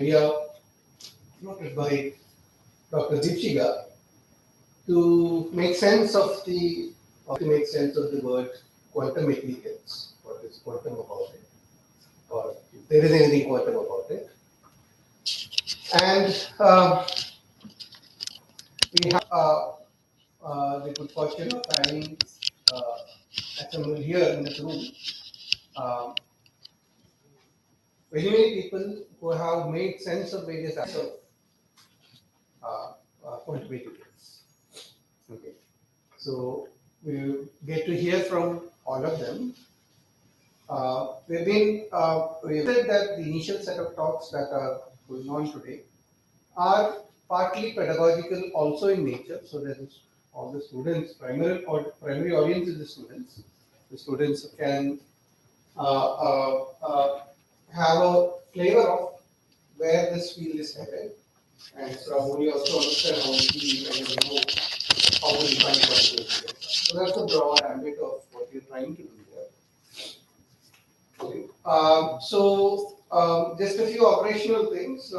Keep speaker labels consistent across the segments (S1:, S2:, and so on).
S1: idea noted by Dr. Deepshiga to make sense of the word quantum materials. What is quantum about it, or if there is anything quantum about it? And we have the good fortune of having assembled here in this room very many people who have made sense of various aspects of quantum materials. Okay, so we get to hear from all of them. We've said that the initial set of talks that are going on today are partly pedagogical also in nature. So that is all the students, primary audience is the students. The students can have a flavor of where this field is headed, and probably also understand how we know how to define quantum materials. So that's the broad ambit of what we're trying to do here. Okay. Just a few operational things.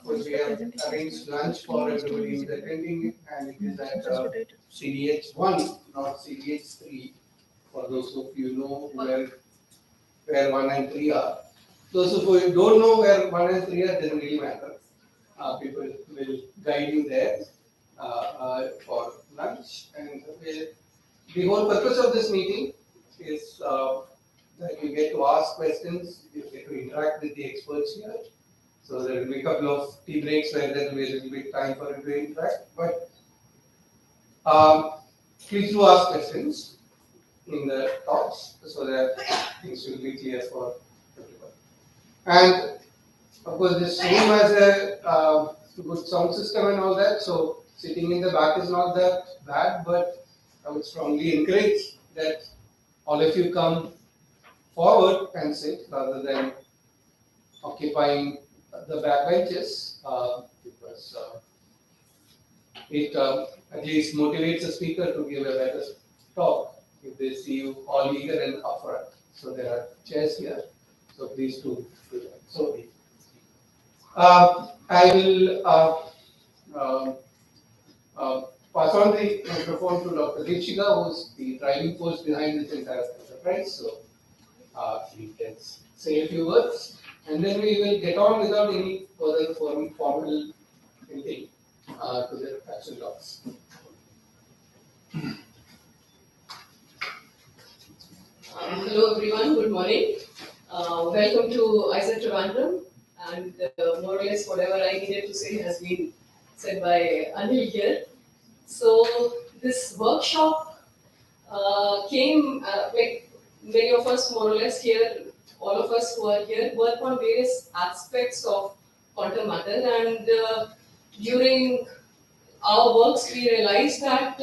S1: We have arranged lunch for everybody who's attending, and it is at CDH1, not CDH3. For those of you know where 1 and 3 are. Those of you who don't know where 1 and 3 are, doesn't really matter. People will guide you there for lunch. And the whole purpose of this meeting is that you get to ask questions, you get to interact with the experts here. So there will be a couple of tea breaks where there will be a little bit time for you to interact. But please do ask questions in the talks so that things will be clear for everyone. And of course, this room has a good sound system and all that, so sitting in the back is not that bad, but I would strongly encourage that all of you come forward and sit rather than occupying the back benches, because it at least motivates the speaker to give a better talk if they see you all eager and upfront. So there are chairs here, so please do that. So I will pass on the microphone to Dr. Deepshiga, who is the driving force behind this entire enterprise. So he can say a few words, and then we will get on without any further formal anything to the actual talks.
S2: Hello everyone, good morning. Welcome to ISET Trivandrum, and more or less whatever I needed to say has been said by Anil here. So this workshop came, like many of us more or less here, all of us who are here work on various aspects of quantum matter, and during our works we realized that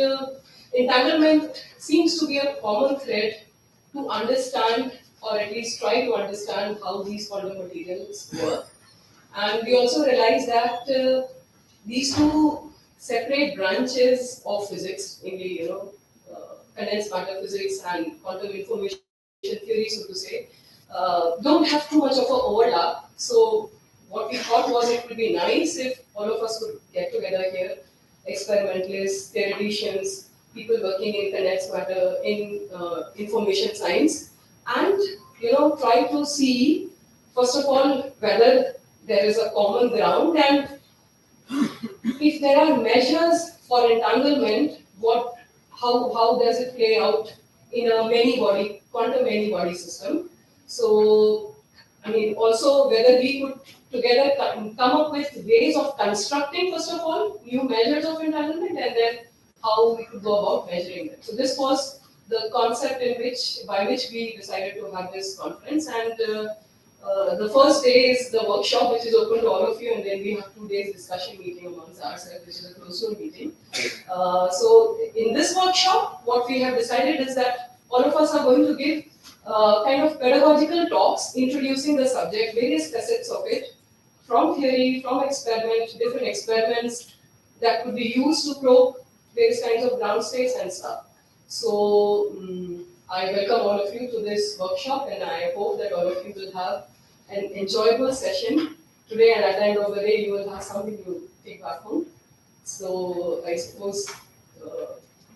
S2: entanglement seems to be a common thread to understand, or at least try to understand, how these quantum materials work. And we also realized that these two separate branches of physics, mainly condensed matter physics and quantum information theory, so to say, don't have too much of an overlap. So what we thought was it would be nice if all of us could get together here, experimentalists, theoreticians, people working in condensed matter, in information science, and try to see, first of all, whether there is a common ground, and if there are measures for entanglement, how does it play out in a quantum many body system. So, I mean, also whether we could together come up with ways of constructing, first of all, new measures of entanglement, and then how we could go about measuring them. So this was the concept by which we decided to have this conference. And the first day is the workshop, which is open to all of you, and then we have 2 days discussion meeting amongst ourselves, which is a closed-door meeting. So in this workshop, what we have decided is that all of us are going to give kind of pedagogical talks introducing the subject, various facets of it, from theory, from experiment, different experiments that could be used to probe various kinds of ground states and stuff. So I welcome all of you to this workshop, and I hope that all of you will have an enjoyable session. today, and at the end of the day, you will have something to take back home. So I suppose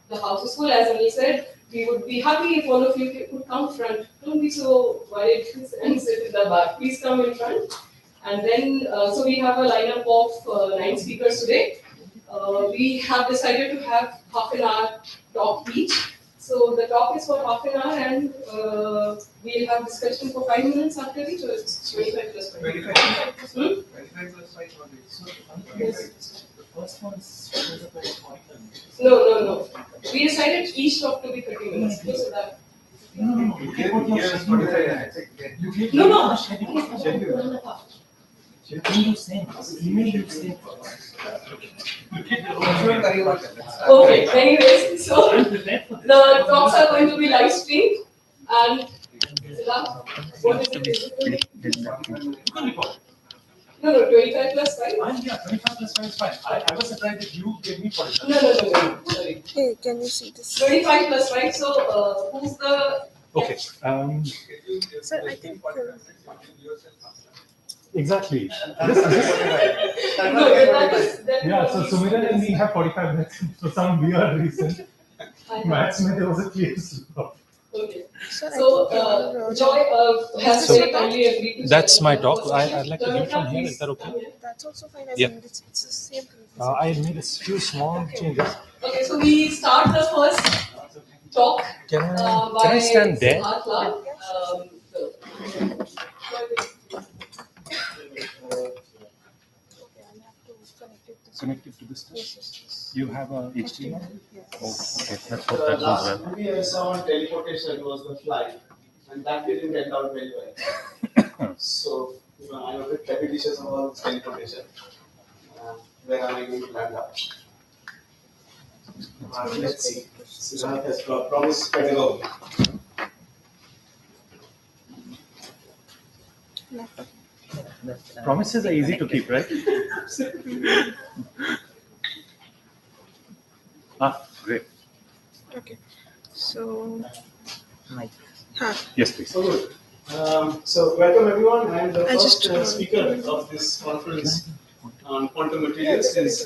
S2: the house is full, as Anil said. We would be happy if all of you could come front. Don't be so worried and sit in the back. Please come in front. And then, so we have a lineup of 9 speakers today. We have decided to have half an hour talk each. So the talk is for half an hour, and we'll have discussion for 5 minutes after each. So it's 25 plus 5.
S3: 25 plus 5 only. So,
S2: Yes.
S3: the first one is about 45 minutes.
S2: No. We decided each talk to be 30 minutes. So that.
S3: No. You gave us 45 minutes. You gave
S2: No.
S3: us schedule. You sent. Email you sent.
S2: Okay, anyways, so the talks are going to be live streamed, and what is it? No, 25 plus 5?
S3: Yeah, 25 plus 5 is fine. I was surprised that you gave me 45.
S2: No, sorry.
S4: Hey, can you see this?
S2: 25 plus 5, so who's the...
S5: Okay.
S4: Sir, I think.
S5: Exactly.
S2: No, that is...
S5: Yeah, so Sumira and me have 45 minutes for some weird reason. Matt Smith was a clear slot.
S2: Okay.
S4: Sir, I
S2: So,
S4: think
S2: Joy has
S5: So,
S2: very kindly agreed to...
S5: that's
S2: share
S5: my
S2: the
S5: talk.
S2: first
S5: I'd
S2: session.
S5: like to give it from here. Is that okay?
S4: that's also fine. I
S5: Yeah.
S4: think it's the same thing.
S5: I made a few small changes.
S2: Okay, so we start the first talk
S5: Can
S2: by
S5: I stand there?
S2: Siddharth Lal.
S4: Okay, I'll have to connect it.
S5: Connected to this?
S4: Yes.
S5: You have a HDMI?
S4: Yes.
S5: Oh, okay. Let's hope that goes
S6: Last
S5: well.
S6: movie I saw on teleportation was The Fly, and that didn't end out very well. So, I'm a bit trepidatious about teleportation. Where am I going to land up? Let's see. Siddharth has promised pedagogy.
S5: Promises are easy to keep, right? Great.
S4: Okay. So.
S7: Mic.
S5: Yes, please.
S6: So good. So welcome everyone. I am the
S4: I
S6: first
S4: just-
S6: speaker of this conference on quantum materials is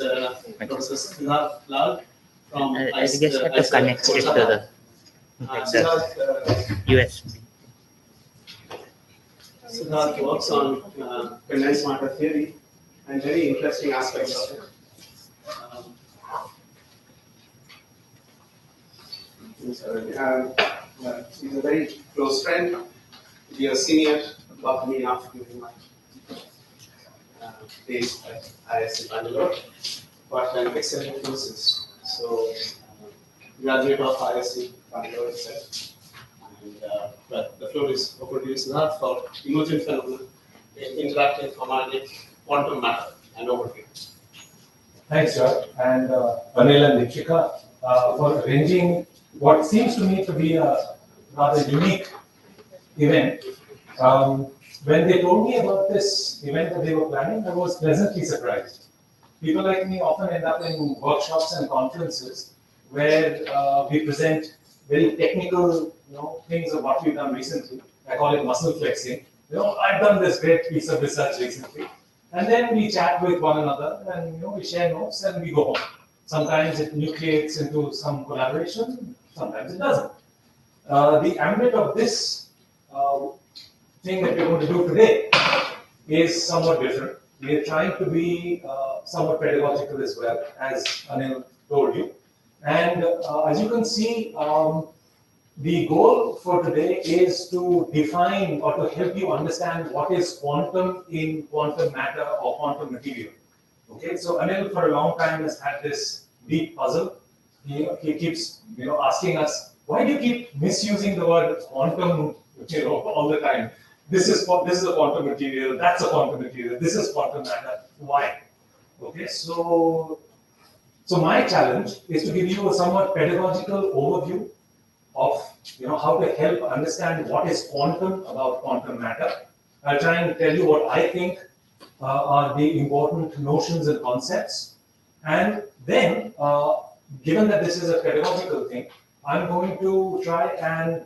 S6: Professor Siddharth Lal from
S7: I just have to connect it to the
S6: Siddharth,
S7: USB.
S6: Siddharth works on condensed matter theory and very interesting aspects of it. He's a very close friend. He is a senior above me after during my days at IISc Bangalore, but an excellent physicist. So, graduate of IISc Bangalore itself. And but the floor is open to Siddharth for emergent phenomena, interactive harmonic quantum matter, and over to you.
S5: Thanks, George, and Anil and Nikshika for arranging what seems to me to be a rather unique event. When they told me about this event that they were planning, I was pleasantly surprised. People like me often end up in workshops and conferences where we present very technical, things of what we've done recently. I call it muscle flexing. I've done this great piece of research recently, and then we chat with one another, and we share notes, and we go home. Sometimes it nucleates into some collaboration. Sometimes it doesn't. The ambit of this thing that we're going to do today is somewhat different. We're trying to be somewhat pedagogical as well, as Anil told you. And as you can see, the goal for today is to define or to help you understand what is quantum in quantum matter or quantum material. Okay, so Anil for a long time has had this deep puzzle. He keeps asking us, why do you keep misusing the word quantum all the time? This is a quantum material, that's a quantum material, this is quantum matter. Why? Okay, so my challenge is to give you a somewhat pedagogical overview of how to help understand what is quantum about quantum matter. I'll try and tell you what I think are the important notions and concepts. And then, given that this is a pedagogical thing, I'm going to try and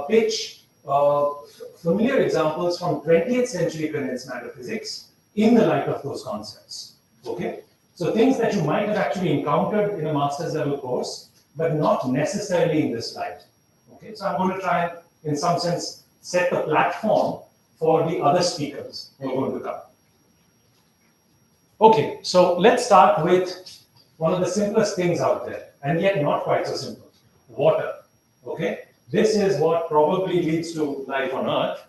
S5: pitch familiar examples from 20th century condensed matter physics in the light of those concepts. Okay? So things that you might have actually encountered in a master's level course, but not necessarily in this light. Okay? So I'm going to try and, in some sense, set the platform for the other speakers who are going to come. Okay, so let's start with one of the simplest things out there, and yet not quite so simple: water. Okay, this is what probably leads to life on Earth.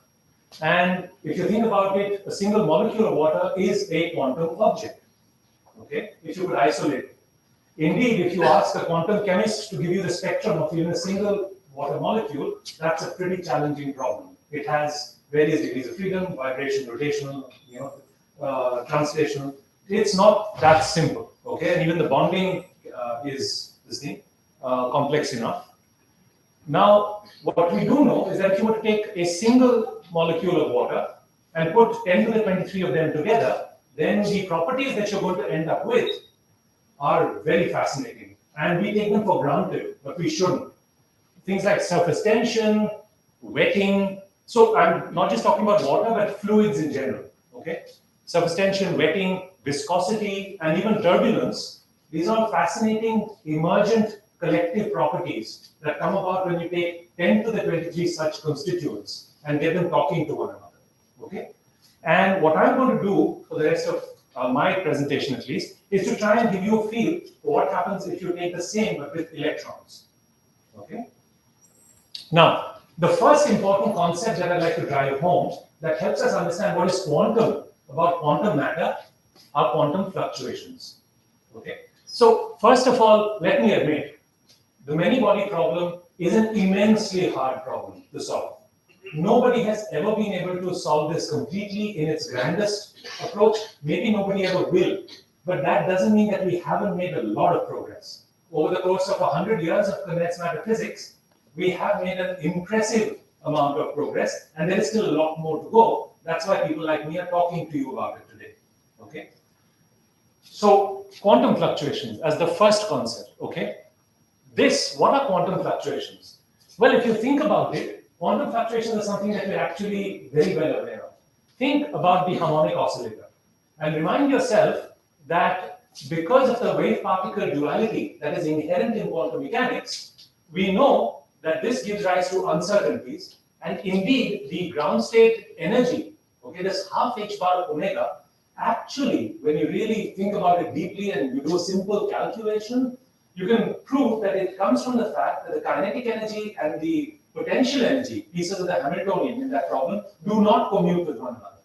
S5: And if you think about it, a single molecule of water is a quantum object. Okay, if you could isolate it. Indeed, if you ask a quantum chemist to give you the spectrum of even a single water molecule, that's a pretty challenging problem. It has various degrees of freedom, vibration, rotational, translational. It's not that simple. Okay, and even the bonding is this thing complex enough. Now, what we do know is that if you were to take a single molecule of water and put 10 to the 23 of them together, then the properties that you're going to end up with are very fascinating. And we take them for granted, but we shouldn't. Things like surface tension, wetting. So I'm not just talking about water, but fluids in general. Okay, surface tension, wetting, viscosity, and even turbulence. These are fascinating emergent collective properties that come about when you take 10 to the 23 such constituents and get them talking to one another. Okay? And what I'm going to do for the rest of my presentation at least is to try and give you a feel for what happens if you take the same but with electrons. Okay? Now, the first important concept that I'd like to drive home that helps us understand what is quantum about quantum matter are quantum fluctuations. Okay? So, first of all, let me admit, the many-body problem is an immensely hard problem to solve. Nobody has ever been able to solve this completely in its grandest approach. Maybe nobody ever will. But that doesn't mean that we haven't made a lot of progress. Over the course of 100 years of condensed matter physics, we have made an impressive amount of progress, and there is still a lot more to go. That's why people like me are talking to you about it today. Okay? So, quantum fluctuations as the first concept. Okay? What are quantum fluctuations? Well, if you think about it, quantum fluctuations are something that we're actually very well aware of. Think about the harmonic oscillator and remind yourself that because of the wave-particle duality that is inherent in quantum mechanics, we know that this gives rise to uncertainties, and indeed the ground state energy, okay, this half h bar omega, actually, when you really think about it deeply and you do a simple calculation, you can prove that it comes from the fact that the kinetic energy and the potential energy, pieces of the Hamiltonian in that problem, do not commute with one another.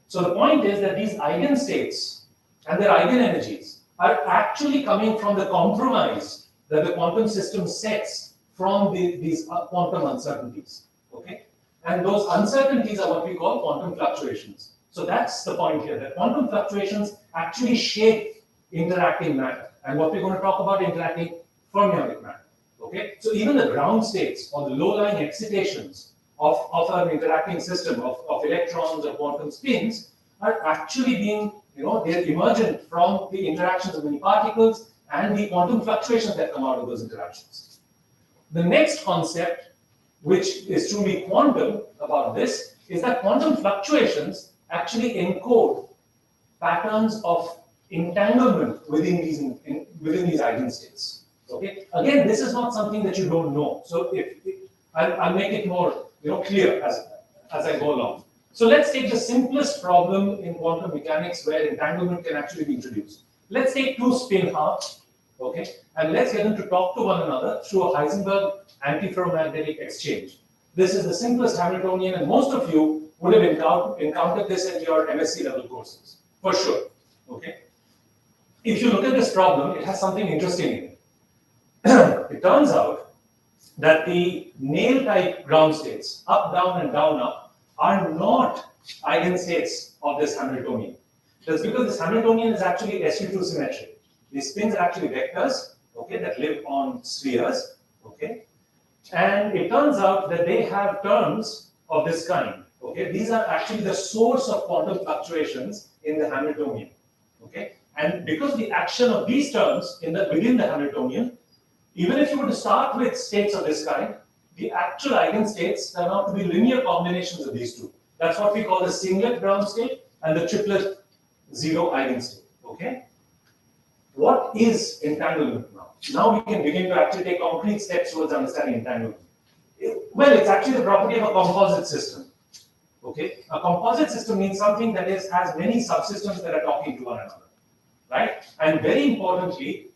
S5: So the point is that these eigenstates and their eigenenergies are actually coming from the compromise that the quantum system sets from these quantum uncertainties. Okay? And those uncertainties are what we call quantum fluctuations. So that's the point here, that quantum fluctuations actually shape interacting matter. And what we're going to talk about, interacting fermionic matter. Okay? So even the ground states or the low-lying excitations of an interacting system of electrons or quantum spins are actually being, they're emergent from the interactions of many particles and the quantum fluctuations that come out of those interactions. The next concept, which is truly quantum about this, is that quantum fluctuations actually encode patterns of entanglement within these eigenstates. Okay. Again, this is not something that you don't know. So I'll make it more clear as I go along. So let's take the simplest problem in quantum mechanics where entanglement can actually be introduced. Let's take two spin halves, okay, and let's get them to talk to one another through a Heisenberg antiferromagnetic exchange. This is the simplest Hamiltonian, and most of you would have encountered this in your MSc level courses, for sure. Okay. If you look at this problem, it has something interesting in it. It turns out that the nail-type ground states, up, down, and down, up, are not eigenstates of this Hamiltonian. That's because this Hamiltonian is actually SU2 symmetric. These spins are actually vectors, okay, that live on spheres, okay. And it turns out that they have terms of this kind, okay. These are actually the source of quantum fluctuations in the Hamiltonian, okay. And because the action of these terms within the Hamiltonian, even if you were to start with states of this kind, the actual eigenstates turn out to be linear combinations of these two. That's what we call the singlet ground state and the triplet 0 eigenstate. Okay? What is entanglement now? Now we can begin to actually take concrete steps towards understanding entanglement. Well, it's actually the property of a composite system. Okay? A composite system means something that has many subsystems that are talking to one another. Right? And very importantly,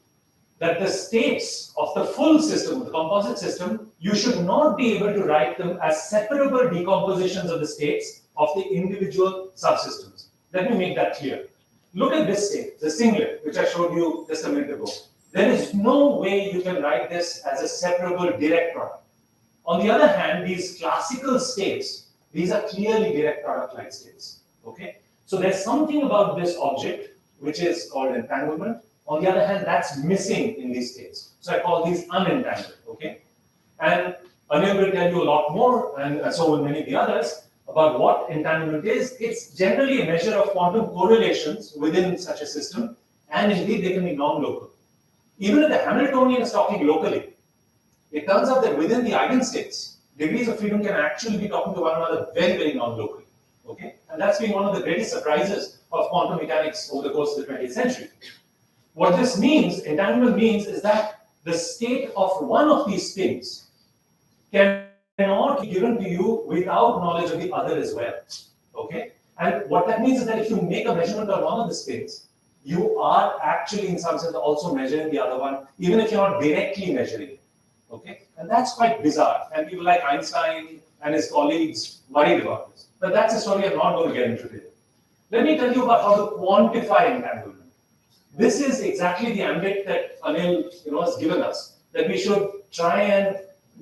S5: that the states of the full system, the composite system, you should not be able to write them as separable decompositions of the states of the individual subsystems. Let me make that clear. Look at this state, the singlet, which I showed you just a minute ago. There is no way you can write this as a separable direct product. On the other hand, these classical states, these are clearly direct product-like states. Okay? So there's something about this object which is called entanglement. On the other hand, that's missing in these states. So I call these unentangled. Okay? And Anil will tell you a lot more, and so will many of the others, about what entanglement is. It's generally a measure of quantum correlations within such a system, and indeed they can be non-local. Even if the Hamiltonian is talking locally, it turns out that within the eigenstates, degrees of freedom can actually be talking to one another very, very non-locally. Okay? And that's been one of the greatest surprises of quantum mechanics over the course of the 20th century. What this means, entanglement means, is that the state of one of these spins cannot be given to you without knowledge of the other as well. Okay? And what that means is that if you make a measurement on one of the spins, you are actually in some sense also measuring the other one, even if you're not directly measuring it. Okay? And that's quite bizarre. And people like Einstein and his colleagues worried about this. But that's a story I'm not going to get into today. Let me tell you about how to quantify entanglement. This is exactly the ambit that Anil has given us, that we should try and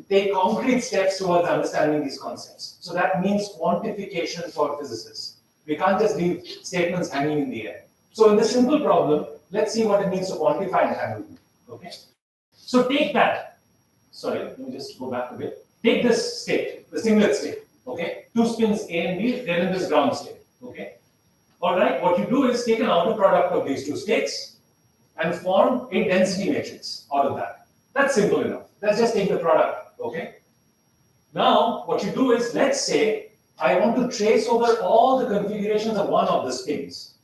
S5: take concrete steps towards understanding these concepts. So that means quantification for physicists. We can't just leave statements hanging in the air. So in this simple problem, let's see what it means to quantify entanglement. Okay? So take that. Sorry, let me just go back a bit. Take this state, the singlet state. Okay? Two spins A and B, they're in this ground state. Okay? Alright, what you do is take an outer product of these two states and form a density matrix out of that. That's simple enough. Let's just take the product. Okay? Now, what you do is, let's say, I want to trace over all the configurations of one of the spins,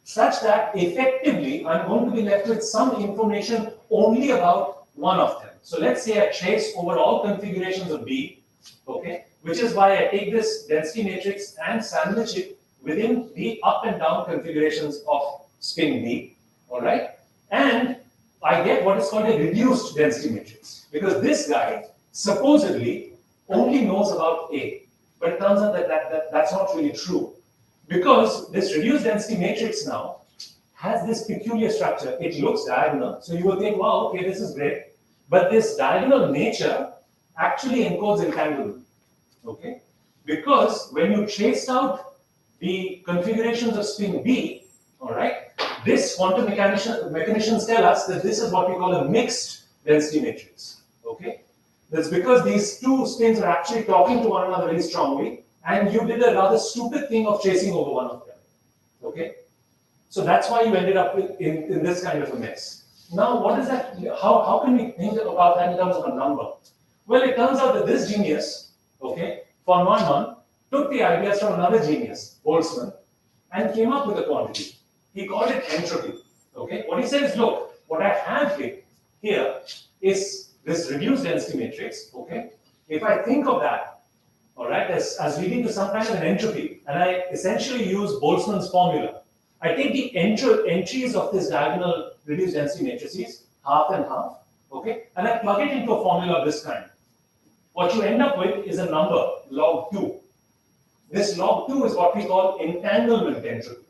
S5: such that effectively I'm going to be left with some information only about one of them. So let's say I trace over all configurations of B, okay, which is why I take this density matrix and sandwich it within the up and down configurations of spin B, all right? And I get what is called a reduced density matrix, because this guy supposedly only knows about A, but it turns out that that's not really true, because this reduced density matrix now has this peculiar structure. It looks diagonal, so you will think, wow, okay, this is great, but this diagonal nature actually encodes entanglement, okay? Because when you traced out the configurations of spin B, all right, this quantum mechanicians tell us that this is what we call a mixed density matrix, okay? That's because these two spins are actually talking to one another very strongly, and you did a rather stupid thing of tracing over one of them, okay? So that's why you ended up in this kind of a mess. Now, what is that? How can we think about that in terms of a number? Well, it turns out that this genius, okay, von Neumann, took the ideas from another genius, Boltzmann, and came up with a quantity. He called it entropy. Okay? What he said is, look, what I have here is this reduced density matrix. Okay? If I think of that, all right, as leading to some kind of an entropy, and I essentially use Boltzmann's formula, I take the entries of this diagonal reduced density matrices, half and half, okay, and I plug it into a formula of this kind. What you end up with is a number, log 2. This log 2 is what we call entanglement entropy.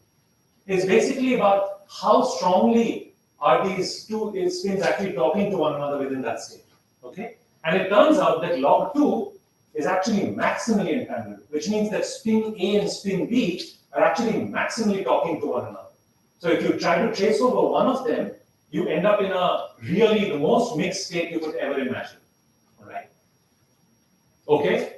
S5: It's basically about how strongly are these two spins actually talking to one another within that state. Okay? And it turns out that log 2 is actually maximally entangled, which means that spin A and spin B are actually maximally talking to one another. So if you try to trace over one of them, you end up in a really the most mixed state you could ever imagine. All right? Okay?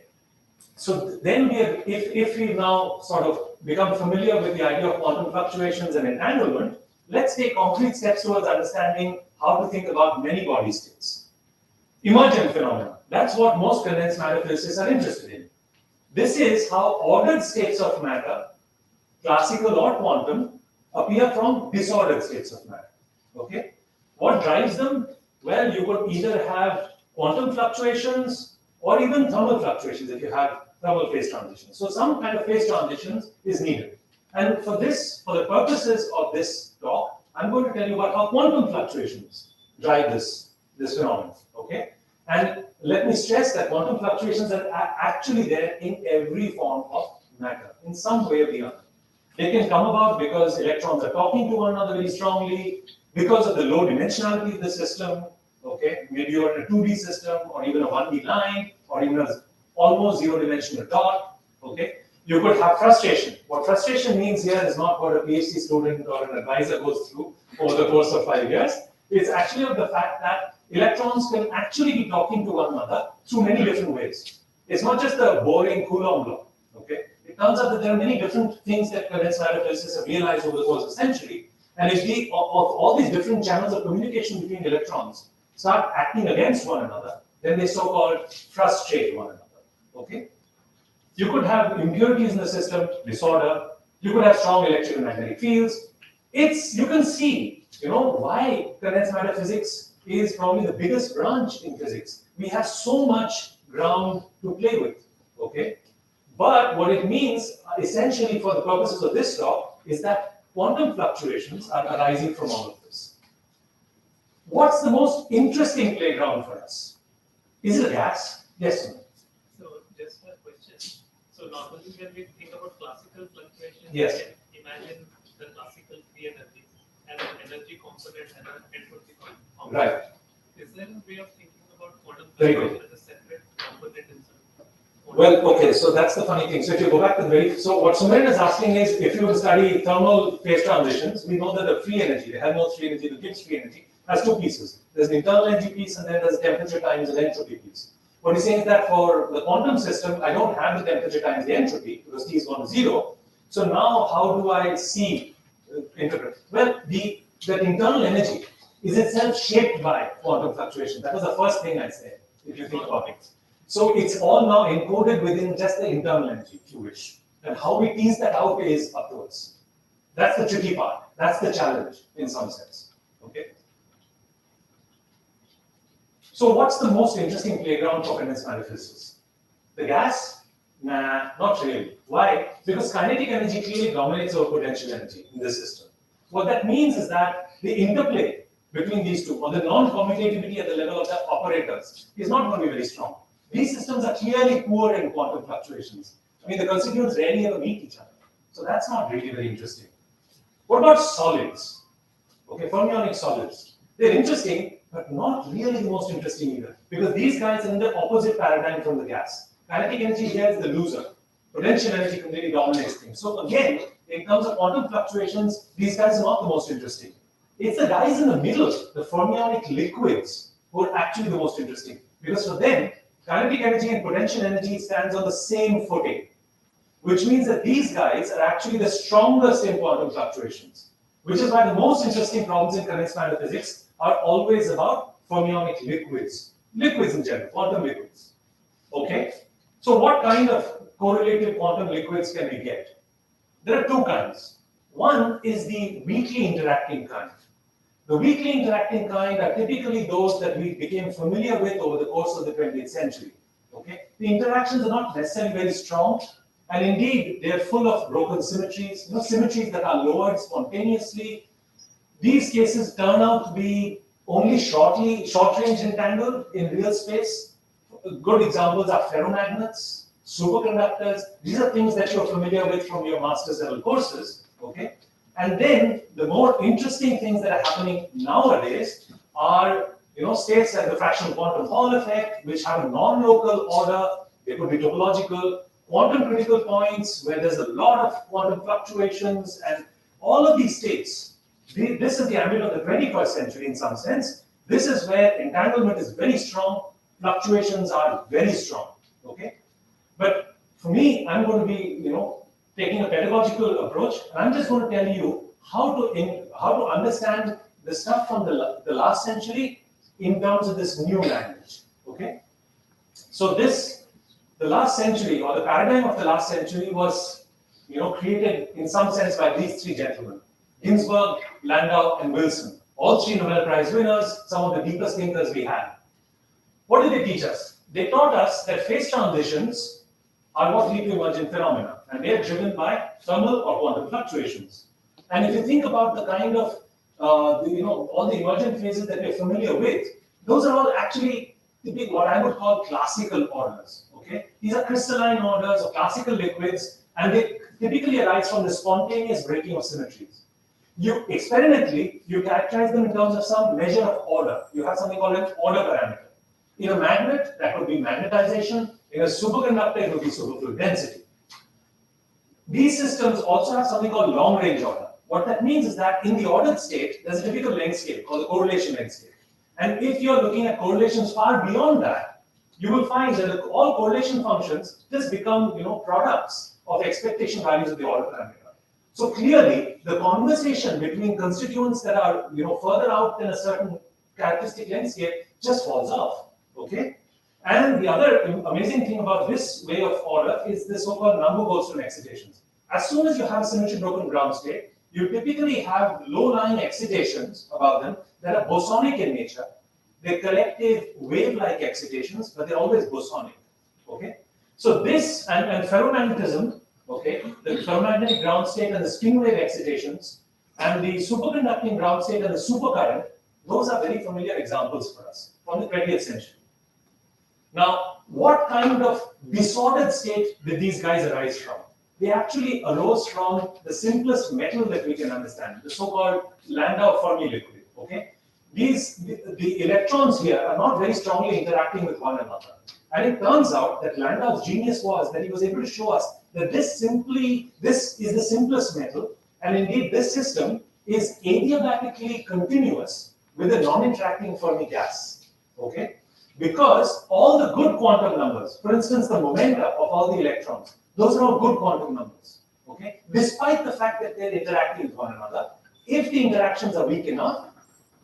S5: So then if we've now sort of become familiar with the idea of quantum fluctuations and entanglement, let's take concrete steps towards understanding how to think about many body states. Emergent phenomena. That's what most condensed matter physicists are interested in. This is how ordered states of matter classical or quantum, appear from disordered states of matter. Okay? What drives them? Well, you could either have quantum fluctuations or even thermal fluctuations if you have thermal phase transitions. So some kind of phase transitions is needed. And for this, for the purposes of this talk, I'm going to tell you about how quantum fluctuations drive this phenomenon. Okay? And let me stress that quantum fluctuations are actually there in every form of matter, in some way or the other. They can come about because electrons are talking to one another very strongly, because of the low dimensionality of the system. Okay, maybe you're in a 2D system, or even a 1D line, or even a almost zero-dimensional dot. Okay, you could have frustration. What frustration means here is not what a PhD student or an advisor goes through over the course of 5 years. It's actually of the fact that electrons can actually be talking to one another through many different ways. It's not just the boring Coulomb law. Okay, it turns out that there are many different things that condensed matter physicists have realized over the course of a century. And if all these different channels of communication between electrons start acting against one another, then they so-called frustrate one another. Okay? You could have impurities in the system, disorder. You could have strong electric and magnetic fields. You can see, why condensed matter physics is probably the biggest branch in physics. We have so much ground to play with. Okay? But what it means, essentially, for the purposes of this talk, is that quantum fluctuations are arising from all of this. What's the most interesting playground for us? Is it a gas? Yes or no?
S8: So, just a question. So, normally when we think about classical fluctuations,
S5: Yes.
S8: we can imagine the classical free energy as an energy component and an entropy component.
S5: Right.
S8: Is there a way of thinking about quantum
S5: Very
S8: fluctuation as a separate component in some?
S5: Well, okay, so that's the funny thing. So if you go back to so what Sumaran is asking is, if you study thermal phase transitions, we know that the free energy, the Helmholtz free energy, the Gibbs free energy, has two pieces. There's the internal energy piece, and then there's the temperature times the entropy piece. What he's saying is that for the quantum system, I don't have the temperature times the entropy, because T is gone to 0. So now how do I interpret? Well, that internal energy is itself shaped by quantum fluctuation. That was the first thing I said, if you think about it. So it's all now encoded within just the internal energy, if you wish. And how we tease that out is up to us. That's the tricky part. That's the challenge, in some sense. Okay? So what's the most interesting playground for condensed matter physicists? The gas? Nah, not really. Why? Because kinetic energy clearly dominates over potential energy in this system. What that means is that the interplay between these two, or the non-commutativity at the level of the operators, is not going to be very strong. These systems are clearly poor in quantum fluctuations. I mean, the constituents rarely ever meet each other. So that's not really very interesting. What about solids? Okay, fermionic solids. They're interesting, but not really the most interesting either. Because these guys are in the opposite paradigm from the gas. Kinetic energy here is the loser. Potential energy completely dominates things. So again, in terms of quantum fluctuations, these guys are not the most interesting. It's the guys in the middle, the fermionic liquids, who are actually the most interesting. Because for them, kinetic energy and potential energy stands on the same footing, which means that these guys are actually the strongest in quantum fluctuations, which is why the most interesting problems in condensed matter physics are always about fermionic liquids, liquids in general, quantum liquids. Okay? So what kind of correlative quantum liquids can we get? There are two kinds. One is the weakly interacting kind. The weakly interacting kind are typically those that we became familiar with over the course of the 20th century. Okay? The interactions are not necessarily very strong, and indeed, they are full of broken symmetries, symmetries that are lowered spontaneously. These cases turn out to be only short-range entangled in real space. Good examples are ferromagnets, superconductors. These are things that you're familiar with from your master's level courses. Okay? And then the more interesting things that are happening nowadays are, states like the fractional quantum Hall effect, which have a non-local order. They could be topological, quantum critical points where there's a lot of quantum fluctuations, and all of these states. This is the ambit of the 21st century in some sense. This is where entanglement is very strong, fluctuations are very strong. Okay, but for me, I'm going to be, taking a pedagogical approach, and I'm just going to tell you how to understand the stuff from the last century in terms of this new language. Okay, so the last century, or the paradigm of the last century, was created in some sense by these three gentlemen, Ginsburg, Landau, and Wilson. All three Nobel Prize winners, some of the deepest thinkers we had. What did they teach us? They taught us that phase transitions are what lead to emergent phenomena, and they are driven by thermal or quantum fluctuations. And if you think about the kind of, all the emergent phases that we're familiar with, those are all actually what I would call classical orders. Okay, these are crystalline orders or classical liquids, and they typically arise from the spontaneous breaking of symmetries. You experimentally, you characterize them in terms of some measure of order. You have something called an order parameter. In a magnet, that would be magnetization. In a superconductor, it would be superfluid density. These systems also have something called long-range order. What that means is that in the ordered state, there's a typical length scale called the correlation length scale. And if you're looking at correlations far beyond that, you will find that all correlation functions just become, products of expectation values of the order parameter. So clearly, the conversation between constituents that are, further out than a certain characteristic length scale just falls off. Okay. And the other amazing thing about this way of order is the so-called number Goldstone excitations. As soon as you have a symmetry broken ground state, you typically have low-lying excitations about them that are bosonic in nature. They're collective wave-like excitations, but they're always bosonic. Okay? So this and ferromagnetism, okay, the ferromagnetic ground state and the string wave excitations, and the superconducting ground state and the supercurrent, those are very familiar examples for us from the 20th century. Now, what kind of disordered state did these guys arise from? They actually arose from the simplest metal that we can understand, the so-called Landau Fermi liquid. Okay, the electrons here are not very strongly interacting with one another, and it turns out that Landau's genius was that he was able to show us that this is the simplest metal, and indeed this system is adiabatically continuous with a non-interacting Fermi gas. Okay. Because all the good quantum numbers, for instance, the momenta of all the electrons, those are all good quantum numbers. Okay? Despite the fact that they're interacting with one another, if the interactions are weak enough,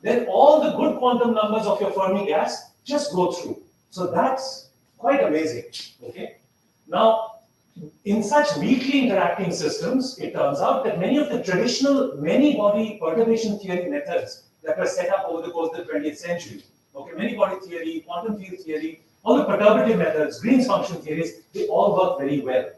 S5: then all the good quantum numbers of your Fermi gas just go through. So that's quite amazing. Okay? Now, in such weakly interacting systems, it turns out that many of the traditional many-body perturbation theory methods that were set up over the course of the 20th century, okay, many-body theory, quantum field theory, all the perturbative methods, Green's function theories, they all work very well.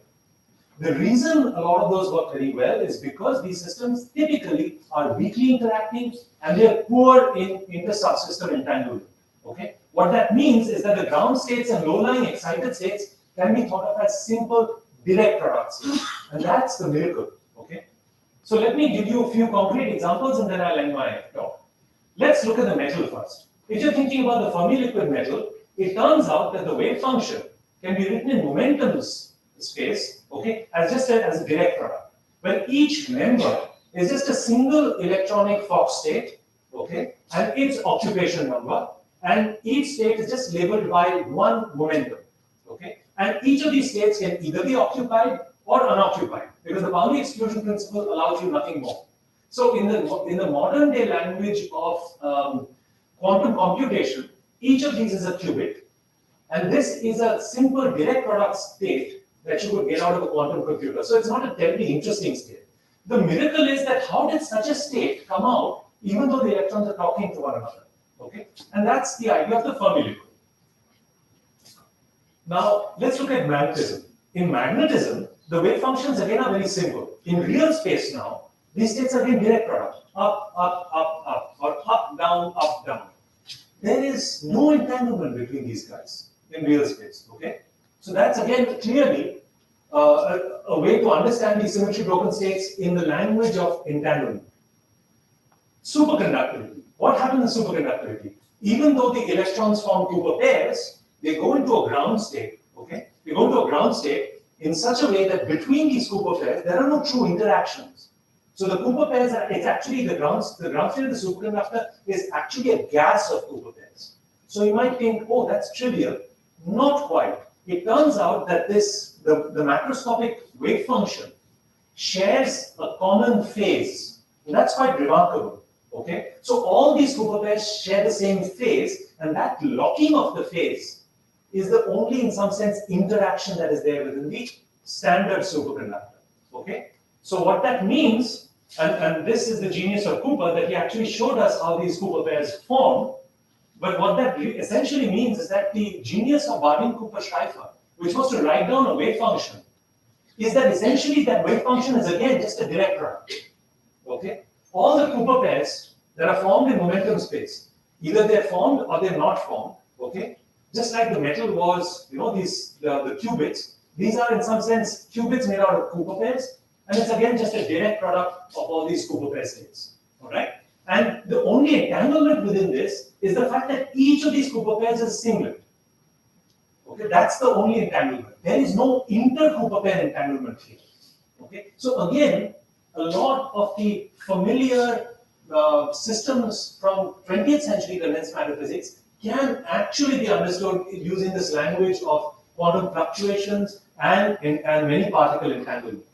S5: The reason a lot of those work very well is because these systems typically are weakly interacting and they are poor in inter-subsystem entanglement. Okay? What that means is that the ground states and low-lying excited states can be thought of as simple direct products. And that's the miracle. Okay? So let me give you a few concrete examples and then I'll end my talk. Let's look at the metal first. If you're thinking about the Fermi liquid metal, it turns out that the wave function can be written in momentum space, okay, as a direct product, where each member is just a single electronic Fock state, okay, and its occupation number, and each state is just labeled by one momentum, okay, and each of these states can either be occupied or unoccupied, because the Pauli exclusion principle allows you nothing more. So in the modern day language of quantum computation, each of these is a qubit, and this is a simple direct product state that you would get out of a quantum computer. So it's not a terribly interesting state. The miracle is that how did such a state come out even though the electrons are talking to one another? Okay, and that's the idea of the Fermi liquid. Now let's look at magnetism. In magnetism, the wave functions again are very simple. In real space now, these states are again direct product, up, up, up, up, or up, down. There is no entanglement between these guys in real space, okay? So that's again clearly a way to understand these symmetry broken states in the language of entanglement. Superconductivity. What happens in superconductivity? Even though the electrons form Cooper pairs, they go into a ground state, okay? They go into a ground state in such a way that between these Cooper pairs, there are no true interactions. So the Cooper pairs are, it's actually the ground state of the superconductor is actually a gas of Cooper pairs. So you might think, oh, that's trivial. Not quite. It turns out that the macroscopic wave function shares a common phase. And that's quite remarkable. Okay? So all these Cooper pairs share the same phase, and that locking of the phase is the only, in some sense, interaction that is there within the standard superconductor. Okay, so what that means, and this is the genius of Cooper, that he actually showed us how these Cooper pairs form. But what that essentially means is that the genius of Barwin-Cooper-Schleifer, which was to write down a wave function, is that essentially that wave function is again just a direct product. Okay, all the Cooper pairs that are formed in momentum space, either they're formed or they're not formed. Okay, just like the metal was, these the qubits. These are in some sense qubits made out of Cooper pairs, and it's again just a direct product of all these Cooper pair states. All right, and the only entanglement within this is the fact that each of these Cooper pairs is a singlet. Okay, that's the only entanglement. There is no inter-Cooper pair entanglement here. Okay, so again, a lot of the familiar systems from 20th century condensed matter physics can actually be understood using this language of quantum fluctuations and many particle entanglement.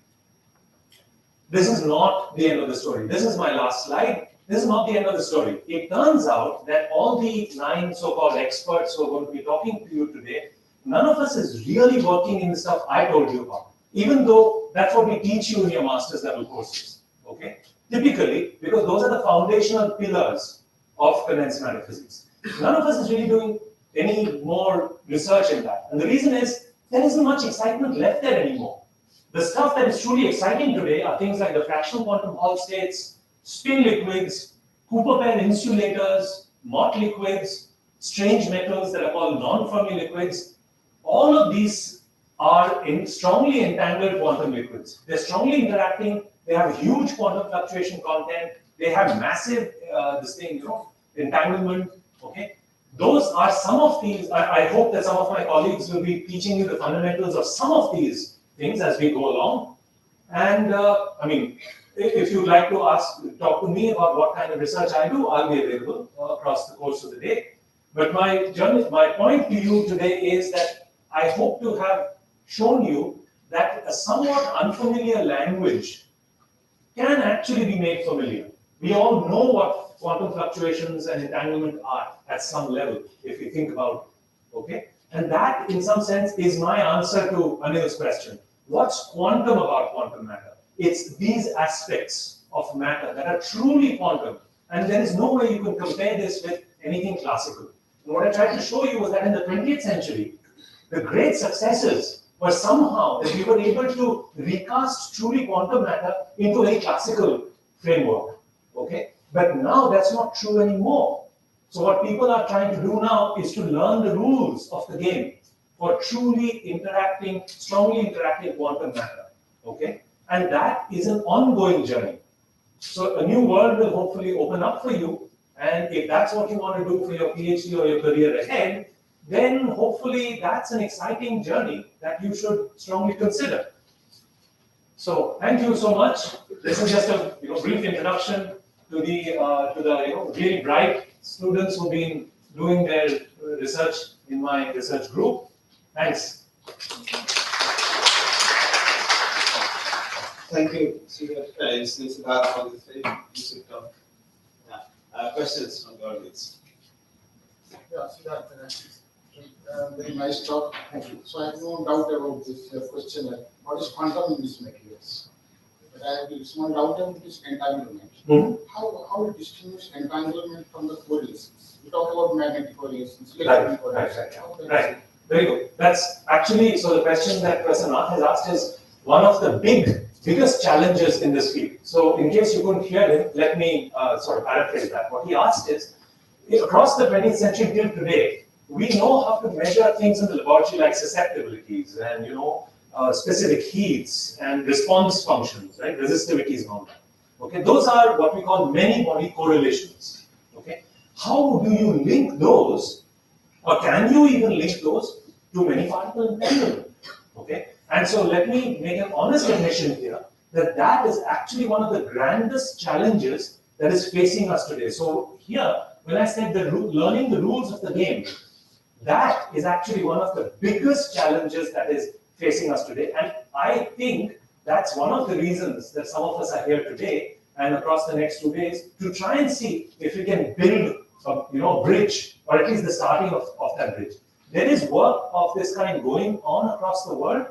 S5: This is not the end of the story. This is my last slide. This is not the end of the story. It turns out that all the 9 so-called experts who are going to be talking to you today, none of us is really working in the stuff I told you about, even though that's what we teach you in your master's level courses. Okay? Typically, because those are the foundational pillars of condensed matter physics. None of us is really doing any more research in that. And the reason is, there isn't much excitement left there anymore. The stuff that is truly exciting today are things like the fractional quantum Hall states, spin liquids, Cooper pair insulators, Mott liquids, strange metals that are called non-Fermi liquids. All of these are strongly entangled quantum liquids. They're strongly interacting. They have huge quantum fluctuation content. They have massive entanglement. Okay, those are some of these. I hope that some of my colleagues will be teaching you the fundamentals of some of these things as we go along. And if you'd like to talk to me about what kind of research I do, I'll be available across the course of the day. But my point to you today is that I hope to have shown you that a somewhat unfamiliar language can actually be made familiar. We all know what quantum fluctuations and entanglement are at some level, if you think about it. Okay? And that, in some sense, is my answer to Anil's question. What's quantum about quantum matter? It's these aspects of matter that are truly quantum. And there is no way you can compare this with anything classical. And what I tried to show you was that in the 20th century, the great successes were somehow that we were able to recast truly quantum matter into a classical framework. Okay? But now that's not true anymore. So what people are trying to do now is to learn the rules of the game for truly interacting, strongly interacting quantum matter. Okay? And that is an ongoing journey. So a new world will hopefully open up for you. And if that's what you want to do for your PhD or your career ahead, then hopefully that's an exciting journey that you should strongly consider. So thank you so much. This is just a brief introduction to the really bright students who've been doing their research in my research group. Thanks.
S6: Thank you, Siddharth, for this very interesting talk. Questions from the audience?
S9: Yeah, Siddharth, very nice talk. Thank you. So I have no doubt about this question, what is quantum in these materials? But I have a small doubt about this entanglement. How do you distinguish entanglement from the correlations? We talk about magnetic correlations, electronic correlations.
S5: Right. Very good. That's actually, so the question that Prasannath has asked is one of the biggest challenges in this field. So in case you couldn't hear him, let me sort of paraphrase that. What he asked is, across the 20th century till today, we know how to measure things in the laboratory like susceptibilities and specific heats and response functions, right? Resistivities and all that. Okay, those are what we call many body correlations. Okay, how do you link those, or can you even link those to many particle entanglement? Okay, and so let me make an honest admission here that is actually one of the grandest challenges that is facing us today. So here, when I said learning the rules of the game, that is actually one of the biggest challenges that is facing us today. And I think that's one of the reasons that some of us are here today and across the next 2 days to try and see if we can build a bridge, or at least the starting of that bridge. There is work of this kind going on across the world,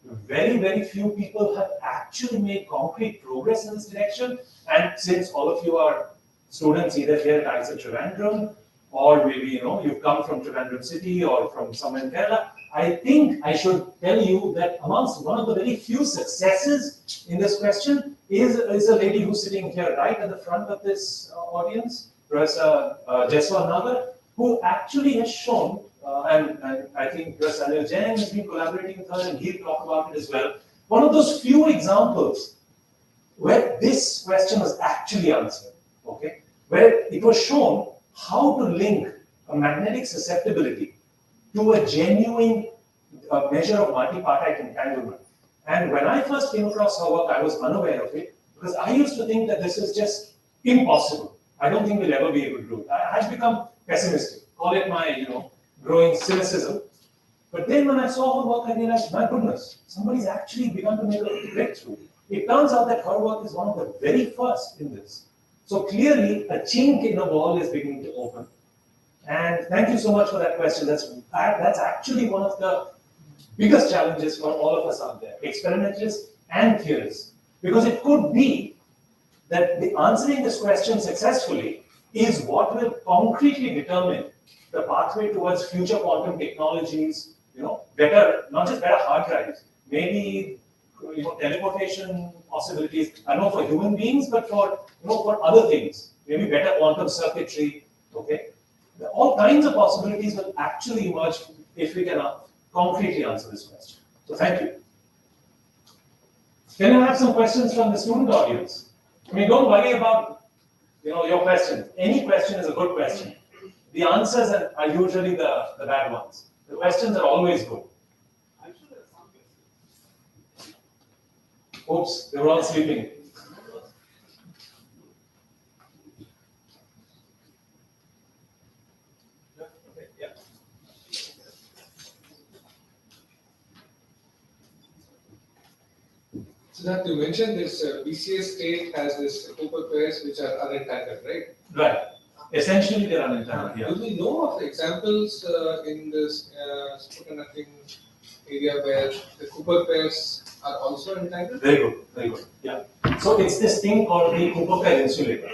S5: very few people have actually made concrete progress in this direction. And since all of you are students either here at ISA Trivandrum, or maybe you've come from Trivandrum city or from somewhere in Kerala, I think I should tell you that amongst one of the very few successes in this question is a lady who's sitting here right at the front of this audience, Professor Jeswa Nagar, who actually has shown, and I think Professor Anil Jain has been collaborating with her, and he'll talk about it as well. One of those few examples where this question was actually answered, okay, where it was shown how to link a magnetic susceptibility to a genuine measure of multipartite entanglement. And when I first came across her work, I was unaware of it because I used to think that this is just impossible. I don't think we'll ever be able to do it. I had become pessimistic. Call it my, growing cynicism. But then when I saw her work, I realized, my goodness, somebody's actually begun to make a breakthrough. It turns out that her work is one of the very first in this. So clearly, a chink in the wall is beginning to open. And thank you so much for that question. That's actually one of the biggest challenges for all of us out there, experimentalists and theorists. Because it could be that the answering this question successfully is what will concretely determine the pathway towards future quantum technologies, better, not just better hard drives, maybe teleportation possibilities, I don't know for human beings, but for other things, maybe better quantum circuitry, okay? All kinds of possibilities will actually emerge if we can concretely answer this question. So thank you. Can I have some questions from the student audience? I mean, don't worry about your questions. Any question is a good question. The answers are usually the bad ones. The questions are always good.
S6: I'm sure there are some questions.
S5: Oops, they were all sleeping.
S1: So that you mentioned this BCS state has this Cooper pairs which are unentangled, right?
S5: Right. Essentially, they're unentangled. Yeah.
S1: Do we know of examples in this superconducting area where the Cooper pairs are also entangled?
S5: Very good, very good. Yeah. So it's this thing called the Cooper pair insulator.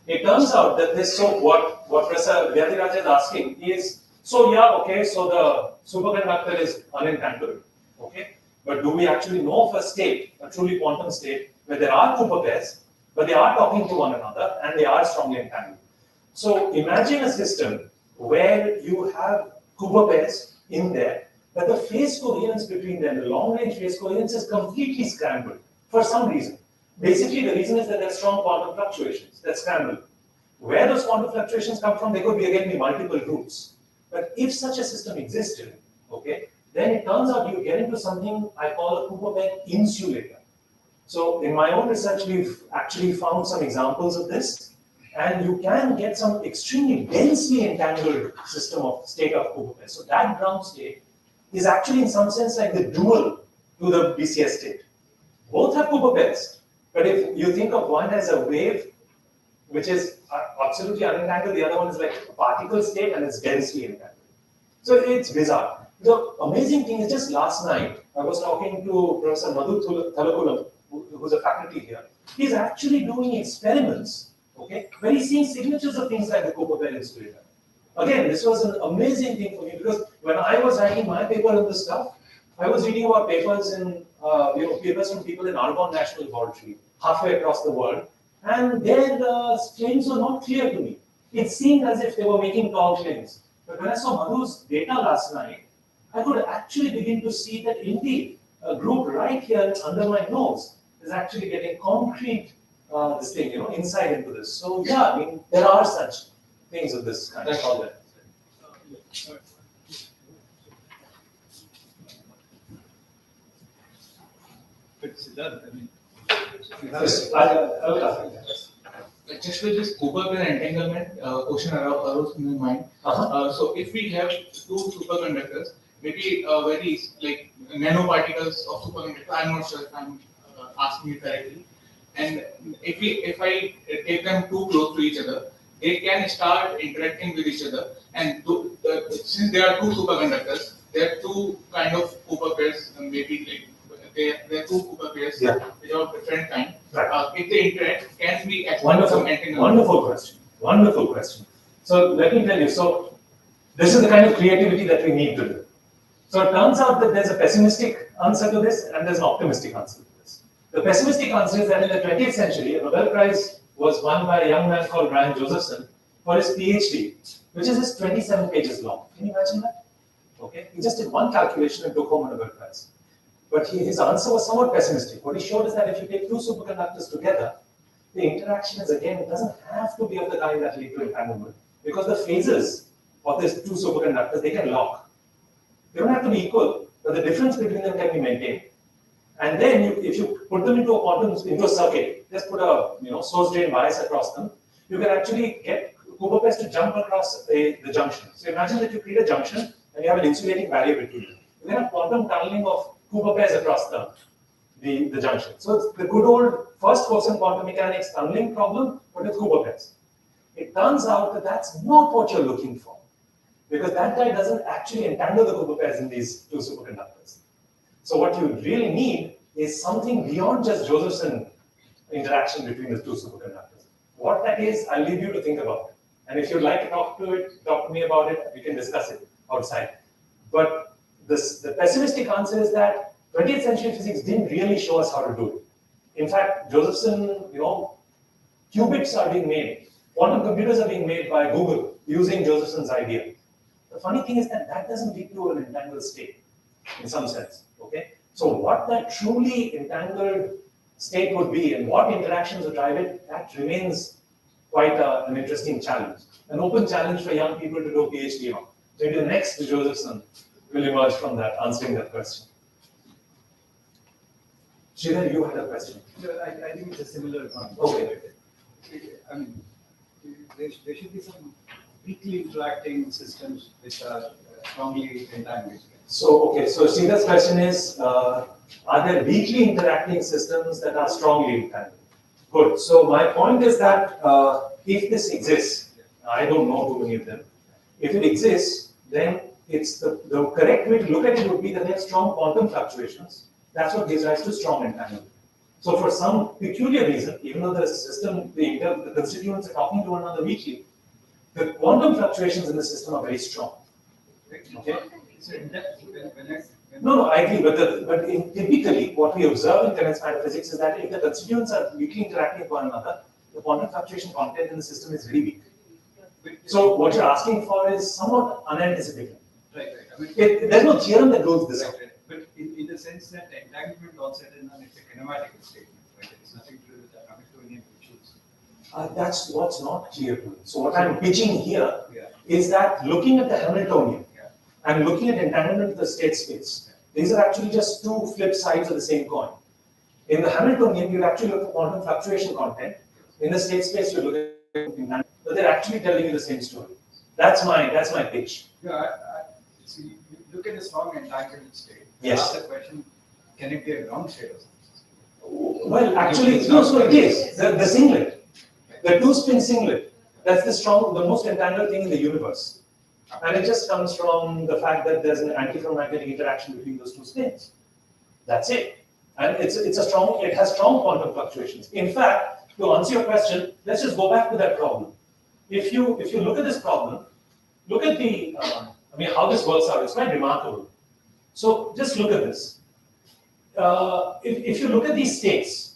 S5: It turns out that this, so what Professor Vyatiraj is asking is, so the superconductor is unentangled, okay? But do we actually know of a state, a truly quantum state, where there are Cooper pairs, but they are talking to one another and they are strongly entangled? So imagine a system where you have Cooper pairs in there, but the phase coherence between them, the long-range phase coherence is completely scrambled for some reason. Basically, the reason is that there are strong quantum fluctuations that scramble. Where those quantum fluctuations come from, they could be multiple roots. But if such a system existed, okay, then it turns out you get into something I call a Cooper pair insulator. So in my own research, we've actually found some examples of this, and you can get some extremely densely entangled system of state of Cooper pairs. So that ground state is actually in some sense like the dual to the BCS state. Both have Cooper pairs, but if you think of one as a wave, which is absolutely unentangled, the other one is like a particle state and it's densely entangled. So it's bizarre. The amazing thing is just last night, I was talking to Professor Madhu Thalakulam, who's a faculty here. He's actually doing experiments, okay, where he's seeing signatures of things like the Cooper pair insulator. Again, this was an amazing thing for me because when I was writing my paper on this stuff, I was reading about papers in papers from people in Argonne National Laboratory, halfway across the world, and their claims were not clear to me. It seemed as if they were making tall claims. But when I saw Madhu's data last night, I could actually begin to see that indeed a group right here under my nose is actually getting concrete insight into this. So yeah, I mean there are such things of this kind. I call that.
S3: Just with this Cooper pair entanglement question arose in my mind. So if we have two superconductors, maybe very like nanoparticles of superconductor, I'm not sure if I'm asking it correctly. And if I take them too close to each other, they can start interacting with each other. And since there are two superconductors, there are two kind of Cooper pairs, maybe like there are two Cooper pairs
S5: Yeah.
S3: which are of different kind.
S5: Right.
S3: If they interact, can we actually
S5: Wonderful,
S3: some entanglement?
S5: wonderful question. Wonderful question. So let me tell you. So this is the kind of creativity that we need to do. So it turns out that there's a pessimistic answer to this and there's an optimistic answer to this. The pessimistic answer is that in the 20th century, a Nobel Prize was won by a young man called Brian Josephson for his PhD, which is just 27 pages long. Can you imagine that? Okay, he just did one calculation and took home a Nobel Prize. But his answer was somewhat pessimistic. What he showed is that if you take two superconductors together, the interaction is again, it doesn't have to be of the kind that lead to entanglement, because the phases of these two superconductors, they can lock. They don't have to be equal, but the difference between them can be maintained. And then if you put them into a quantum, into a circuit, just put a source drain bias across them, you can actually get Cooper pairs to jump across the junction. So imagine that you create a junction and you have an insulating barrier between them. You can have quantum tunneling of Cooper pairs across the junction. So it's the good old first person quantum mechanics tunneling problem, but with Cooper pairs. It turns out that that's not what you're looking for, because that guy doesn't actually entangle the Cooper pairs in these two superconductors. So what you really need is something beyond just Josephson interaction between the two superconductors. What that is, I'll leave you to think about. And if you'd like to talk to me about it, we can discuss it outside. But the pessimistic answer is that 20th century physics didn't really show us how to do it. In fact, Josephson, qubits are being made. Quantum computers are being made by Google using Josephson's idea. The funny thing is that doesn't lead to an entangled state, in some sense. Okay. So what that truly entangled state would be and what interactions would drive it, that remains quite an interesting challenge. An open challenge for young people to do a PhD on. Maybe the next Josephson will emerge from that, answering that question. Sridhar, you had a question.
S10: I think it's a similar one.
S5: Okay.
S10: I mean, there should be some weakly interacting systems which are strongly entangled.
S5: So Sridhar's question is, are there weakly interacting systems that are strongly entangled? Good. So my point is that if this exists, I don't know too many of them. If it exists, then it's the correct way to look at it would be that they have strong quantum fluctuations. That's what gives rise to strong entanglement. So for some peculiar reason, even though the system, the constituents are talking to one another weakly, the quantum fluctuations in the system are very strong. Okay. No, I agree. But typically, what we observe in condensed matter physics is that if the constituents are weakly interacting with one another, the quantum fluctuation content in the system is very weak. So what you're asking for is somewhat unanticipated.
S10: Right. I mean,
S5: there's no theorem that rules this out.
S10: Right. But in the sense that entanglement all said and done, it's a kinematical statement, right? It's nothing to do with the Hamiltonian issues.
S5: That's what's not clear to me. So what I'm pitching here is that looking at the Hamiltonian and looking at entanglement of the state space, these are actually just two flip sides of the same coin. In the Hamiltonian, you actually look at quantum fluctuation content. In the state space, you look at entanglement, but they're actually telling you the same story. That's my pitch.
S10: Yeah, so you look at a strong entangled state.
S5: Yes.
S10: Ask the question, can it be a ground state or something?
S5: Well, actually, no. So it is the singlet, the two-spin singlet. That's the most entangled thing in the universe. And it just comes from the fact that there's an antiferromagnetic interaction between those two spins. That's it. And it has strong quantum fluctuations. In fact, to answer your question, let's just go back to that problem. If you look at this problem, look at how this works out. It's quite remarkable. So just look at this. If you look at these states,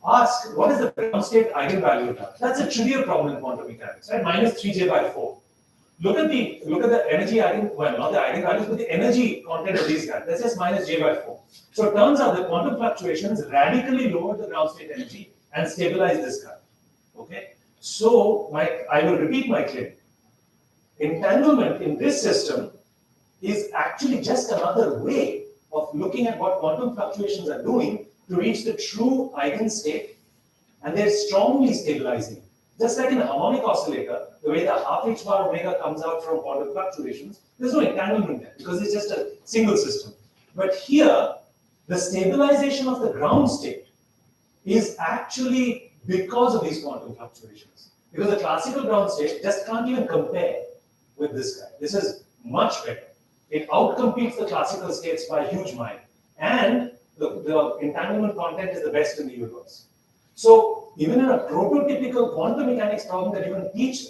S5: ask what is the ground state eigenvalue of that. That's a trivial problem in quantum mechanics, right? Minus 3j by 4. Look at the energy not the eigenvalues, but the energy content of these guys. That's just minus j by 4. So it turns out that quantum fluctuations radically lower the ground state energy and stabilize this guy. Okay? So I will repeat my claim. Entanglement in this system is actually just another way of looking at what quantum fluctuations are doing to reach the true eigenstate, and they're strongly stabilizing. Just like in a harmonic oscillator, the way the half h bar omega comes out from quantum fluctuations, there's no entanglement there because it's just a single system. But here, the stabilization of the ground state is actually because of these quantum fluctuations. Because the classical ground state just can't even compare with this guy. This is much better. It outcompetes the classical states by a huge mile. And the entanglement content is the best in the universe. So even in a prototypical quantum mechanics problem that you can teach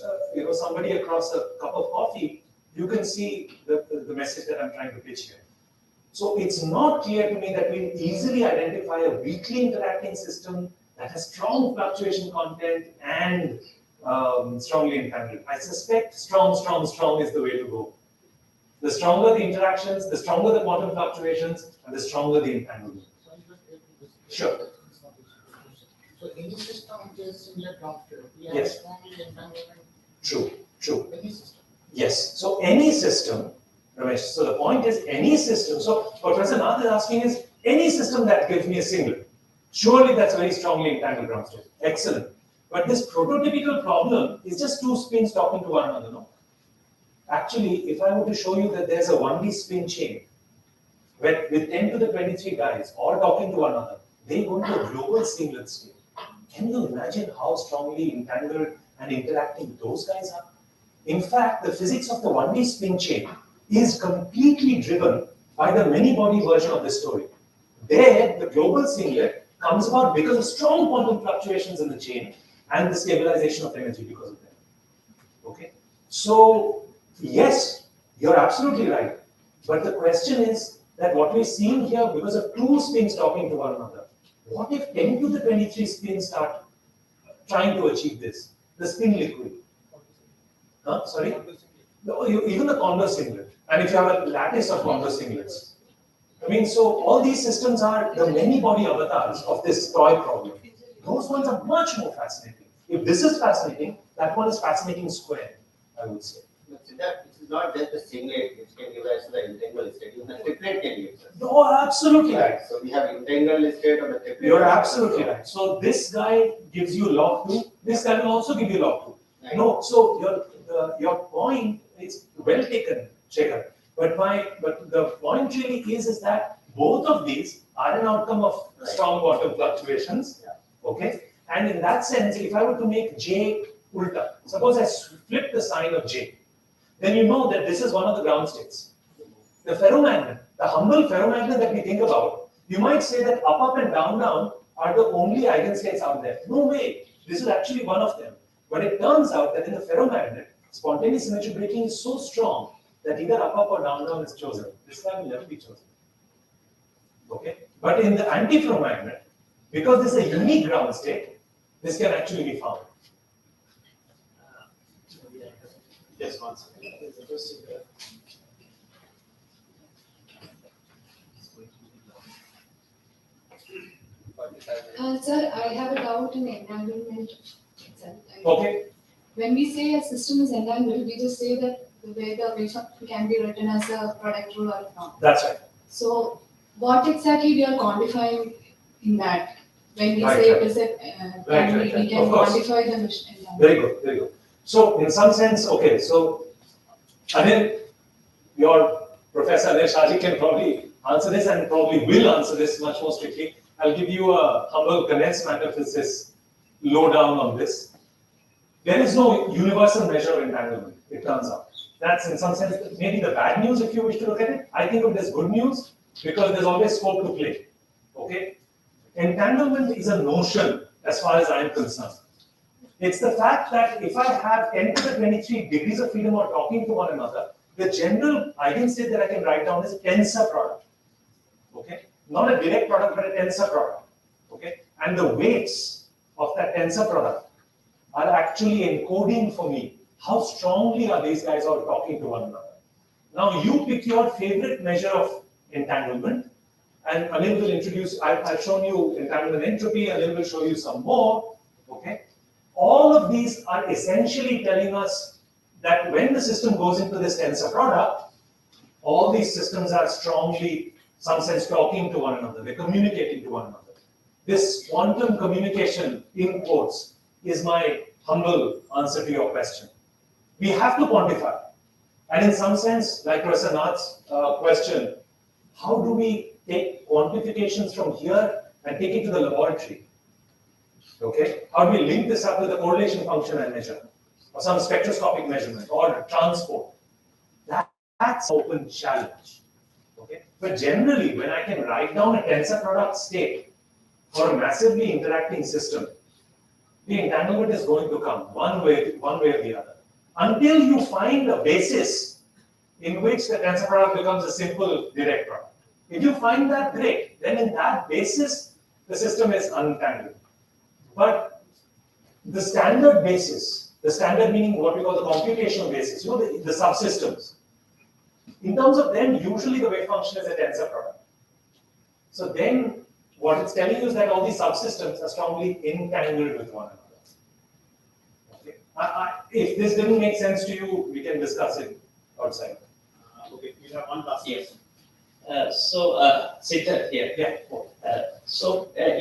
S5: somebody across a cup of coffee, you can see the message that I'm trying to pitch here. So it's not clear to me that we easily identify a weakly interacting system that has strong fluctuation content and strongly entangled. I suspect strong is the way to go. The stronger the interactions, the stronger the quantum fluctuations, and the stronger the entanglement. Sure.
S9: So any system which is similar downstream, we have
S5: Yes.
S9: strongly entanglement.
S5: True.
S9: Any system.
S5: Yes. So any system, Ramesh, so the point is any system. So what Professor Nath is asking is any system that gives me a singlet. Surely that's very strongly entangled ground state. Excellent. But this prototypical problem is just two spins talking to one another, no? Actually, if I were to show you that there's a 1D spin chain, with 10 to the 23 guys all talking to one another, they go into a global singlet state. Can you imagine how strongly entangled and interacting those guys are? In fact, the physics of the 1D spin chain is completely driven by the many-body version of this story. There, the global singlet comes about because of strong quantum fluctuations in the chain and the stabilization of energy because of them. Okay? So, yes, you're absolutely right. But the question is that what we're seeing here, because of two spins talking to one another, what if 10 to the 23 spins start trying to achieve this? The spin liquid. Huh? Sorry? No, even the Condor singlet. And if you have a lattice of Condor singlets. I mean, so all these systems are the many-body avatars of this toy problem. Those ones are much more fascinating. If this is fascinating, that one is fascinating square, I would say.
S11: It is not just a singlet which can give rise to the entangled state. Even the triplet can give us.
S5: No, absolutely right.
S11: So we have entangled state of the triplet.
S5: You're absolutely right. So this guy gives you log 2. This guy will also give you log 2.
S11: Right.
S5: No, so your point is well taken, Shekhar. But the point really is that both of these are an outcome of strong quantum fluctuations.
S11: Yeah.
S5: Okay? And in that sense, if I were to make J ulta, suppose I flip the sign of J, then you know that this is one of the ground states. The ferromagnet, the humble ferromagnet that we think about, you might say that up and down are the only eigenstates out there. No way. This is actually one of them. But it turns out that in the ferromagnet, spontaneous symmetry breaking is so strong that either up or down is chosen. This guy will never be chosen. Okay? But in the antiferromagnet, because this is a unique ground state, this can actually be found.
S6: Yes, one second. There's a question there.
S12: Sir, I have a doubt in entanglement itself.
S5: Okay?
S12: When we say a system is entangled, we just say that the way the wave function can be written as a product rule or not.
S5: That's right.
S12: So, what exactly we are quantifying in that? When we
S5: Right,
S12: say
S5: right.
S12: it is a,
S5: Right.
S12: we can
S5: Of course.
S12: quantify the entanglement.
S5: Very good, very good. So in some sense, okay, so Anil, your Professor Anil Shaji can probably answer this and probably will answer this much more strictly. I'll give you a humble condensed matter physics lowdown on this. There is no universal measure of entanglement, it turns out. That's in some sense maybe the bad news if you wish to look at it. I think of it as good news because there's always scope to play. Okay? Entanglement is a notion as far as I am concerned. It's the fact that if I have 10 to the 23 degrees of freedom or talking to one another, the general eigenstate that I can write down is a tensor product. Okay? Not a direct product, but a tensor product. Okay? And the weights of that tensor product are actually encoding for me how strongly are these guys all talking to one another. Now you pick your favorite measure of entanglement, and Anil will introduce, I've shown you entanglement entropy, Anil will show you some more. Okay? All of these are essentially telling us that when the system goes into this tensor product, all these systems are strongly, some sense, talking to one another. They're communicating to one another. This quantum communication, in quotes, is my humble answer to your question. We have to quantify. And in some sense, like Professor Nath's question, how do we take quantifications from here and take it to the laboratory? Okay? How do we link this up with the correlation function I measure? Or some spectroscopic measurement or transport? That That's open challenge. Okay? But generally, when I can write down a tensor product state for a massively interacting system, the entanglement is going to come one way or the other. Until you find a basis in which the tensor product becomes a simple direct product. If you find that, great. Then in that basis, the system is untangled. But the standard basis, the standard meaning what we call the computational basis, the subsystems. In terms of them, usually the wave function is a tensor product. So then what it's telling you is that all these subsystems are strongly entangled with one another. Okay. If this didn't make sense to you, we can discuss it outside.
S6: Okay, we have one last
S13: Yes. Siddharth here.
S5: Yeah.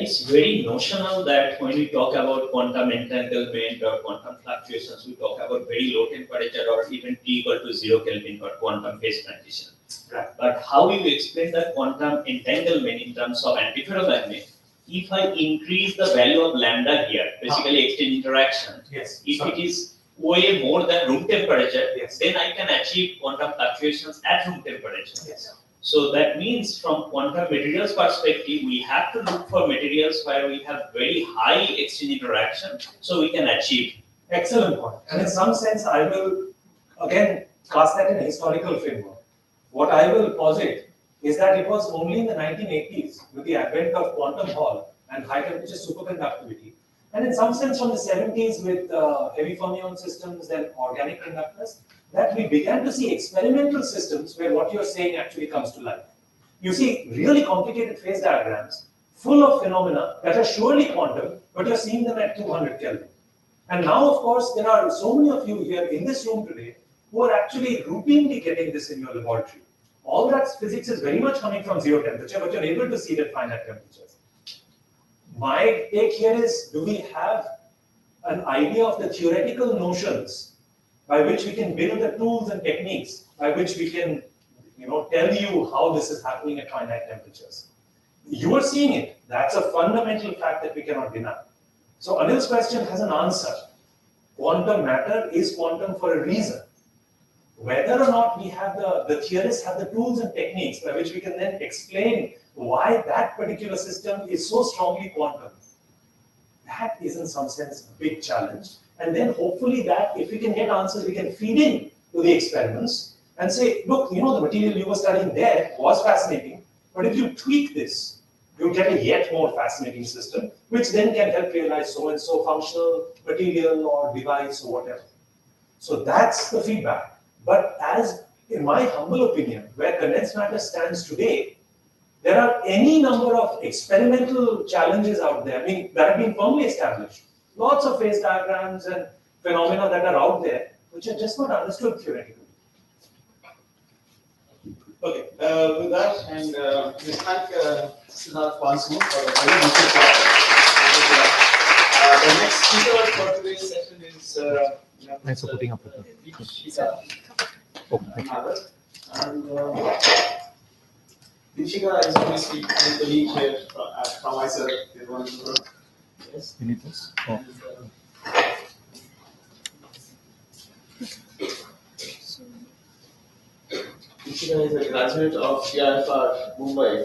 S13: It's very notional that when we talk about quantum entanglement or quantum fluctuations, we talk about very low temperature or even T equal to 0 Kelvin or quantum phase transition.
S5: Right.
S13: But how do you explain that quantum entanglement in terms of antiferromagnet? If I increase the value of lambda here, basically exchange interaction,
S5: Yes.
S13: if it is way more than room temperature,
S5: Yes.
S13: then I can achieve quantum fluctuations at room temperature.
S5: Yes.
S13: So that means from quantum materials perspective, we have to look for materials where we have very high exchange interaction so we can achieve.
S5: Excellent point. And in some sense, I will again cast that in a historical framework. What I will posit is that it was only in the 1980s with the advent of quantum Hall and high temperature superconductivity, and in some sense from the 70s with heavy fermion systems and organic conductors, that we began to see experimental systems where what you're saying actually comes to life. You see really complicated phase diagrams full of phenomena that are surely quantum, but you're seeing them at 200 Kelvin. And now, of course, there are so many of you here in this room today who are actually routinely getting this in your laboratory. All that physics is very much coming from 0 temperature, but you're able to see it at finite temperatures. My take here is, do we have an idea of the theoretical notions by which we can build the tools and techniques by which we can, tell you how this is happening at finite temperatures? You are seeing it. That's a fundamental fact that we cannot deny. So Anil's question has an answer. Quantum matter is quantum for a reason. Whether or not we have the theorists have the tools and techniques by which we can then explain why that particular system is so strongly quantum, that is in some sense a big challenge. And then hopefully that if we can get answers, we can feed in to the experiments and say, look, the material you were studying there was fascinating, but if you tweak this, you'll get a yet more fascinating system, which then can help realize so and so functional material or device or whatever. So that's the feedback. But as in my humble opinion, where condensed matter stands today, there are any number of experimental challenges out there, that have been firmly established. Lots of phase diagrams and phenomena that are out there, which are just not understood theoretically.
S6: Okay, with that, and we thank Siddharth once more for a very useful talk. The next speaker for today's session is
S7: Thanks for putting up with me.
S6: Dipshika.
S7: Oh,
S6: And Dipshika is going to speak with the lead here from ICER. Yes.
S7: You need this? Oh.
S6: Dipshika is a graduate of CIFR Mumbai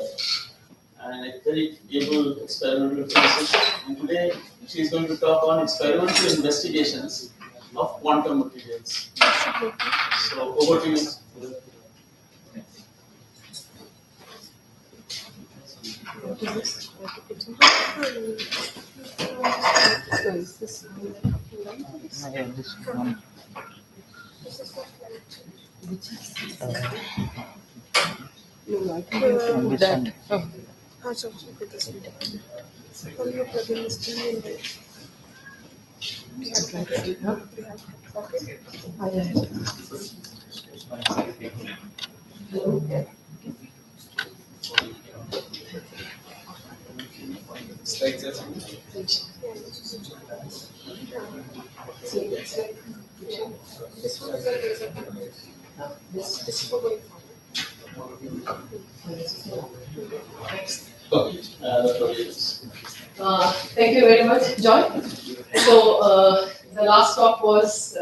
S6: and a very able experimental physicist. And today she is going to talk on experimental investigations of quantum materials. So over to you.
S7: Yeah, this one. And this one.
S4: So this all your plugin is still in there. We have tried it. We have okay.
S6: Like this.
S4: This one is this for going
S2: Thank you very much, John. So the last talk was,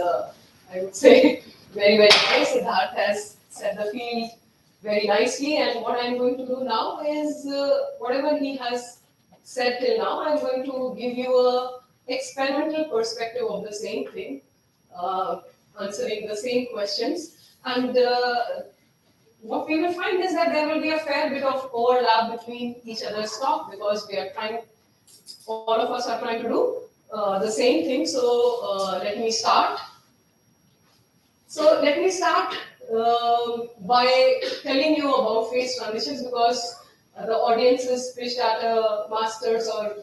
S2: I would say, very, very nice. Siddharth has set the field very nicely, and what I'm going to do now is whatever he has said till now, I'm going to give you a experimental perspective of the same thing, answering the same questions. And what we will find is that there will be a fair bit of overlap between each other's talk, because we are trying, all of us are trying to do the same thing. So let me start. So let me start by telling you about phase transitions, because the audience is pitched at a master's or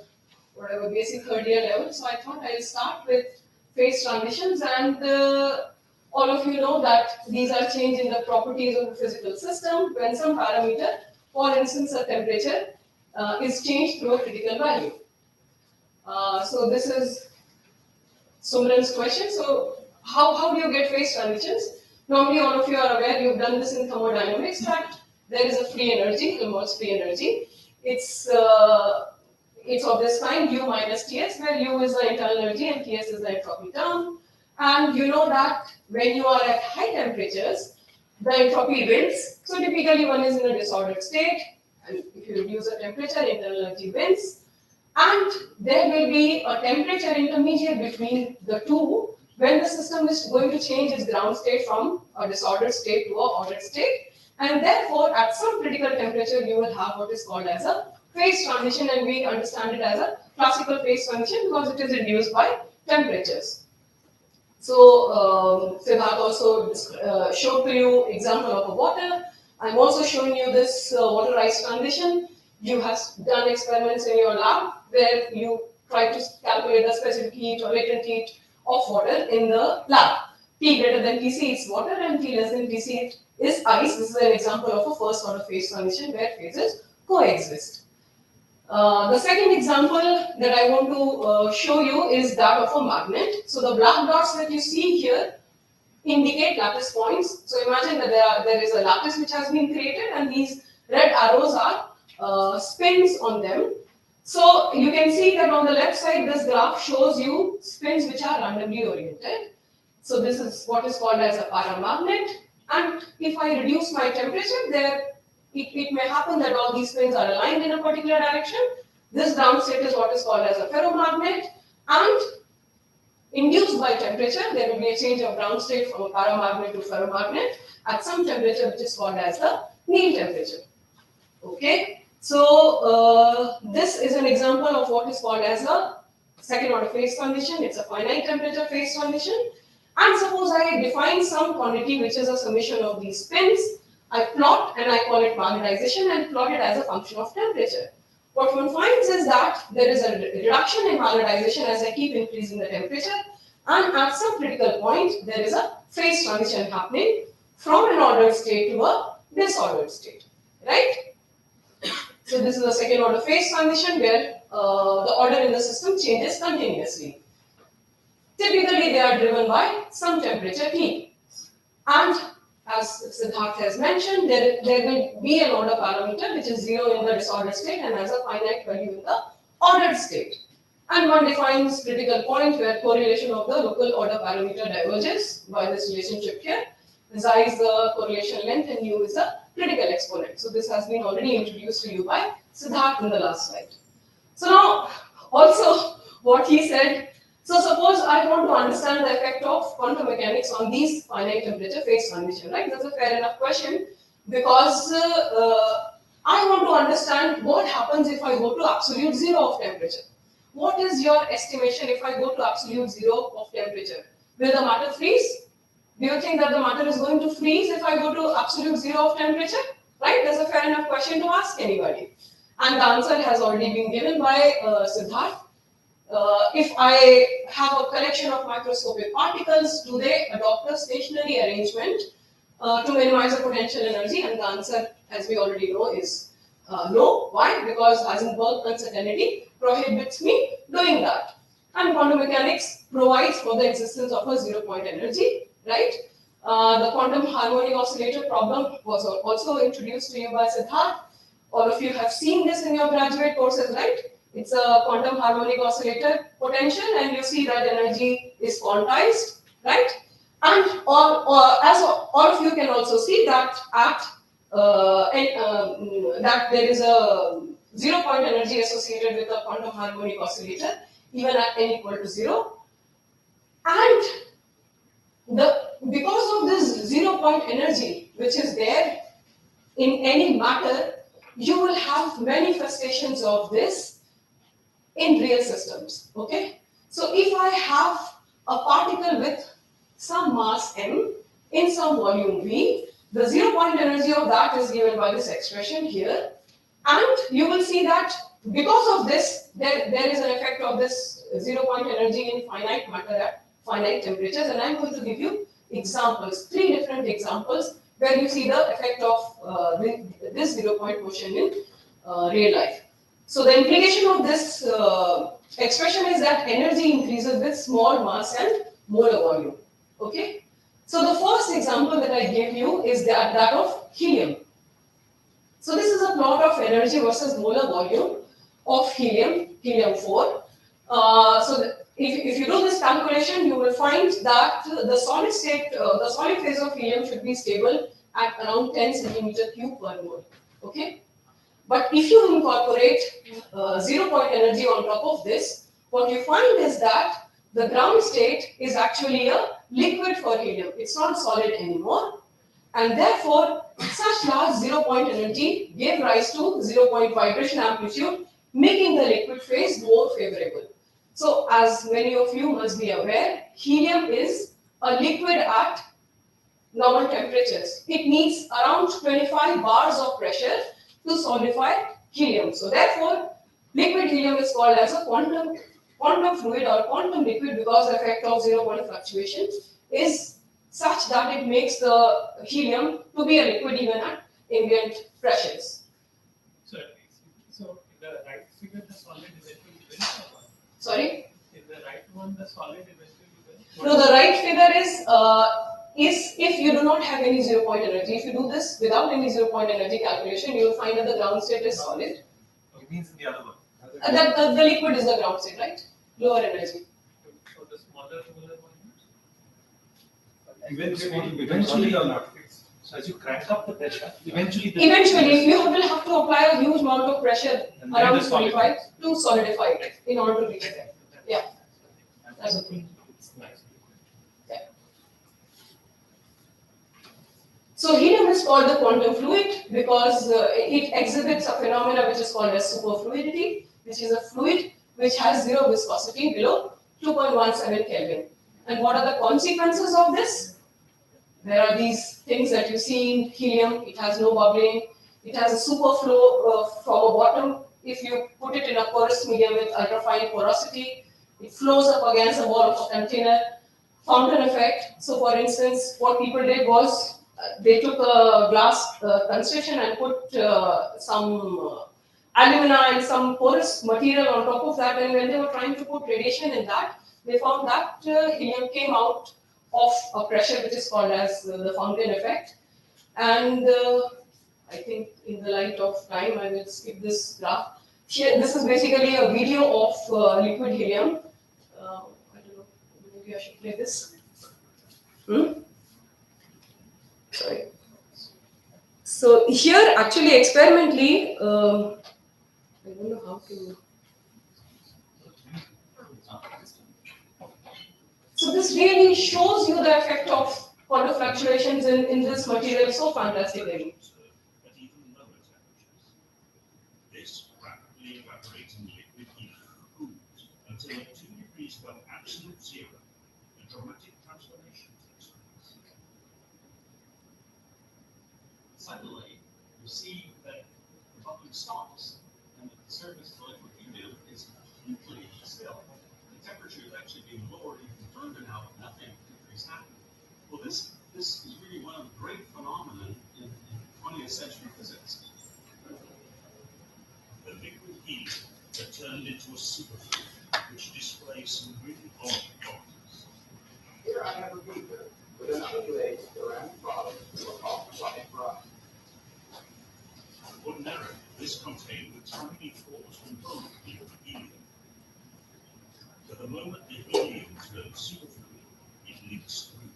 S2: whatever basic third year level. So I thought I'll start with phase transitions, and all of you know that these are change in the properties of the physical system when some parameter, for instance a temperature, is changed through a critical value. So this is Sumran's question. So how do you get phase transitions? Normally all of you are aware, you've done this in thermodynamics, that there is a free energy, Helmholtz free energy. It's of this kind, U minus Ts, where U is the internal energy and Ts is the entropy term. And you know that when you are at high temperatures, the entropy wins. So typically one is in a disordered state, and if you reduce the temperature, internal energy wins. And there will be a temperature intermediate between the two when the system is going to change its ground state from a disordered state to a ordered state. And therefore, at some critical temperature, you will have what is called as a phase transition, and we understand it as a classical phase transition because it is induced by temperatures. So, Siddharth also showed to you example of a water. I'm also showing you this water ice transition. You have done experiments in your lab where you try to calculate the specific heat or latent heat of water in the lab. T greater than Tc is water and T less than Tc is ice. This is an example of a first order phase transition where phases coexist. The second example that I want to show you is that of a magnet. So the black dots that you see here indicate lattice points. So imagine that there is a lattice which has been created, and these red arrows are spins on them. So you can see that on the left side, this graph shows you spins which are randomly oriented. So this is what is called as a paramagnet. And if I reduce my temperature, it may happen that all these spins are aligned in a particular direction. This ground state is what is called as a ferromagnet. And induced by temperature, there will be a change of ground state from a paramagnet to ferromagnet at some temperature which is called as the Néel temperature. Okay, so this is an example of what is called as a second order phase transition. It's a finite temperature phase transition. And suppose I define some quantity which is a summation of these spins. I plot and I call it magnetization and plot it as a function of temperature. What one finds is that there is a reduction in magnetization as I keep increasing the temperature, and at some critical point there is a phase transition happening from an ordered state to a disordered state, right? So this is a second order phase transition where the order in the system changes continuously. Typically they are driven by some temperature T. And as Siddharth has mentioned, there will be an order parameter which is 0 in the disordered state and has a finite value in the ordered state. And one defines critical point where correlation of the local order parameter diverges by this relationship here. Xi is the correlation length and U is the critical exponent. So this has been already introduced to you by Siddharth in the last slide. So now also what he said, so suppose I want to understand the effect of quantum mechanics on these finite temperature phase transition, right? That's a fair enough question because I want to understand what happens if I go to absolute zero of temperature. What is your estimation if I go to absolute zero of temperature? Will the matter freeze? Do you think that the matter is going to freeze if I go to absolute zero of temperature? Right? That's a fair enough question to ask anybody. And the answer has already been given by Siddharth. If I have a collection of microscopic particles, do they adopt a stationary arrangement to minimize the potential energy? And the answer, as we already know, is no. Why? Because Heisenberg uncertainty prohibits me doing that. And quantum mechanics provides for the existence of a zero-point energy, right? The quantum harmonic oscillator problem was also introduced to you by Siddharth. All of you have seen this in your graduate courses, right? It's a quantum harmonic oscillator potential, and you see that energy is quantized, right? And as all of you can also see that that there is a 0-point energy associated with a quantum harmonic oscillator even at n equal to 0. And because of this 0-point energy which is there in any matter, you will have manifestations of this in real systems. Okay? So if I have a particle with some mass m in some volume v, the 0-point energy of that is given by this expression here. And you will see that because of this, there is an effect of this 0-point energy in finite matter at finite temperatures. And I'm going to give you examples, 3 different examples where you see the effect of this 0-point motion in real life. So the implication of this expression is that energy increases with small mass and molar volume. Okay. So the first example that I gave you is that of helium. So this is a plot of energy versus molar volume of helium-4. If you do this calculation, you will find that the solid phase of helium should be stable at around 10 centimeter cube per mole. Okay. But if you incorporate 0-point energy on top of this, what you find is that the ground state is actually a liquid for helium. It's not solid anymore. And therefore, such large 0-point energy gave rise to 0-point vibration amplitude, making the liquid phase more favorable. So, as many of you must be aware, helium is a liquid at normal temperatures. It needs around 25 bars of pressure to solidify helium. So, therefore, liquid helium is called as a quantum fluid or quantum liquid because the effect of 0-point fluctuation is such that it makes the helium to be a liquid even at ambient pressures.
S8: So in the right figure, the solid eventually wins or what?
S2: Sorry?
S8: In the right one, the solid eventually wins?
S2: No, the right figure is if you do not have any 0-point energy. If you do this without any 0-point energy calculation, you will find that the ground state is solid.
S10: It means in the other one.
S2: The liquid is the ground state, right? Lower energy.
S8: So the smaller molar volumes?
S10: Eventually or not fixed. So as you crank up the pressure, eventually
S2: You will have to apply a huge amount of pressure
S10: And then
S2: around
S10: the solid
S2: 25 to solidify it in order to reach it. Yeah. That's okay.
S10: It's nice.
S2: So helium is called the quantum fluid because it exhibits a phenomena which is called as superfluidity, which is a fluid which has zero viscosity below 2.17 Kelvin. And what are the consequences of this? There are these things that you see in helium. It has no bubbling. It has a superflow from a bottom. If you put it in a porous medium with ultrafine porosity, it flows up against the wall of a container. Fountain effect. So, for instance, what people did was they took a glass construction and put some alumina and some porous material on top of that. And when they were trying to put radiation in that, they found that helium came out of a pressure which is called as the fountain effect. And I think in the light of time, I will skip this graph. Here, this is basically a video of liquid helium. I don't know, maybe I should play this. Sorry. So here, actually, experimentally, I don't know how to. So this really shows you the effect of quantum fluctuations in this material so fantastically.
S14: At even lower temperatures. This rapidly evaporating liquid helium cools until at 2 degrees above absolute zero, a dramatic transformation takes place. Suddenly, you see that the bubbling stops and that the surface of the liquid helium is completely still. The temperature is actually being lowered even further now, but nothing is happening. Well, this is really one of the great phenomena in 20th century physics. The liquid helium that turned into a superfluid, which displays some really odd properties.
S15: Here I have a beaker with an unglazed ceramic bottom to a off-white rock.
S14: Ordinarily, this contained the tiny pores component of the helium. But the moment the helium turns superfluid, it leaks through.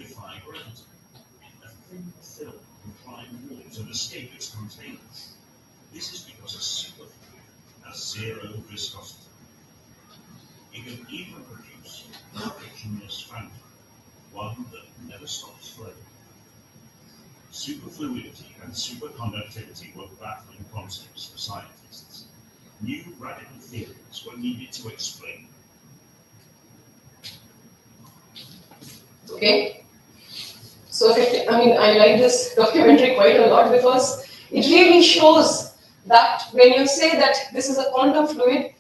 S14: defy gravity. A thin film can climb walls and escape its containers. This is because a superfluid has zero viscosity. It can even produce a frictionless phantom, one that never stops flowing. Superfluidity and superconductivity were baffling concepts for scientists. New radical theories were needed to explain them.
S2: Okay. So, I like this documentary quite a lot because it really shows that when you say that this is a quantum fluid,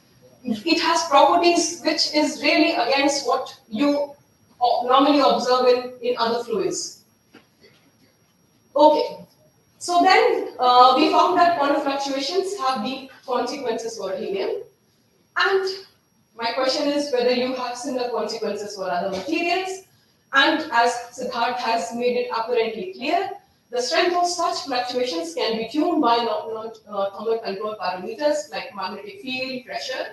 S2: it has properties which is really against what you normally observe in other fluids. Okay. So then we found that quantum fluctuations have deep consequences for helium. And my question is whether you have similar consequences for other materials. And as Siddharth has made it apparently clear, the strength of such fluctuations can be tuned by non-thermal control parameters like magnetic field, pressure.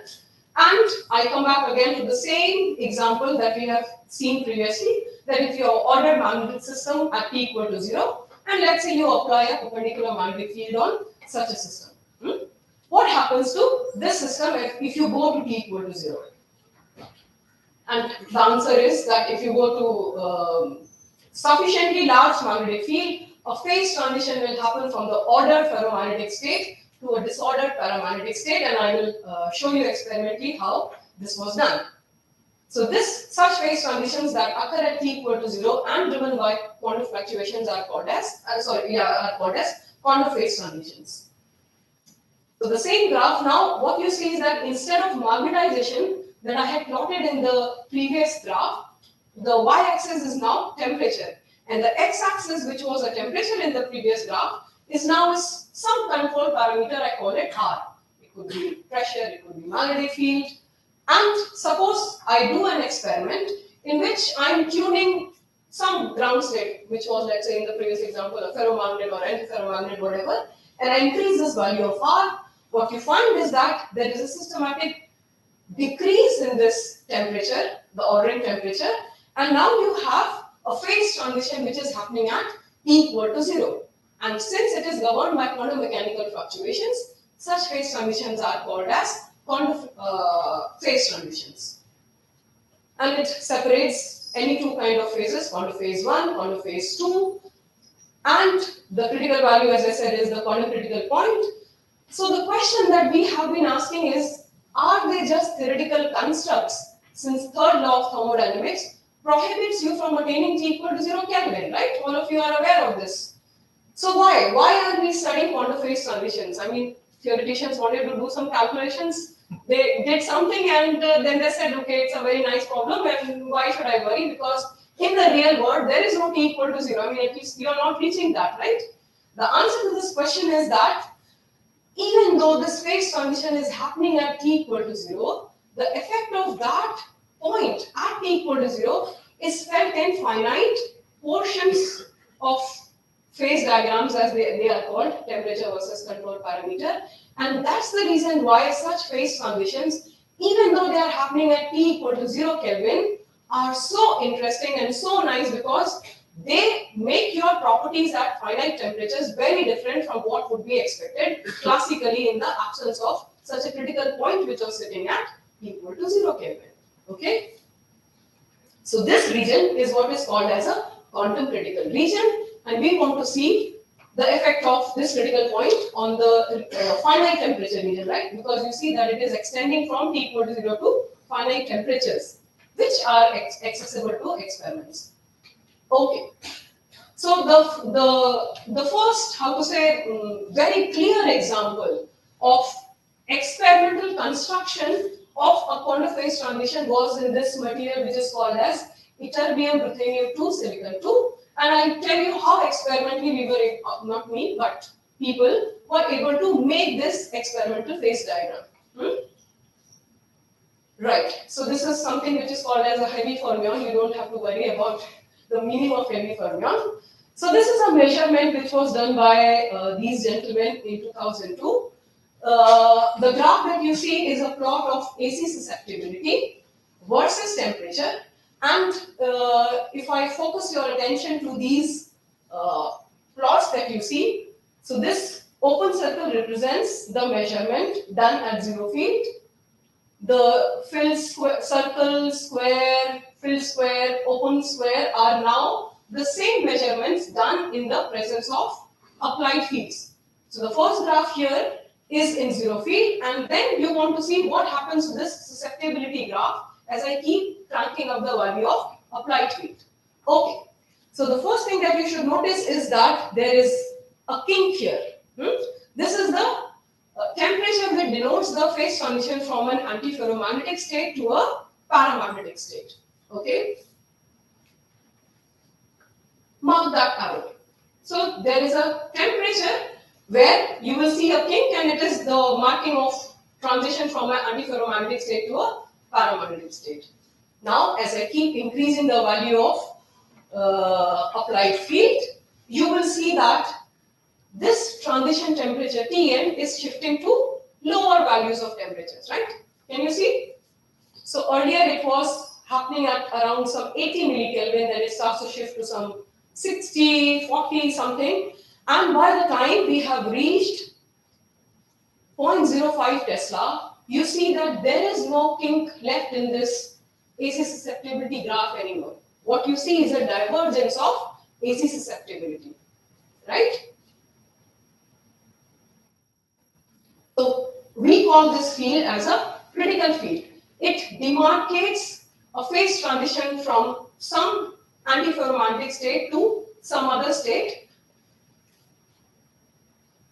S2: And I come back again to the same example that we have seen previously, that if you have ordered magnetic system at t equal to 0, and let's say you apply a perpendicular magnetic field on such a system. What happens to this system if you go to t equal to 0? And the answer is that if you go to sufficiently large magnetic field, a phase transition will happen from the ordered ferromagnetic state to a disordered paramagnetic state, and I will show you experimentally how this was done. So such phase transitions that occur at t equal to 0 and driven by quantum fluctuations are called as quantum phase transitions. So the same graph now, what you see is that instead of magnetization that I had plotted in the previous graph, the y-axis is now temperature, and the x-axis, which was a temperature in the previous graph, is now some control parameter. I call it R. It could be pressure, it could be magnetic field. And suppose I do an experiment in which I am tuning some ground state, which was, let's say, in the previous example, a ferromagnet or antiferromagnet, whatever, and I increase this value of R. What you find is that there is a systematic decrease in this temperature, the ordering temperature, and now you have a phase transition which is happening at t equal to 0. And since it is governed by quantum mechanical fluctuations, such phase transitions are called as quantum phase transitions. And it separates any two kind of phases, quantum phase 1, quantum phase 2, and the critical value, as I said, is the quantum critical point. So the question that we have been asking is, are they just theoretical constructs, since third law of thermodynamics prohibits you from attaining t equal to 0 Kelvin, right? All of you are aware of this. So why? Why are we studying quantum phase transitions? I mean, theoreticians wanted to do some calculations. They did something and then they said, okay, it's a very nice problem and why should I worry? Because in the real world, there is no t equal to 0. I mean, at least you are not reaching that, right? The answer to this question is that even though this phase transition is happening at t equal to 0, the effect of that point at t equal to 0 is felt in finite portions of phase diagrams, as they are called, temperature versus control parameter. And that's the reason why such phase transitions, even though they are happening at t equal to 0 Kelvin, are so interesting and so nice because they make your properties at finite temperatures very different from what would be expected classically in the absence of such a critical point which was sitting at t equal to 0 Kelvin. Okay? So this region is what is called as a quantum critical region, and we want to see the effect of this critical point on the finite temperature region, right? Because you see that it is extending from t equal to 0 to finite temperatures, which are accessible to experiments. Okay. So the first, how to say, very clear example of experimental construction of a quantum phase transition was in this material which is called as ytterbium ruthenium 2 silicon 2. And I'll tell you how experimentally we were, not me, but people were able to make this experimental phase diagram. Right. So this is something which is called as a heavy fermion. You don't have to worry about the meaning of heavy fermion. So this is a measurement which was done by these gentlemen in 2002. The graph that you see is a plot of AC susceptibility versus temperature. And if I focus your attention to these plots that you see, so this open circle represents the measurement done at 0 feet. The fill square, circle, square, fill square, open square are now the same measurements done in the presence of applied fields. So the first graph here is in 0 feet, and then you want to see what happens to this susceptibility graph as I keep cranking up the value of applied field. Okay, so the first thing that you should notice is that there is a kink here. This is the temperature that denotes the phase transition from an antiferromagnetic state to a paramagnetic state. Okay, mark that arrow. So there is a temperature where you will see a kink, and it is the marking of transition from an antiferromagnetic state to a paramagnetic state. Now, as I keep increasing the value of applied field, you will see that this transition temperature Tn is shifting to lower values of temperatures, right? Can you see? So earlier it was happening at around some 80 millikelvin, then it starts to shift to some 60, 40 something, and by the time we have reached 0.05 Tesla, you see that there is no kink left in this AC susceptibility graph anymore. What you see is a divergence of AC susceptibility, right? So we call this field as a critical field. It demarcates a phase transition from some antiferromagnetic state to some other state.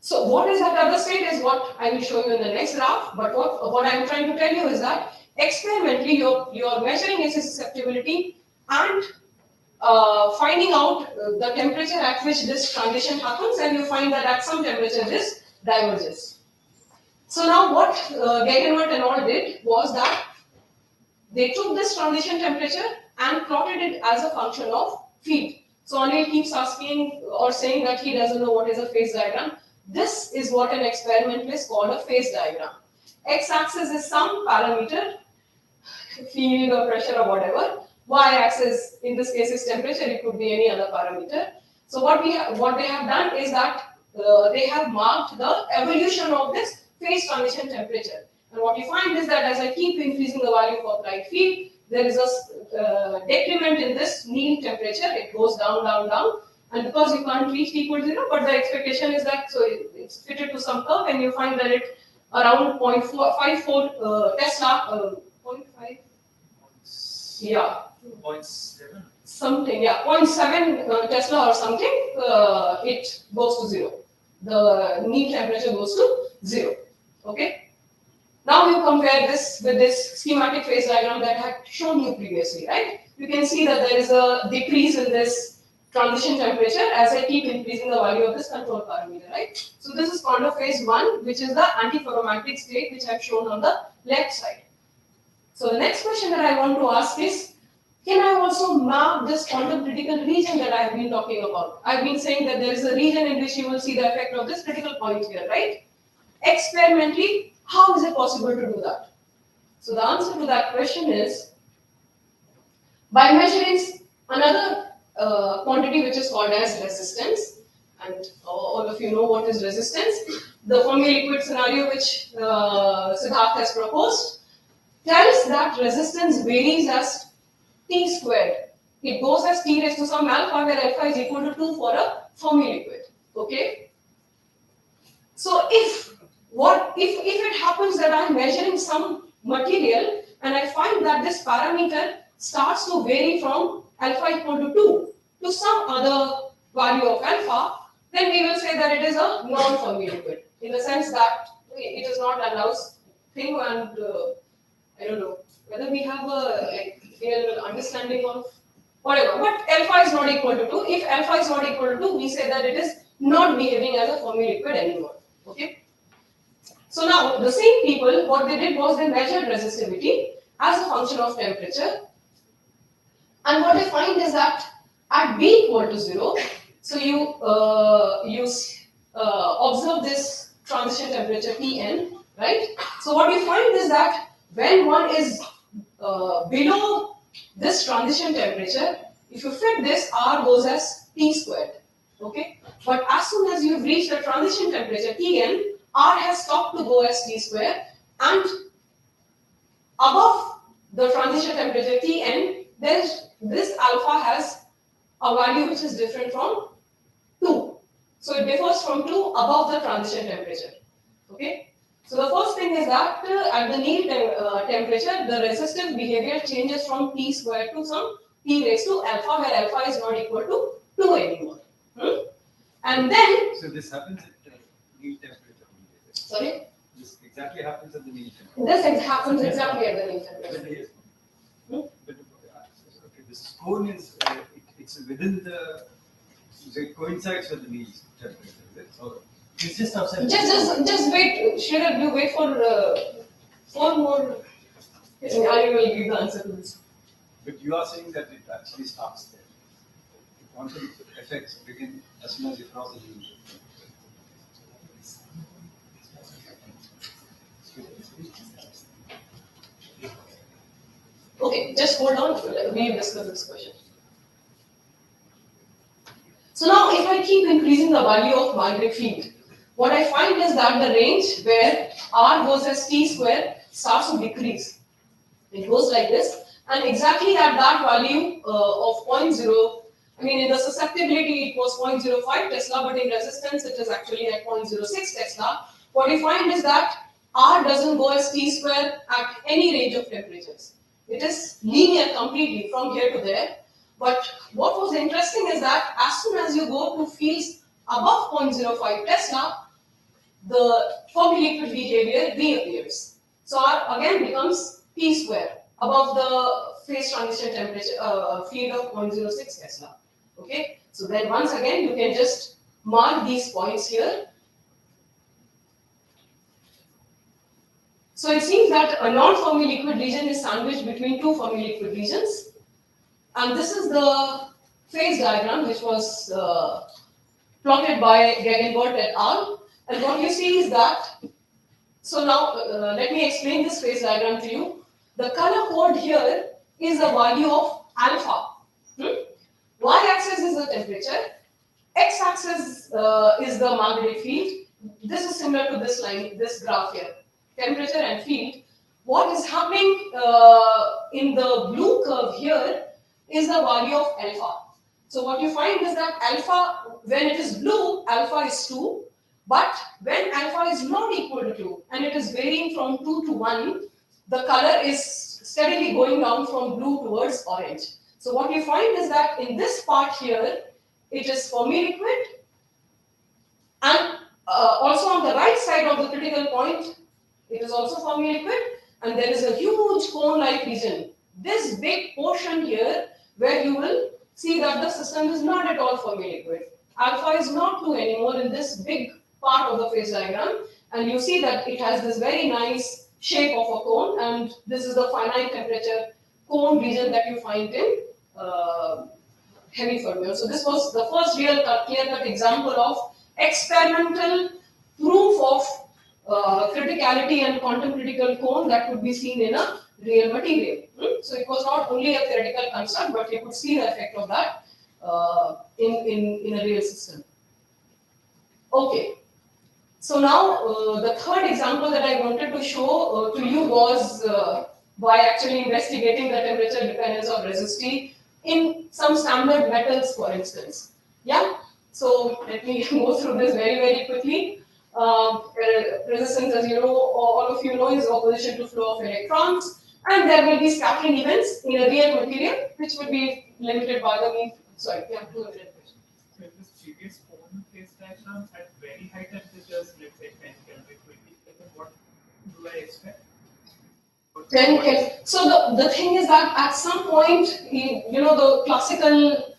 S2: So what is that other state is what I will show you in the next graph. But what I am trying to tell you is that experimentally you're measuring AC susceptibility and finding out the temperature at which this transition happens, and you find that at some temperature this diverges. So now what Gegenwart and all did was that they took this transition temperature and plotted it as a function of field. So Anil keeps asking or saying that he doesn't know what is a phase diagram. This is what an experimentalist called a phase diagram. X-axis is some parameter, field or pressure or whatever. Y-axis, in this case, is temperature. It could be any other parameter. So what they have done is that they have marked the evolution of this phase transition temperature. And what you find is that as I keep increasing the value of applied field, there is a decrement in this mean temperature. It goes down, down, down. And because you can't reach T equal 0, but the expectation is that so it's fitted to some curve, and you find that it around 0.54 Tesla, 0.5, yeah,
S8: 0.7.
S2: something, yeah, 0.7 Tesla or something, it goes to 0. The mean temperature goes to 0. Okay. Now you compare this with this schematic phase diagram that I had shown you previously, right? You can see that there is a decrease in this transition temperature as I keep increasing the value of this control parameter, right? So this is called a phase 1, which is the antiferromagnetic state, which I've shown on the left side. So the next question that I want to ask is, can I also map this quantum critical region that I have been talking about? I've been saying that there is a region in which you will see the effect of this critical point here, right? Experimentally, how is it possible to do that? So the answer to that question is by measuring another quantity which is called as resistance, and all of you know what is resistance. The Fermi liquid scenario which Siddharth has proposed tells that resistance varies as T squared. It goes as T raised to some alpha, where alpha is equal to 2 for a Fermi liquid. Okay. So if it happens that I'm measuring some material and I find that this parameter starts to vary from alpha equal to 2 to some other value of alpha, then we will say that it is a non-Fermi liquid, in the sense that it is not a Laus thing, and I don't know whether we have a real understanding of whatever, but alpha is not equal to 2. If alpha is not equal to 2, we say that it is not behaving as a Fermi liquid anymore. Okay. So now the same people, what they did was they measured resistivity as a function of temperature, and what they find is that at B equal to 0, so you observe this transition temperature Tn, right? So what you find is that when one is below this transition temperature, if you fit this, R goes as T squared. Okay? But as soon as you've reached the transition temperature Tn, R has stopped to go as T square, and above the transition temperature Tn, this alpha has a value which is different from 2. So it differs from 2 above the transition temperature. Okay? So the first thing is that at the temperature, the resistive behavior changes from T squared to some T raised to alpha, where alpha is not equal to 2 anymore. And then...
S10: So this happens at Neil temperature.
S2: Sorry?
S10: This exactly happens at the Neil temperature.
S2: This happens exactly at the Neil temperature.
S10: But, okay, this cone is, it's within the, it coincides with the Neil temperature, is it? So it's just outside.
S2: Just wait, Shreya, you wait for 4 more. I will give the answer to this.
S10: But you are saying that it actually starts there. The quantum effects begin as soon as you cross the Neil.
S2: Okay, just hold on. We will discuss this question. So now, if I keep increasing the value of magnetic field, what I find is that the range where R goes as T square starts to decrease. It goes like this, and exactly at that value of 0.0, I mean, in the susceptibility it was 0.05 Tesla, but in resistance it is actually at 0.06 Tesla. What we find is that R doesn't go as T square at any range of temperatures. It is linear completely from here to there. But what was interesting is that as soon as you go to fields above 0.05 Tesla, the Fermi liquid behavior reappears. So R again becomes T square above the phase transition temperature field of 0.06 Tesla. Okay, so then once again you can just mark these points here. So it seems that a non-Fermi liquid region is sandwiched between 2 Fermi liquid regions, and this is the phase diagram which was plotted by Gegenbert et al. And what you see is that, so now let me explain this phase diagram to you. The color code here is the value of alpha. Y-axis is the temperature, x-axis is the magnetic field. This is similar to this line, this graph here, temperature and field. What is happening in the blue curve here is the value of alpha. So what you find is that alpha, when it is blue, alpha is 2, but when alpha is not equal to 2 and it is varying from 2 to 1, the color is steadily going down from blue towards orange. So what you find is that in this part here, it is Fermi liquid, and also on the right side of the critical point, it is also Fermi liquid, and there is a huge cone-like region. This big portion here, where you will see that the system is not at all Fermi liquid. Alpha is not 2 anymore in this big part of the phase diagram, and you see that it has this very nice shape of a cone, and this is the finite temperature cone region that you find in heavy fermions. So this was the first real clear-cut example of experimental proof of criticality and quantum critical cone that could be seen in a real material. So it was not only a theoretical construct, but you could see the effect of that in a real system. Okay. So now the third example that I wanted to show to you was by actually investigating the temperature dependence of resistivity in some standard metals, for instance. Yeah. So let me go through this very, very quickly. Resistance, as you know, all of you know, is opposition to flow of electrons, and there will be scattering events in a real material, which will be limited by the mean. Sorry, yeah, 200 questions.
S8: So in this previous cone phase diagram at very high temperatures, let's say 10 Kelvin, 20 Kelvin, what do I expect?
S2: 10 Kelvin. So the thing is that at some point, you know, the classical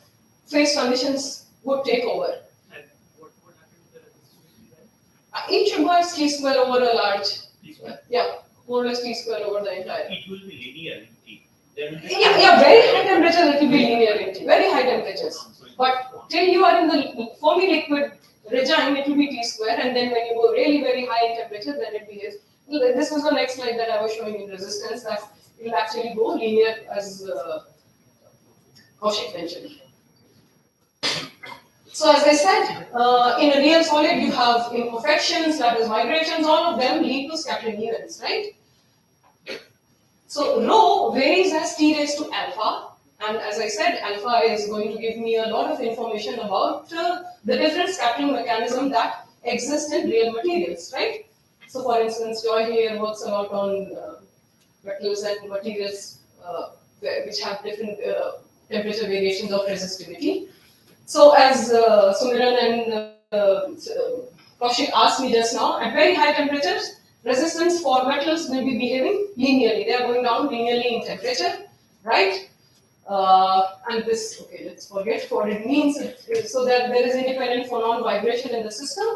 S2: phase transitions would take over.
S8: And what would happen to the resistivity then?
S2: It should go as T square over a large. T square. Yeah, more or less T square over the entire.
S13: It will be linear in T.
S2: Yeah, very high temperatures it will be linear in T, very high temperatures. But till you are in the Fermi liquid regime, it will be T square, and then when you go really very high in temperature, then it behaves. This was the next slide that I was showing in resistance, that it will actually go linear as Kaushik mentioned. So as I said, in a real solid you have imperfections, that is vibrations, all of them lead to scattering events, right? So rho varies as t raised to alpha, and as I said, alpha is going to give me a lot of information about the different scattering mechanism that exist in real materials, right? So for instance, Joy here works a lot on metals and materials which have different temperature variations of resistivity. So as Sumiran and Kaushik asked me just now, at very high temperatures, resistance for metals will be behaving linearly. They are going down linearly in temperature, right? And this, okay, let's forget what it means. So that there is independent phonon vibration in the system.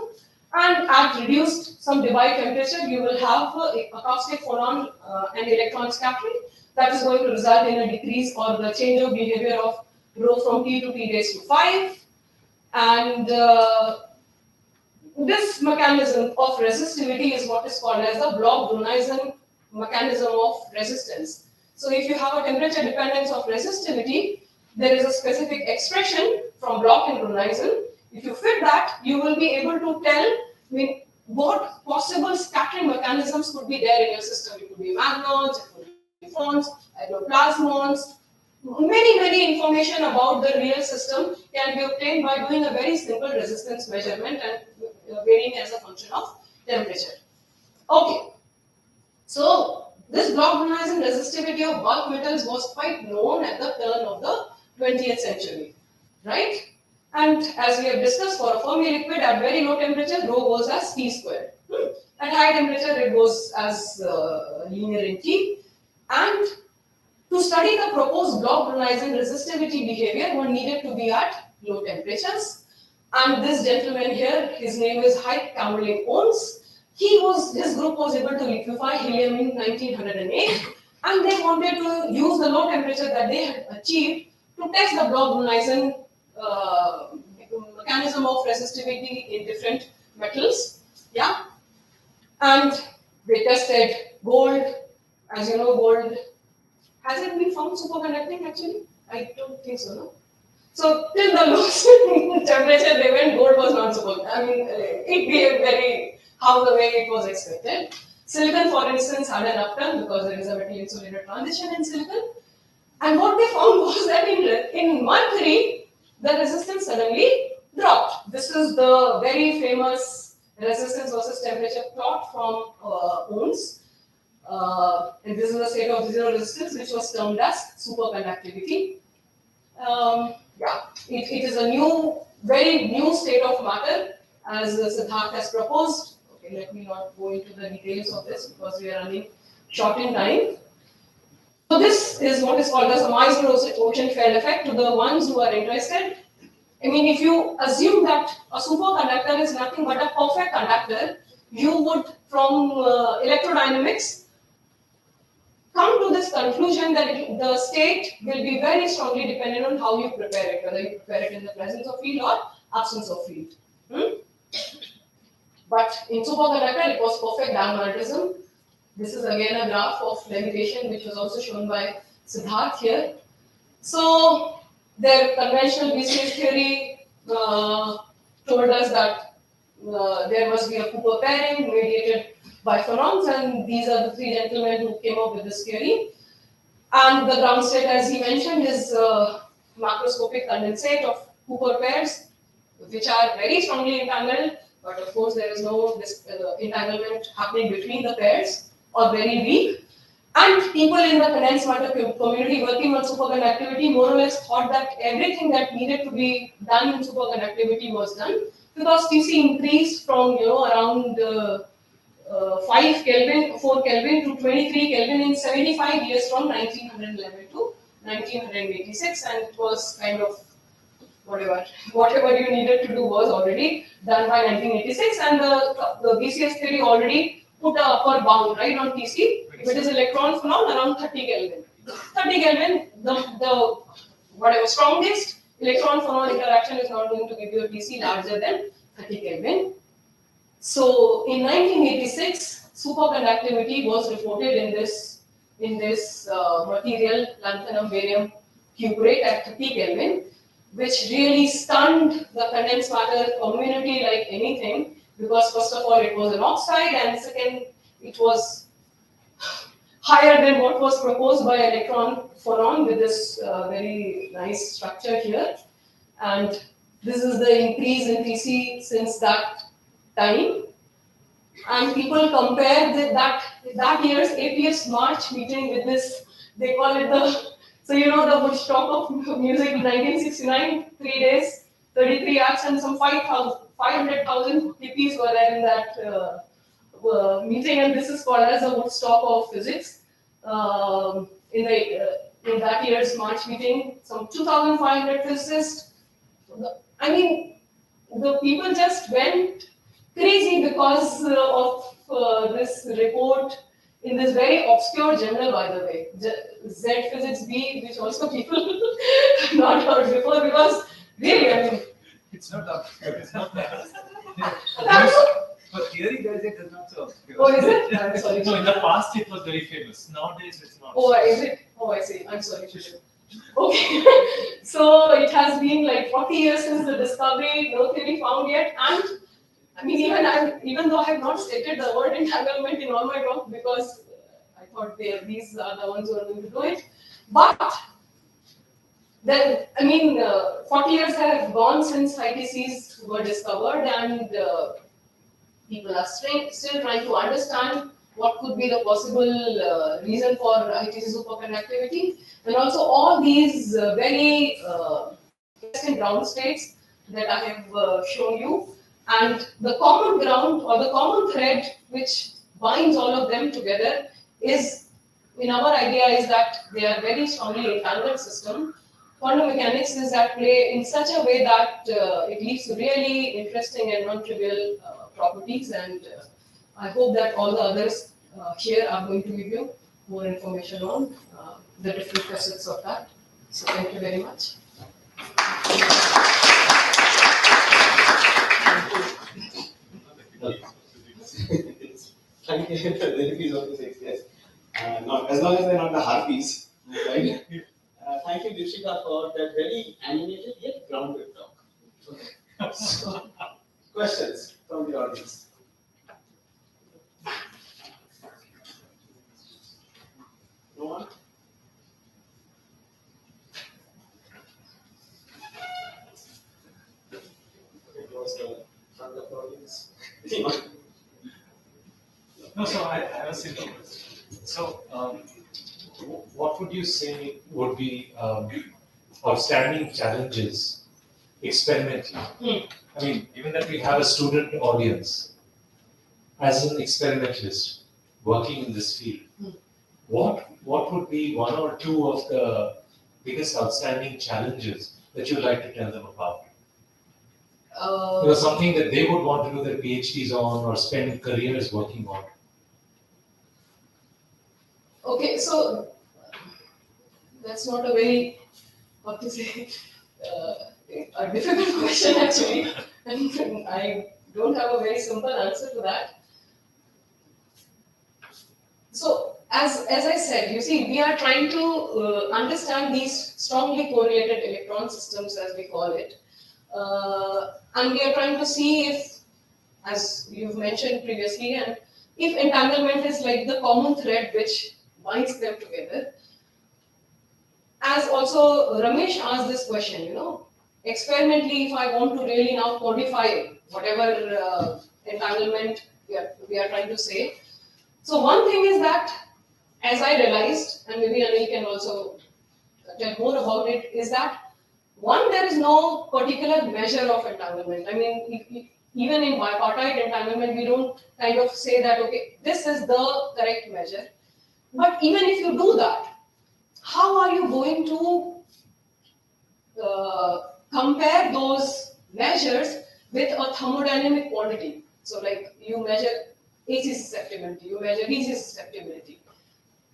S2: And at reduced some Debye temperature, you will have a acoustic phonon and electron scattering. That is going to result in a decrease or the change of behavior of rho from t to t raised to 5. And this mechanism of resistivity is what is called as the Bloch-Brunneisen mechanism of resistance. So if you have a temperature dependence of resistivity, there is a specific expression from Bloch and Brunneisen. If you fit that, you will be able to tell what possible scattering mechanisms could be there in your system. It could be magnons, it could be phons, plasmons. Many information about the real system can be obtained by doing a very simple resistance measurement and varying as a function of temperature. Okay, so this Bloch-Brunneisen resistivity of bulk metals was quite known at the turn of the 20th century, right? And as we have discussed, for a Fermi liquid at very low temperature, rho goes as T squared. At high temperature, it goes as linear in T. And to study the proposed Bloch-Brunneisen resistivity behavior, one needed to be at low temperatures. And this gentleman here, his name is Heike Kamerlingh-Onnes. His group was able to liquefy helium in 1908, and they wanted to use the low temperature that they had achieved to test the Bloch-Brunneisen mechanism of resistivity in different metals. Yeah, and they tested gold. As you know, gold has it been found superconducting actually? I don't think so, no? So till the lowest temperature they went, gold was not super. I mean, it behaved very how the way it was expected. Silicon, for instance, had an upturn because there is a metal insulator transition in silicon. And what they found was that in mercury, the resistance suddenly dropped. This is the very famous resistance versus temperature plot from Onnes. And this is the state of zero resistance, which was termed as superconductivity. Yeah, it is a very new state of matter, as Siddharth has proposed. Okay, let me not go into the details of this because we are running short in time. So this is what is called as a Meissner-Ocean field effect. To the ones who are interested, I mean, if you assume that a superconductor is nothing but a perfect conductor, you would, from electrodynamics, come to this conclusion that the state will be very strongly dependent on how you prepare it, whether you prepare it in the presence of field or absence of field. But in superconductor, it was perfect diamagnetism. This is again a graph of levitation, which was also shown by Siddharth here. So their conventional BCS theory told us that there must be a Cooper pairing mediated by phonons, and these are the three gentlemen who came up with this theory. And the ground state, as he mentioned, is macroscopic condensate of Cooper pairs, which are very strongly entangled, but of course there is no entanglement happening between the pairs, or very weak. And people in the condensed matter community working on superconductivity more or less thought that everything that needed to be done in superconductivity was done, because TC increased from around 5 Kelvin, 4 Kelvin to 23 Kelvin in 75 years, from 1911 to 1986, and it was kind of whatever you needed to do was already done by 1986, and the BCS theory already put a upper bound, right, on TC. If it is electron phenon, around 30 Kelvin. 30 Kelvin, the strongest electron phenon interaction is not going to give you a TC larger than 30 Kelvin. So in 1986, superconductivity was reported in this in this material, lanthanum barium cuprate at 30 Kelvin, which really stunned the condensed matter community like anything, because first of all it was an oxide, and second it was higher than what was proposed by electron phonon with this very nice structure here. And this is the increase in Tc since that time. And people compare that year's APS March meeting with this, they call it so you know the Woodstock of music, 1969, 3 days, 33 acts, and some 500,000 hippies were there in that meeting, and this is called as the Woodstock of physics. In that year's March meeting, some 2,500 physicists. I mean, the people just went crazy because of this report in this very obscure journal, by the way, Z Physics B, which also people not heard before, because really, I mean,
S10: It's not up. It's not that.
S2: That's
S10: For theory, guys, it is not so obscure.
S2: Oh, is it? I'm sorry.
S10: No, in the past it was very famous. Nowadays it's not.
S2: Oh, is it? Oh, I see. I'm sorry. Okay. So it has been like 40 years since the discovery, no theory found yet. And I mean, even though I have not stated the word entanglement in all my talk, because I thought these are the ones who are going to do it. But then, I mean, 40 years have gone since ITCs were discovered, and people are still trying to understand what could be the possible reason for ITC superconductivity, and also all these very interesting ground states that I have shown you, and the common ground or the common thread which binds all of them together is, in our idea, is that they are very strongly entangled system. Quantum mechanics is at play in such a way that it leads to really interesting and non-trivial properties, and I hope that all the others here are going to give you more information on the different facets of that. So thank you very much.
S6: Thank you for the piece of physics, yes. Not, as long as they're not the harpies, right? Thank you, Dipshika, for that very animated yet grounded talk. So, questions from the audience? No one? It was the front of the audience.
S5: No, so I have a simple question. So, what would you say would be outstanding challenges experimentally? I mean, given that we have a student audience, as an experimentalist working in this field, what would be one or two of the biggest outstanding challenges that you'd like to tell them about? Something that they would want to do their PhDs on or spend careers working on.
S2: Okay, so that's not a very, what to say, a difficult question actually, and I don't have a very simple answer to that. So, as I said, you see, we are trying to understand these strongly correlated electron systems, as we call it, and we are trying to see if, as you've mentioned previously, and if entanglement is like the common thread which binds them together. As also Ramesh asked this question, experimentally, if I want to really now quantify whatever entanglement we are trying to say. So one thing is that, as I realized, and maybe Anil can also tell more about it, is that one, there is no particular measure of entanglement. I mean, even in bipartite entanglement, we don't kind of say that, okay, this is the correct measure. But even if you do that, how are you going to compare those measures with a thermodynamic quantity? So like you measure AC susceptibility, you measure DC susceptibility.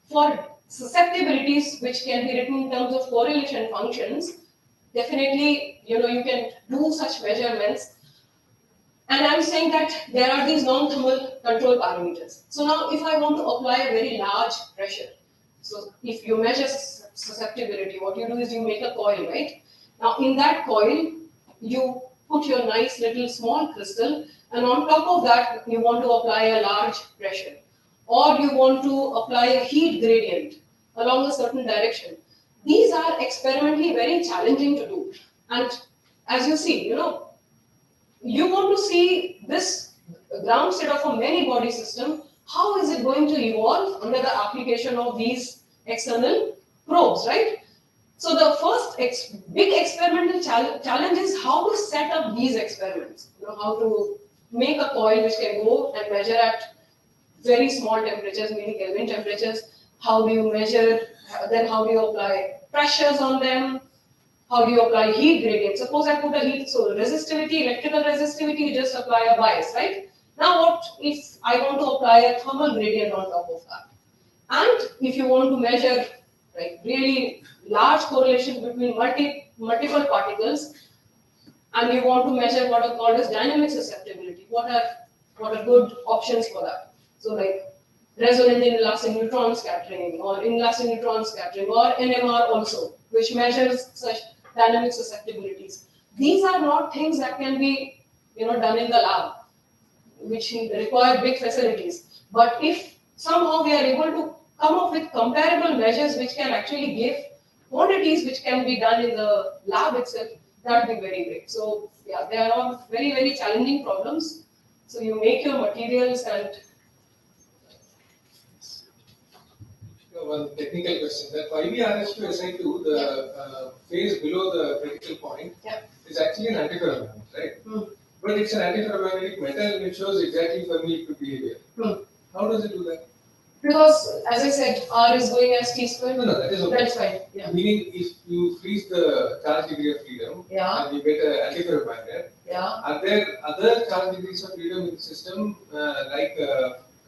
S2: For susceptibilities which can be written in terms of correlation functions, definitely you can do such measurements. And I'm saying that there are these non-thermal control parameters. So now if I want to apply a very large pressure, So if you measure susceptibility, what you do is you make a coil, right? Now in that coil, you put your nice little small crystal, and on top of that, you want to apply a large pressure, or you want to apply a heat gradient along a certain direction. These are experimentally very challenging to do. And as you see, you want to see this ground state of a many body system. How is it going to evolve under the application of these external probes, right? So the first big experimental challenge is how to set up these experiments. How to make a coil which can go and measure at very small temperatures, meaning Kelvin temperatures. How do you measure? Then how do you apply pressures on them? How do you apply heat gradient? Suppose I put a heat, so resistivity, electrical resistivity, you just apply a bias, right? Now what if I want to apply a thermal gradient on top of that? And if you want to measure really large correlation between multiple particles, and you want to measure what are called as dynamic susceptibility, what are good options for that? So like resonant inelastic neutron scattering, or inelastic neutron scattering, or NMR also, which measures such dynamic susceptibilities. These are not things that can be done in the lab, which require big facilities. But if somehow we are able to come up with comparable measures which can actually give quantities which can be done in the lab itself, that would be very great. So yeah, they are all very, very challenging problems. So you make your materials and
S1: one technical question. That YBRS to SI2, the phase below the critical point, is actually an antiferromagnet, right? But it's an antiferromagnetic metal which shows exactly Fermi liquid behavior. How does it do that?
S2: Because, as I said, R is going as T squared.
S1: No, that is okay.
S2: That's fine. Yeah.
S1: Meaning, if you freeze the charge degree of freedom and you get an antiferromagnet, are there other charge degrees of freedom in the system, like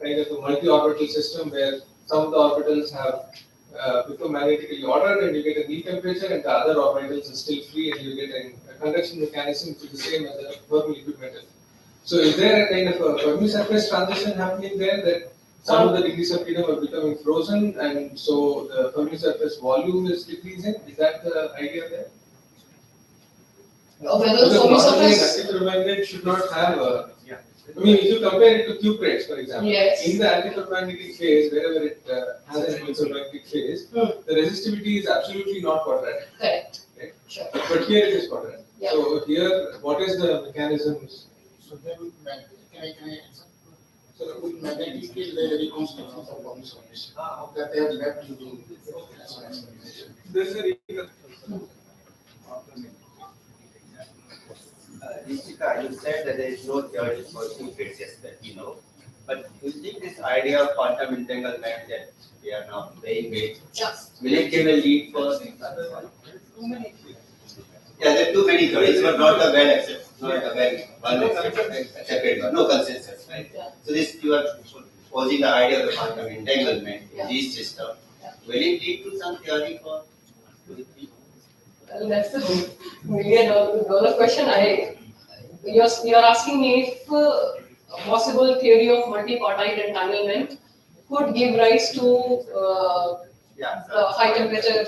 S1: kind of a multi-orbital system where some of the orbitals have become magnetically ordered and you get a neat temperature, and the other orbitals are still free and you get a conduction mechanism which is the same as a Fermi liquid metal? So is there a kind of a Fermi surface transition happening there, that some of the degrees of freedom are becoming frozen and so the Fermi surface volume is decreasing? Is that the idea there? Because normally an antiferromagnet should not have a... I mean, if you compare it to cuprates, for example, in the antiferromagnetic phase, wherever it has an antiferromagnetic phase, the resistivity is absolutely not quadratic.
S2: Correct.
S1: Okay?
S2: Sure.
S1: But here it is quadratic. So here, what is the mechanisms?
S9: So they would can I answer? So with magnetic field, there are reconstructions of Fermi surface that they have left to do.
S1: This is a
S11: Jessica, you said that there is no theory for two phases that we know. But do you think this idea of quantum entanglement that we are now playing with, will it give a lead for the other one? Yeah, there are too many theories, but not the well accepted, not the well accepted one, no consensus, right? So this you are posing the idea of the quantum entanglement in these systems. Will it lead to some theory for?
S2: Well, that's a $1 million question. You're asking me if a possible theory of multipartite entanglement could give rise to high temperature.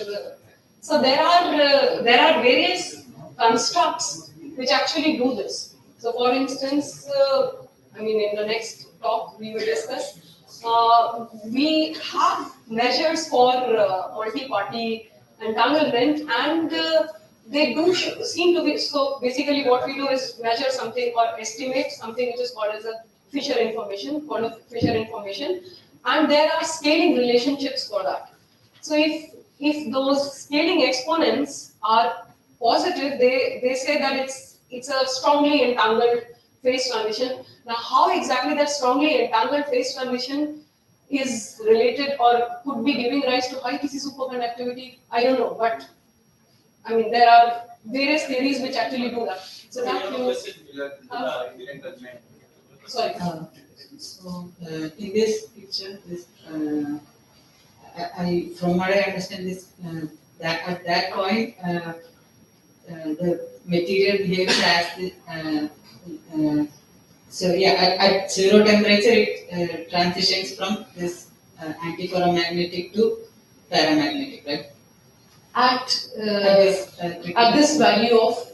S2: So there are various constructs which actually do this. So for instance, in the next talk we will discuss. We have measures for multi-party entanglement, and they do seem to be, so basically what we do is measure something or estimate something which is called as a Fisher information, and there are scaling relationships for that. So if those scaling exponents are positive, they say that it's a strongly entangled phase transition. Now how exactly that strongly entangled phase transition is related or could be giving rise to high TC superconductivity, I don't know, but there are various theories which actually do that. So that sorry.
S16: In this picture, from what I understand, that at that point, the material behaves as at zero temperature, it transitions from this antiferromagnetic to paramagnetic, right?
S2: At
S16: At
S2: this value of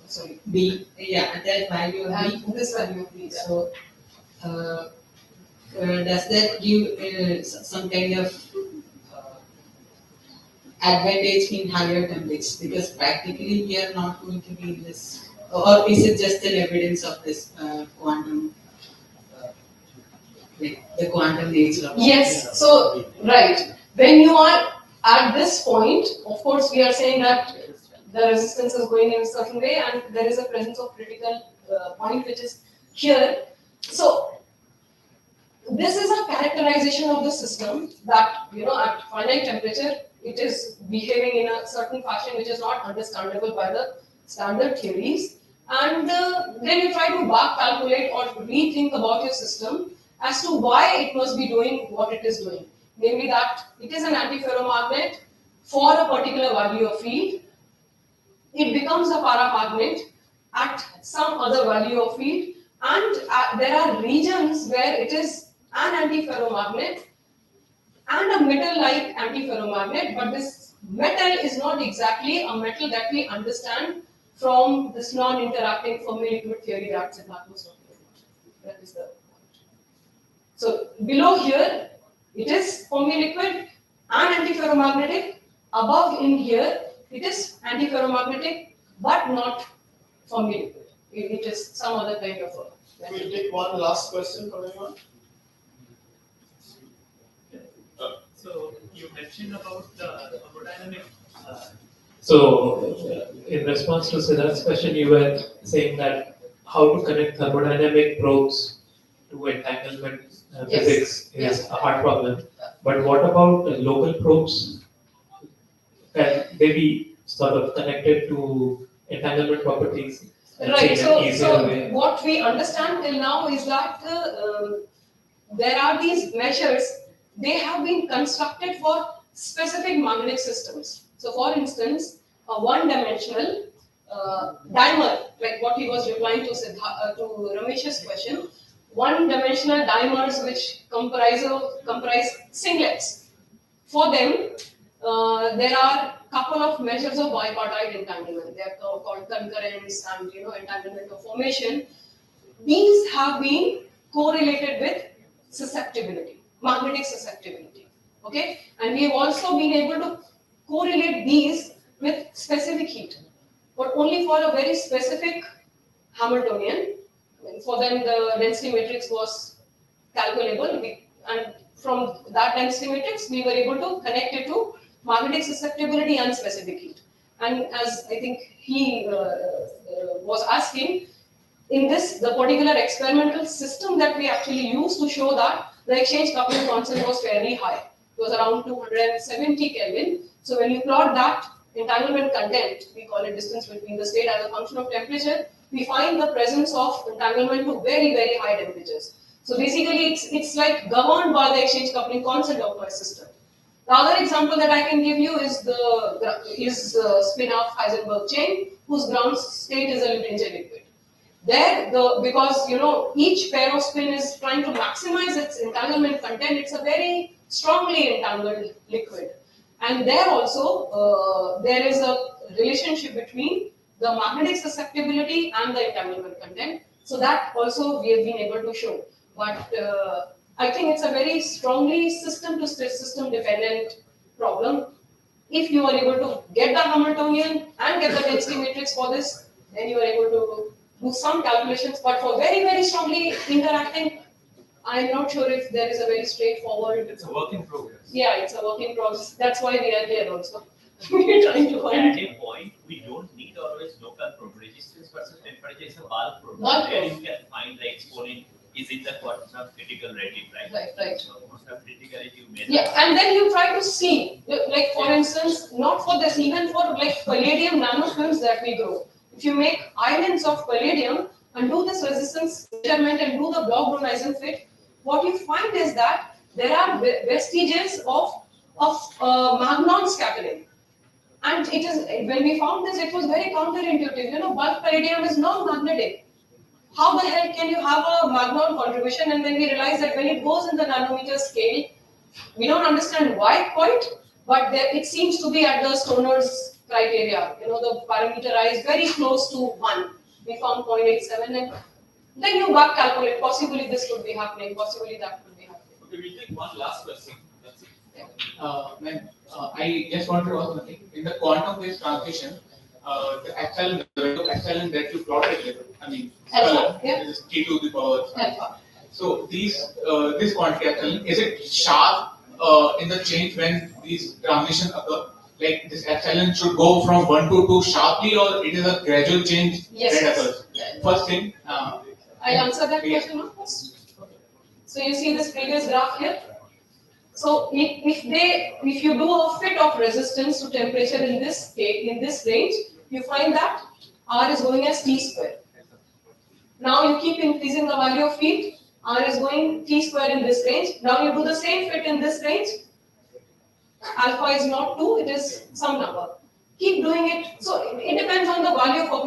S2: sorry
S16: B, yeah, at that value of B.
S2: at this value of B.
S16: So, does that give some kind of advantage in higher temperatures? Because practically we are not going to be in this, or is it just an evidence of this quantum, like the quantum nature of
S2: Yes, so right. When you are at this point, of course, we are saying that the resistance is going in a certain way and there is a presence of critical point which is here. So, this is a characterization of the system that, at finite temperature, it is behaving in a certain fashion which is not understandable by the standard theories. And then you try to back calculate or rethink about your system as to why it must be doing what it is doing. Namely that it is an antiferromagnet for a particular value of field. It becomes a paramagnet at some other value of field, and there are regions where it is an antiferromagnet and a metal-like antiferromagnet, but this metal is not exactly a metal that we understand from this non-interacting Fermi-liquid theory that Siddharth was talking about. That is the point. So below here, it is Fermi-liquid and antiferromagnetic. Above in here, it is antiferromagnetic, but not Fermi-liquid. It is some other kind of a.
S6: We'll take one last question from anyone.
S8: So you mentioned about the thermodynamic.
S17: In response to Siddharth's question, you were saying that how to connect thermodynamic probes to entanglement physics is a hard problem. But what about local probes? Can they be sort of connected to entanglement properties?
S2: Right. So what we understand till now is that there are these measures. They have been constructed for specific magnetic systems. So, for instance, a one-dimensional dimer, like what he was replying to Ramesh's question, one-dimensional dimers which comprise singlets. For them, there are couple of measures of bipartite entanglement. They are called concurrence and entanglement of formation. These have been correlated with susceptibility, magnetic susceptibility. Okay, and we have also been able to correlate these with specific heat, but only for a very specific Hamiltonian. For them, the density matrix was calculable, and from that density matrix, we were able to connect it to magnetic susceptibility and specific heat. And as I think he was asking, in the particular experimental system that we actually used to show that the exchange coupling constant was fairly high. It was around 270 Kelvin. So when you plot that entanglement content, we call it distance between the state as a function of temperature, we find the presence of entanglement to very, very high temperatures. So basically, it's like governed by the exchange coupling constant of my system. The other example that I can give you is the spin-off Heisenberg chain, whose ground state is a Luttinger liquid. There, because each pair of spin is trying to maximize its entanglement content, it's a very strongly entangled liquid. And there also, there is a relationship between the magnetic susceptibility and the entanglement content. So that also we have been able to show. But I think it's a very strongly system-to-system dependent problem. If you are able to get the Hamiltonian and get the density matrix for this, then you are able to do some calculations. But for very, very strongly interacting, I'm not sure if there is a very straightforward.
S10: It's a work in progress.
S2: Yeah, it's a work in progress. That's why we are here also. We're trying to find.
S13: At a point, we don't need always local probe. Resistance versus temperature is a bulk probe.
S2: Bulk
S13: There
S2: probe.
S13: you can find the exponent is in the quantum critical rating, right?
S2: Right.
S13: So most of criticality you measure.
S2: Yeah, and then you try to see, like for instance, not for this, even for like palladium nanofilms that we grow. If you make islands of palladium and do this resistance measurement and do the Bloch-Brunneisen fit, what you find is that there are vestiges of magnon scattering. And it is, when we found this, it was very counterintuitive. Bulk palladium is non-magnetic. How the hell can you have a magnon contribution? And then we realized that when it goes in the nanometer scale, we don't understand why quite, but there, it seems to be at the Stoner's criteria. The parameter I is very close to 1. We found 0.87, and then you back calculate. Possibly this could be happening. Possibly that could be happening.
S3: Okay, we'll take one last question. That's it. I just want to ask one thing. In the quantum-based transition, the epsilon, the value of epsilon that you plotted here,
S2: Alpha, yeah.
S3: is t to the power.
S2: Alpha.
S3: So this quantity epsilon, is it sharp in the change when these transitions occur? Like this epsilon should go from 1 to 2 sharply, or it is a gradual change
S2: Yes.
S3: that occurs? First thing.
S2: I'll answer that question now first. So you see this previous graph here. So if you do a fit of resistance to temperature in this range, you find that R is going as T square. Now you keep increasing the value of heat, R is going T square in this range. Now you do the same fit in this range. Alpha is not 2, it is some number. Keep doing it. So it depends on the value of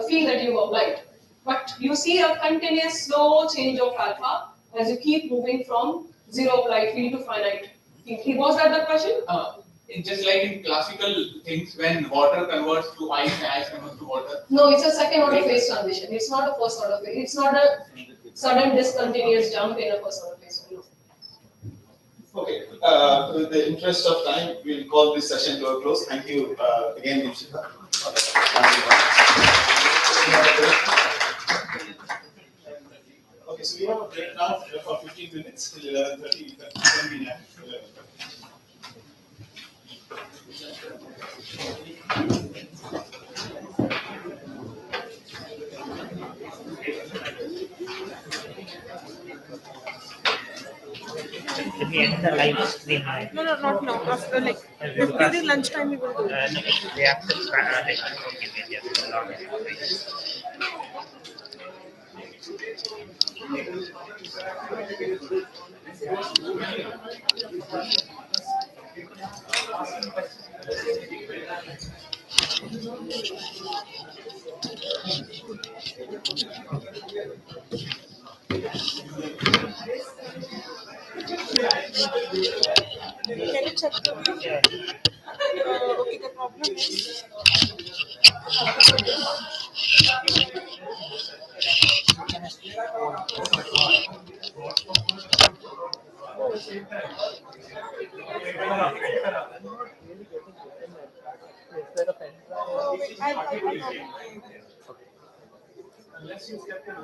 S2: field that you applied. But you see a continuous slow change of alpha as you keep moving from zero applied field to finite field. Was that the question?
S3: Just like in classical things, when water converts to ice and ice converts to water.
S2: No, it's a second order phase transition. It's not a first order phase. It's not a sudden discontinuous jump in a first order phase.
S6: Okay, with the interest of time, we'll call this session to a close. Thank you again, Deepshika. Okay, so we have a break now for 15 minutes till 11:30. Then we have 11:30.
S7: Can we end the live stream now?
S4: No, not now. After during lunchtime we will do.
S7: No, they have to okay, we have a lot of
S4: Can you check the video? Okay, the problem is.
S5: Unless you kept it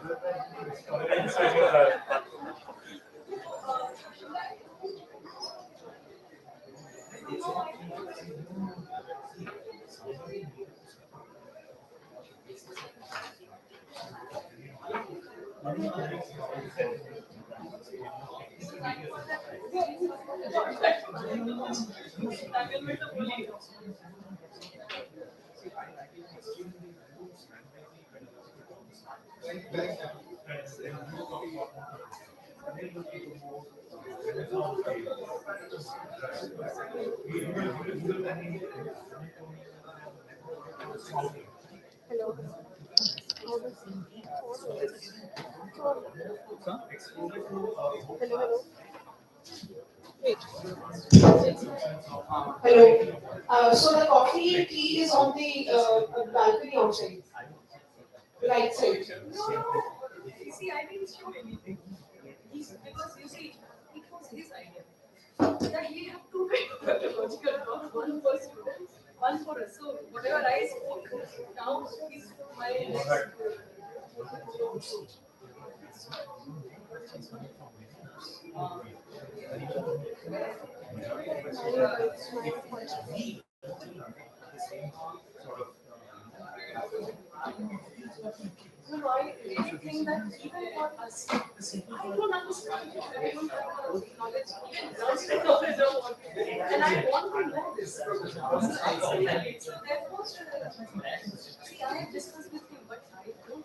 S4: Hello. Hello. Wait. Hello. So the coffee tea is on the balcony outside. Right side.
S2: No. You see, I didn't show anything. Because you see, it was his idea. That we have two pedagogical blocks, one for students, one for us. So whatever I spoke now is my No, I really think that even for us, I don't understand. I don't have the knowledge, even knowledge of what we do. And I want to know this. So therefore, see, I have discussed with him, but I don't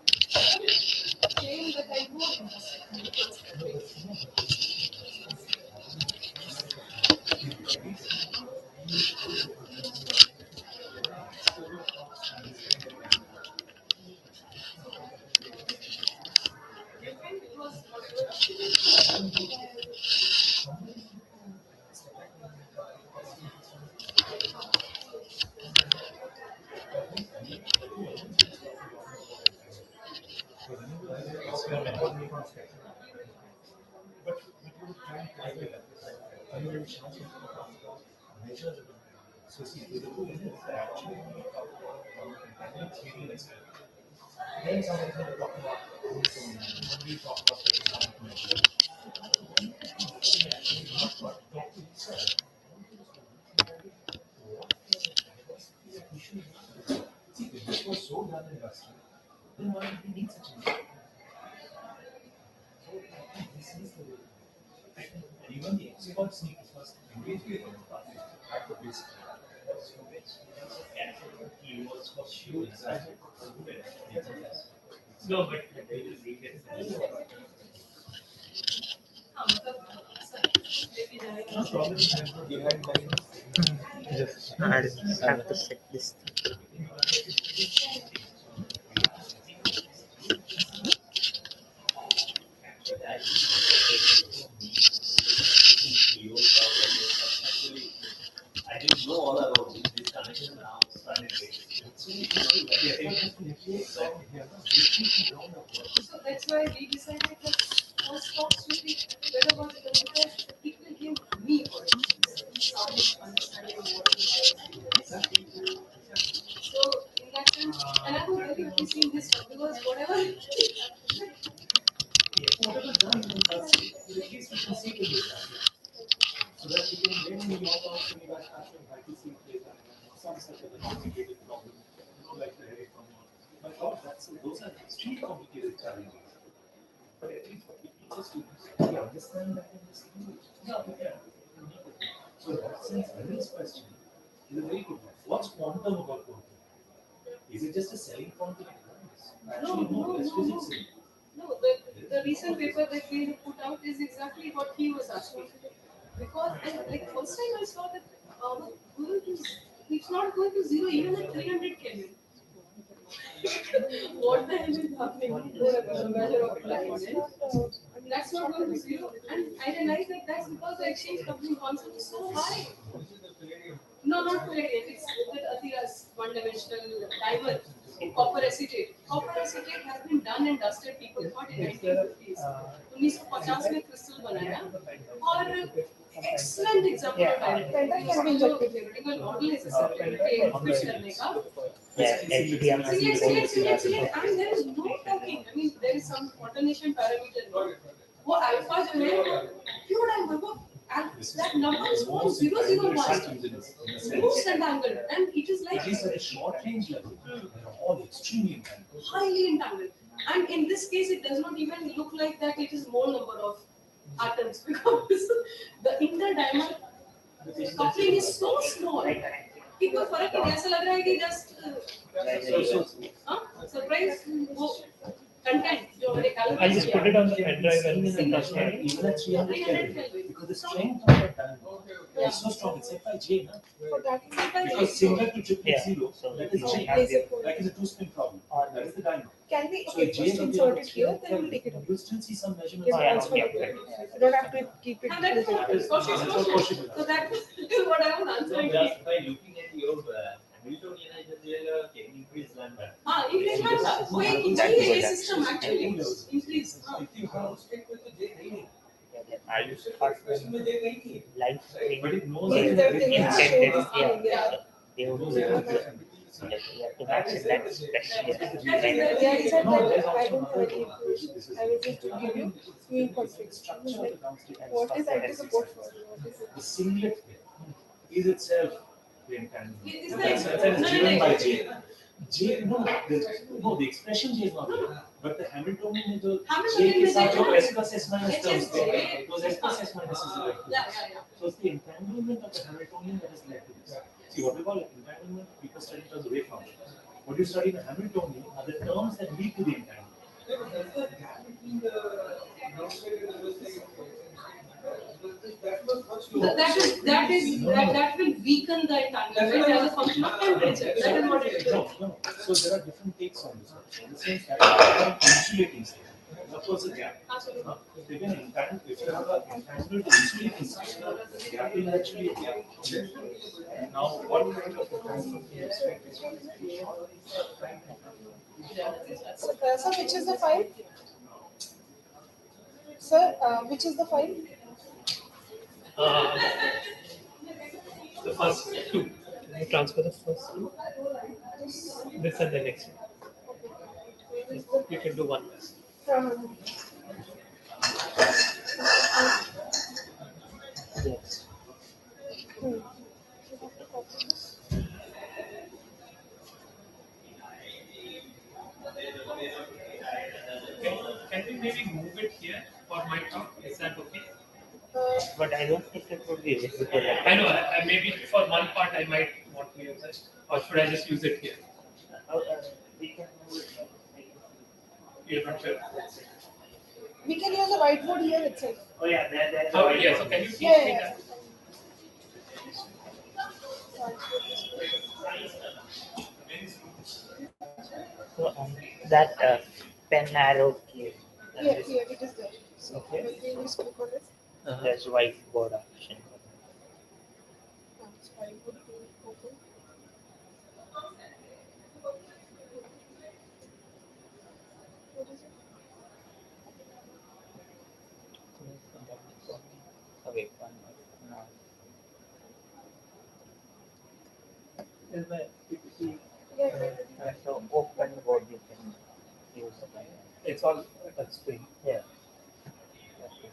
S2: claim that I know him.
S5: But you would try and calculate that. And you will chance of measure it. So see, the rule is that actually when we talk about 3D experiment, then someone can talk about when we talk about the economic measure. We actually not talk to each other. See, if this was so done in industry, then why do we need such a measure? So I think this is the way. And even the experts need to first engage with them at the basic. So which keywords for sure exactly. No, but they will read it. No problem.
S7: Just I have to set this.
S13: I didn't know all about this connection now. Started
S2: So that's why we decided that first talks should be better about it because it will give me, for instance, some understanding of what it is. So in that sense, and I would really appreciate this one because whatever
S5: Whatever done in us, at least we can see the data. So that we can then move on to the fashion, ITC data, some such a complicated problem, like the heavy from but those are extremely complicated challenges. But at least what it teaches students, we understand that in this language. So in that sense, Anil's question is a very good one. What's quantum about quantum? Is it just a selling point to economics? Actually, no, let's physics in.
S2: no, the recent paper that we have put out is exactly what he was asking. Because and like first time I saw that it's not going to zero even at 300 Kelvin. What the hell is happening? The measure of light. That's not going to zero. And I realized that that's because the exchange coupling constant is so high. No, not palladium. It's with Athira's one-dimensional dimer. Copper acetate. Copper acetate has been done and dusted. People thought in 1950s. 1950 में crystal बनाया और excellent example of direct. जो theoretical model is fit करने का. Select, and there is no talking. I mean, there is some alternation parameter. वो alpha जो है pure dimer वो that number is 0.001. Most entangled, and it is like
S5: at least at a short range level, they're all extremely entangled.
S2: Highly entangled. And in this case, it does not even look like that it is more number of atoms because the inter-dimer coupling is so small. कि कोई फर्क नहीं ऐसा लग रहा है कि just surprise वो content जो हमने calculate
S17: I'll just put it on the pen drive and
S5: Even at 300 Kelvin, because the strength of that diamond is so strong, it's FI J, na? Because similar to triple zero, that is J. That is a two-spin problem. That is the diamond.
S4: Can we,
S5: So
S4: okay,
S5: J
S4: first insert it here, then we'll take it out.
S5: You'll still see some measurements.
S4: Yes, transfer it. You don't have to keep it.
S2: And that is so that is what I was answering.
S13: Just by looking at your Hamiltonian increase lambda.
S2: Increase lambda. वो एक integrated system actually increase.
S7: I used to start live stream
S5: But it knows
S7: intended,
S4: Yeah.
S7: they would do it. You have to match it that especially
S4: Yeah, he said that I don't have any information. I will just give you screen config. What is IT support for? What is it?
S5: The singlet is itself the entanglement.
S2: Is
S5: And
S2: that-
S5: that is
S2: no,
S5: given
S2: no,
S5: by
S2: no.
S5: J. J, no, the expression J is not there. But the Hamiltonian is the J के साथ जो S plus S minus terms there. Those S plus S minus is like
S2: Yeah.
S5: So it's the entanglement of the Hamiltonian that has led to this. See, what we call entanglement, people study it as wave functions. What you study in the Hamiltonian are the terms that lead to the entanglement.
S2: That will weaken the entanglement as a function of temperature. That is what it is.
S5: No. So there are different takes on this. In the sense that insulating state.
S10: Of course, a gap.
S4: Absolutely.
S10: Even if you have a intangible, usually inside the gap is actually a gap. Now, what kind of a transfer do you expect?
S4: Sir, which is the file? Sir, which is the file?
S17: Uh, the first two. Can you transfer the first two? This and the next one. You can do one. Yes. Can we maybe move it here for my talk? Is that okay?
S7: But I don't think it would be visible.
S17: I know, maybe for one part I might want to use it. Or should I just use it here?
S7: We can move it.
S17: You're not sure?
S4: We can use a whiteboard here itself.
S7: Oh yeah, there's
S17: Oh, yeah, so can you teach me that?
S7: So that pen arrow key.
S4: Yeah, it is there. So,
S7: Okay.
S4: when you just click on it,
S7: There's whiteboard option.
S4: it's whiteboard to open. What is it?
S7: Wait, one more. No. Is the PPT? So open board you can use.
S17: It's all touch screen.
S7: Yeah. Okay.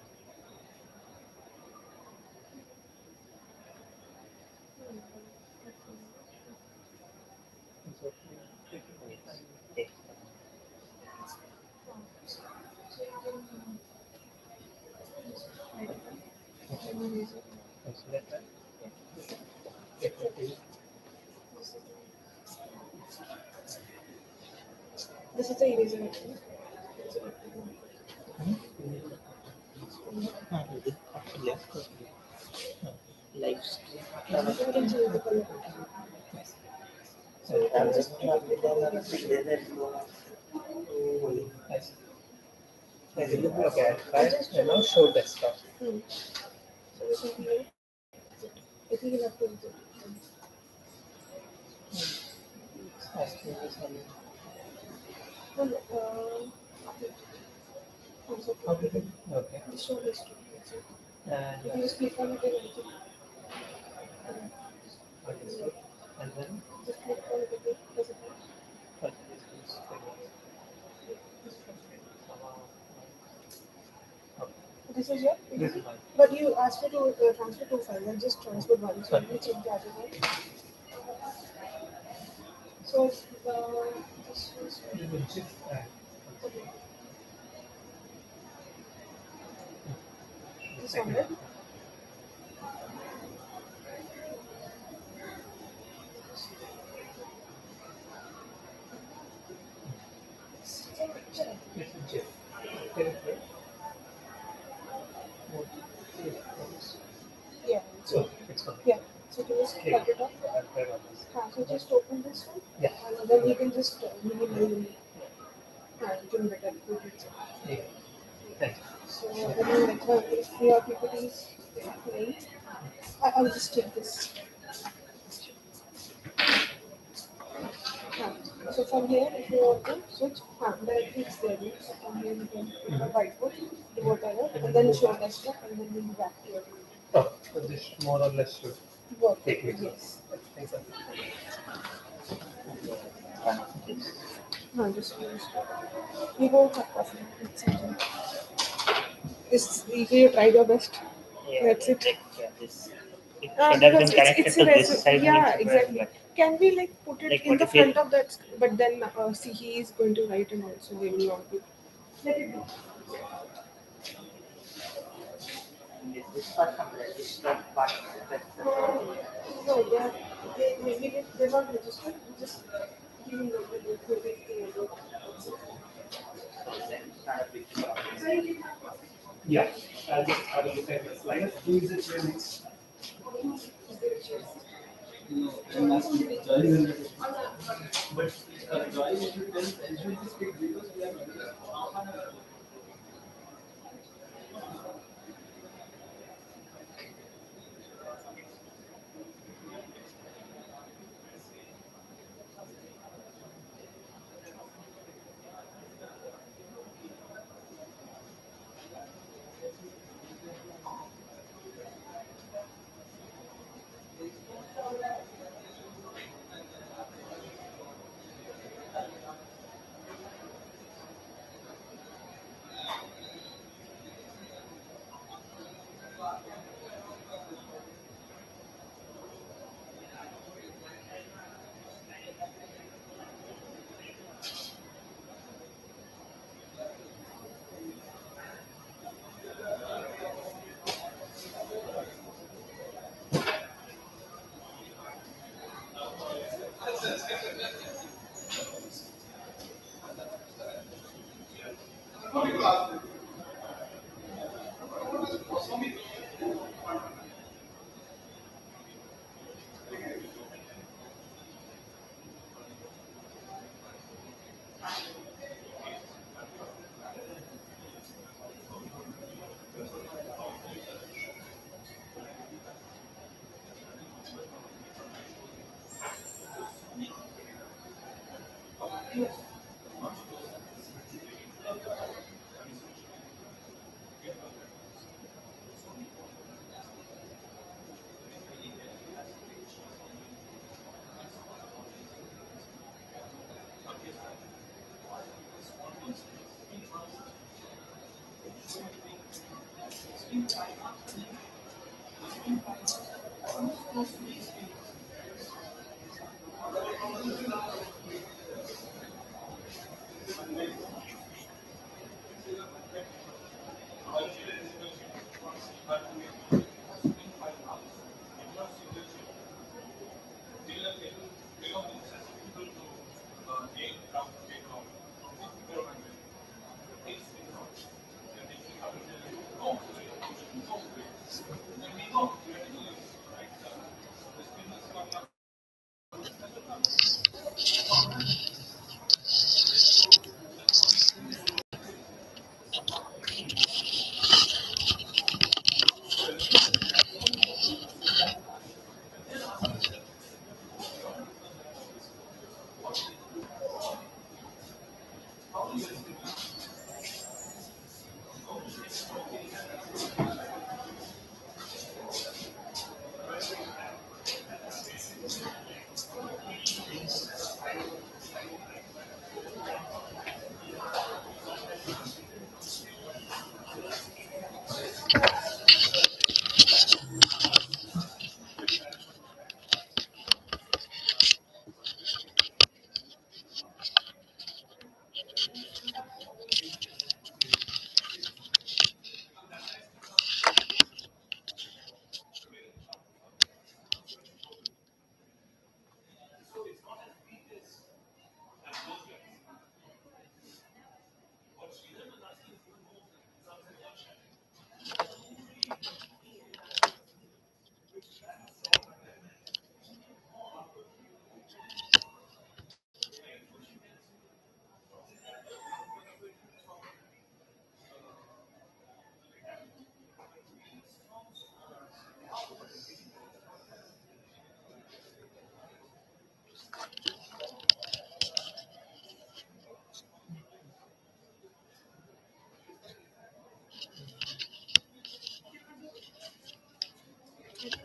S4: This is the eraser.
S7: Live
S4: You can change the color. So you can just click
S17: Okay, right? Now show desktop.
S4: So we can here. I think you have to enter. No,
S17: Okay.
S4: show this to
S17: And
S4: you can just click on it and enter.
S17: and then
S4: Just click on it again. Does it work? This is your?
S17: This is mine.
S4: But you asked me to transfer two files. I just transferred one. So let me check the other one. So this is okay. This one, right? Yeah.
S17: So it's fine.
S4: Yeah. So you just plug it up. So just open this one.
S17: Yeah.
S4: And then you can just minimize and you can better put it.
S17: Yeah. Thank you.
S4: So then like if your PPT is plain, I'll just take this. So from here, if you want to switch, directly it's there. So from here you can whiteboard, do whatever, and then show desktop, and then we'll back to your
S17: Oh, so this more or less should
S4: work.
S17: take me.
S4: Yes.
S17: Thanks, sir.
S4: No, just use. You don't have coffee. It's something. This you tried your best.
S7: Yeah,
S4: That's it.
S7: Yeah, this. It should have been
S4: Because
S7: connected
S4: it's
S7: to this
S4: irresolute.
S7: side.
S4: Yeah,
S7: which is
S4: exactly.
S7: where-
S4: Can we like put it
S7: Like
S4: in
S7: what
S4: the
S7: if it-
S4: front of that? But then see, he is going to write and also we will not be. Let it be.
S7: This part complete. This part.
S4: No, they're not registered. We just give them the
S17: Yeah, I'll just have a look at the slide.
S10: Who is it really?
S17: But
S10: Joy, if you tell, usually speak because we have half an hour.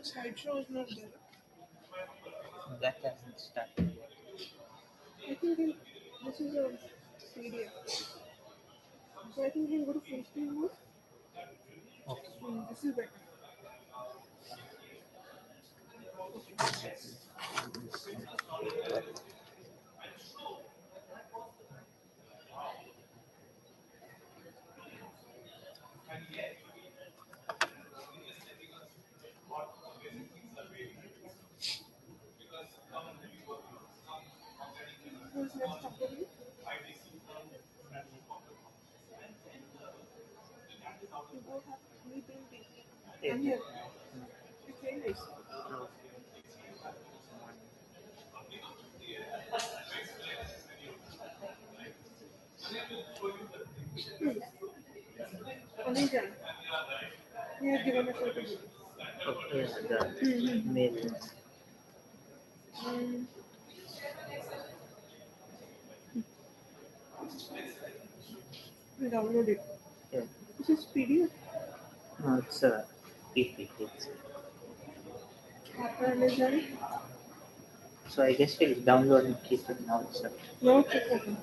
S4: Slideshow is not there.
S7: That hasn't started yet.
S4: I think this is a PDF. So I think we can go to full screen mode.
S7: Okay.
S4: This is better. Who's next after me? You both have me being big. I'm here. It's very nice. Onijan, you have given a photo.
S7: Okay, the
S4: Mm-hmm.
S7: mail.
S4: We download it.
S7: Yeah.
S4: This is PDF.
S7: No, it's a PPT.
S4: After Onijan,
S7: So I guess we'll download and keep it now. So.
S4: no, it's okay.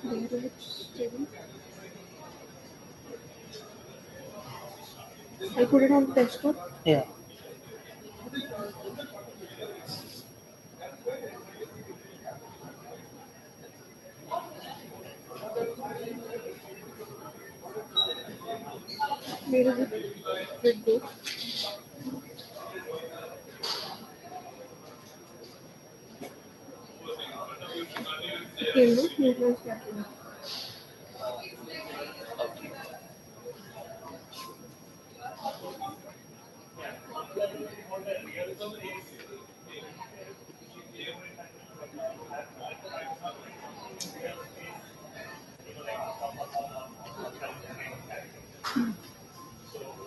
S4: There is a stable. I put it on the desktop.
S7: Yeah.
S4: Very good. Very good. Yellow, neutral, capital.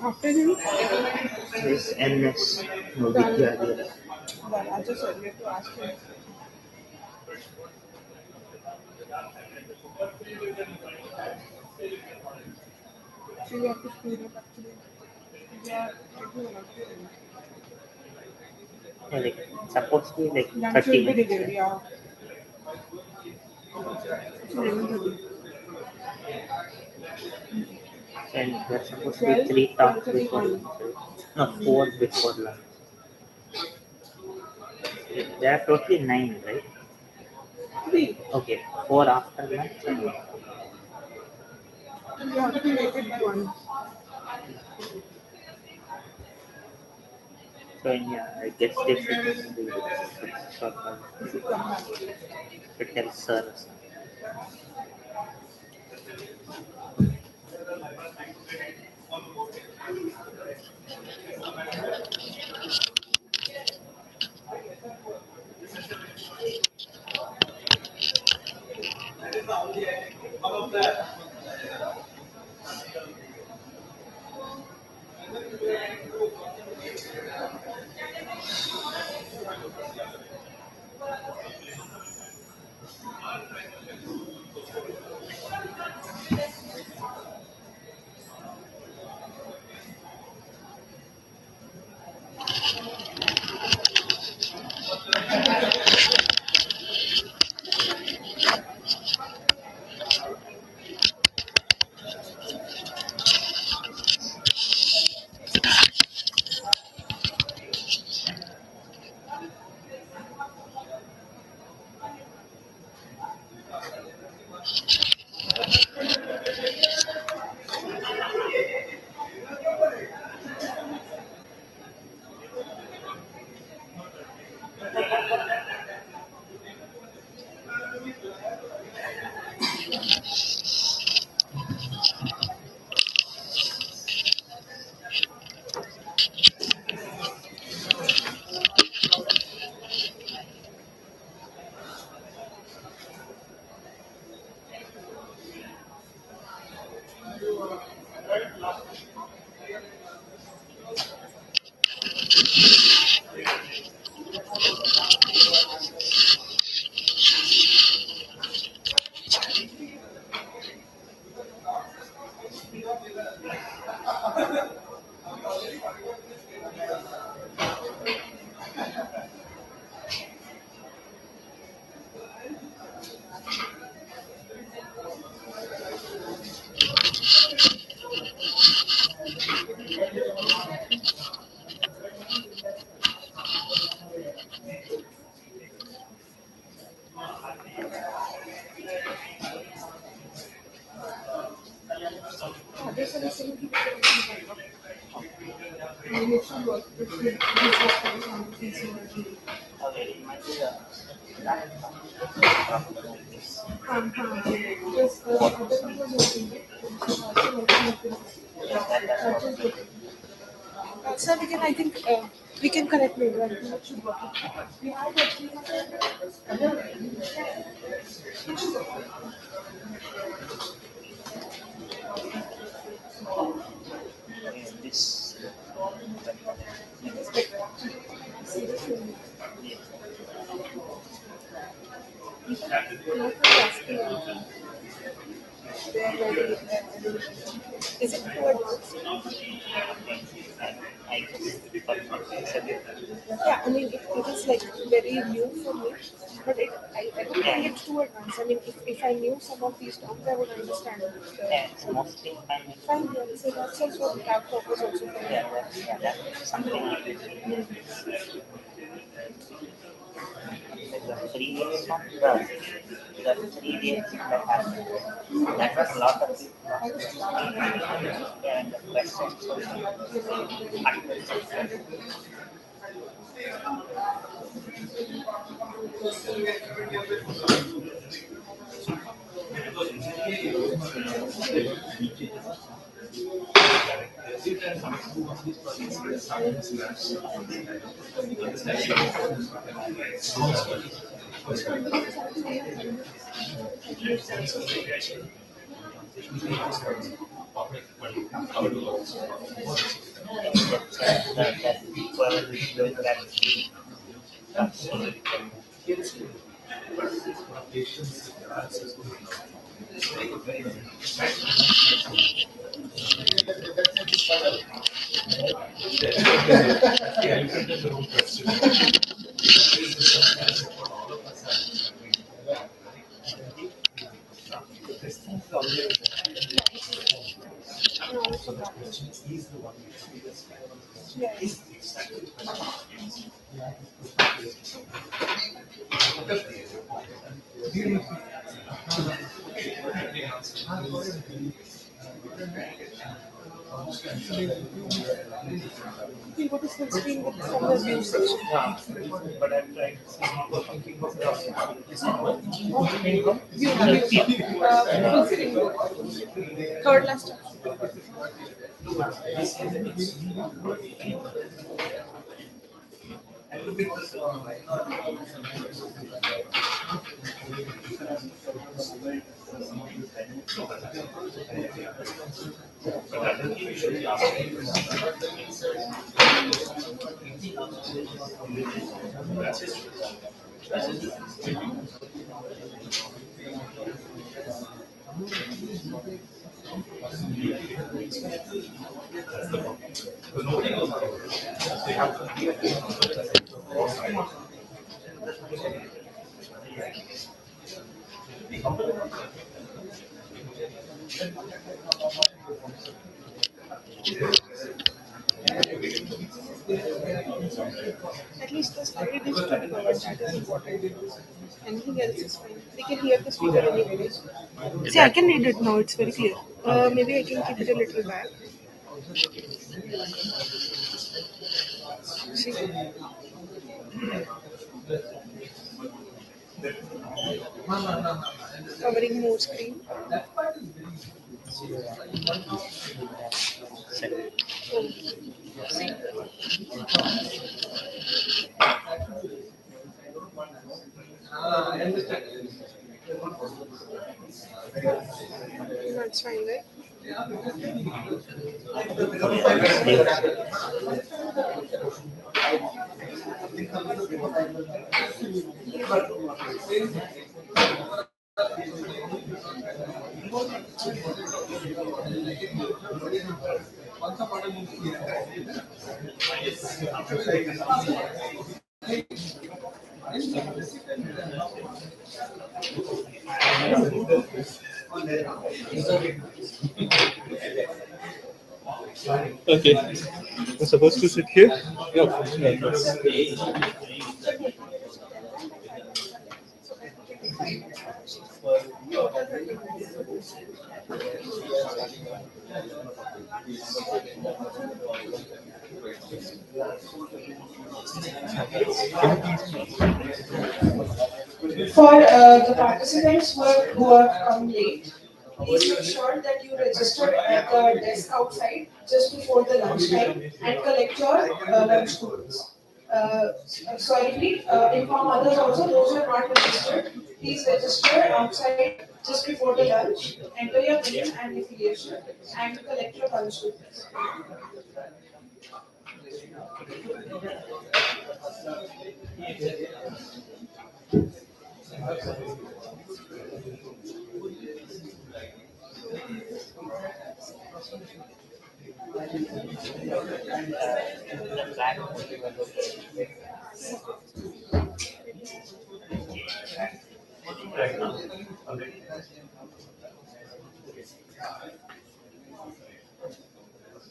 S4: After him,
S7: This NS Vidyalaya.
S4: I just earlier to ask him. So you have to speed up actually. Yeah,
S7: Yeah, like, it's supposed to be like
S4: that
S7: 30
S4: should be
S7: minutes.
S4: delayed, yeah. It's 11:30.
S7: And we're supposed to be 3 talks before lunch, right? No, 4 before lunch. There are totally 9, right?
S4: 3.
S7: Okay, 4 after lunch. And
S4: You have to make it by 1.
S7: so, yeah, I guess they should do this sort of to tell sir or something.
S4: Others are the same people. And it should work with this
S7: Okay, it might be a
S4: Just the other one was working. Sir, I think we can connect later. I think it should work. We have
S7: this.
S4: Is it too advanced? Yeah, I mean, it is like very new for me, but I don't think it's too advanced. I mean, if I knew some of these terms, I would understand it.
S7: Yeah, it's mostly fine.
S4: Fine, yeah, so that's also the cap focus also for me.
S7: That's something like this. The 3 days from the 3 days that happened. That was a lot of people. Yeah, and the
S4: You go to full screen with from the view section.
S17: But I'm trying to see thinking of
S4: Full screen. Third last. At least the slide is covered, that is important. Anything else is fine. They can hear the speaker anyway. See, I can read it now, it's very clear. Maybe I can keep it a little back. See? Covering more screen. That's fine, right?
S10: Okay. I'm supposed to sit here? Yeah.
S4: For the participants who have come late, please make sure that you register at the desk outside just before the lunch time and collect your lunch coupons. So I repeat, inform others also, those who are not registered, please register outside just before the lunch, enter your name and affiliation and collect your lunch coupons.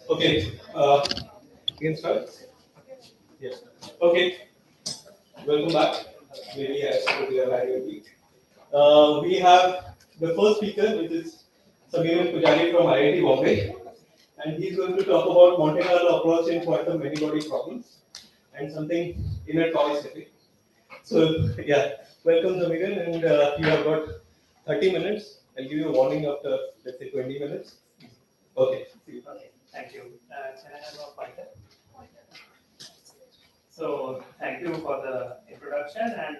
S5: Okay, we can start? Yes. Okay, welcome back. Maybe I should be a very week. We have the first speaker, which is Sameer Pujari from IIT Bombay.
S18: and he's going to talk about Monte Carlo approach in quantum many-body problems and something in a toy setting. So yeah, welcome Zamir, and you have got 30 minutes. I'll give you a warning after, let's say, 20 minutes. Okay.
S17: Okay, thank you. Can I have a pointer? So thank you for the introduction, and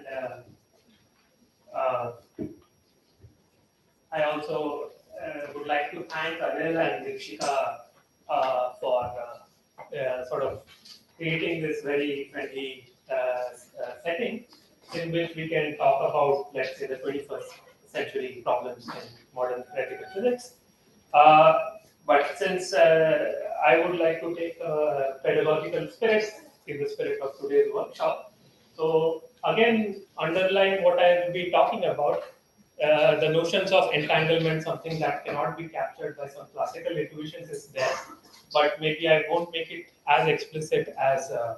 S17: I also would like to thank Anil and Dikshika for sort of creating this very friendly setting in which we can talk about, let's say, the 21st century problems in modern theoretical physics. But since I would like to take a pedagogical spirit in the spirit of today's workshop, so again, underline what I will be talking about, the notions of entanglement, something that cannot be captured by some classical intuitions is there, but maybe I won't make it as explicit as the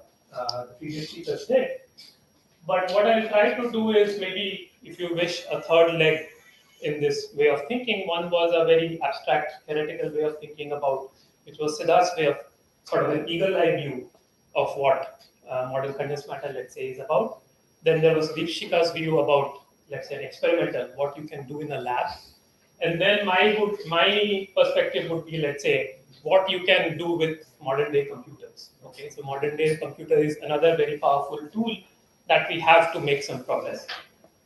S17: previous teachers did. But what I'll try to do is maybe, if you wish, a third leg in this way of thinking. One was a very abstract theoretical way of thinking about, which was Siddharth's way of sort of an eagle-eye view of what modern condensed matter, let's say, is about. Then there was Deepshika's view about, let's say, an experimental, what you can do in a lab. And then my perspective would be, let's say, what you can do with modern day computers. Okay, so modern day computer is another very powerful tool that we have to make some progress.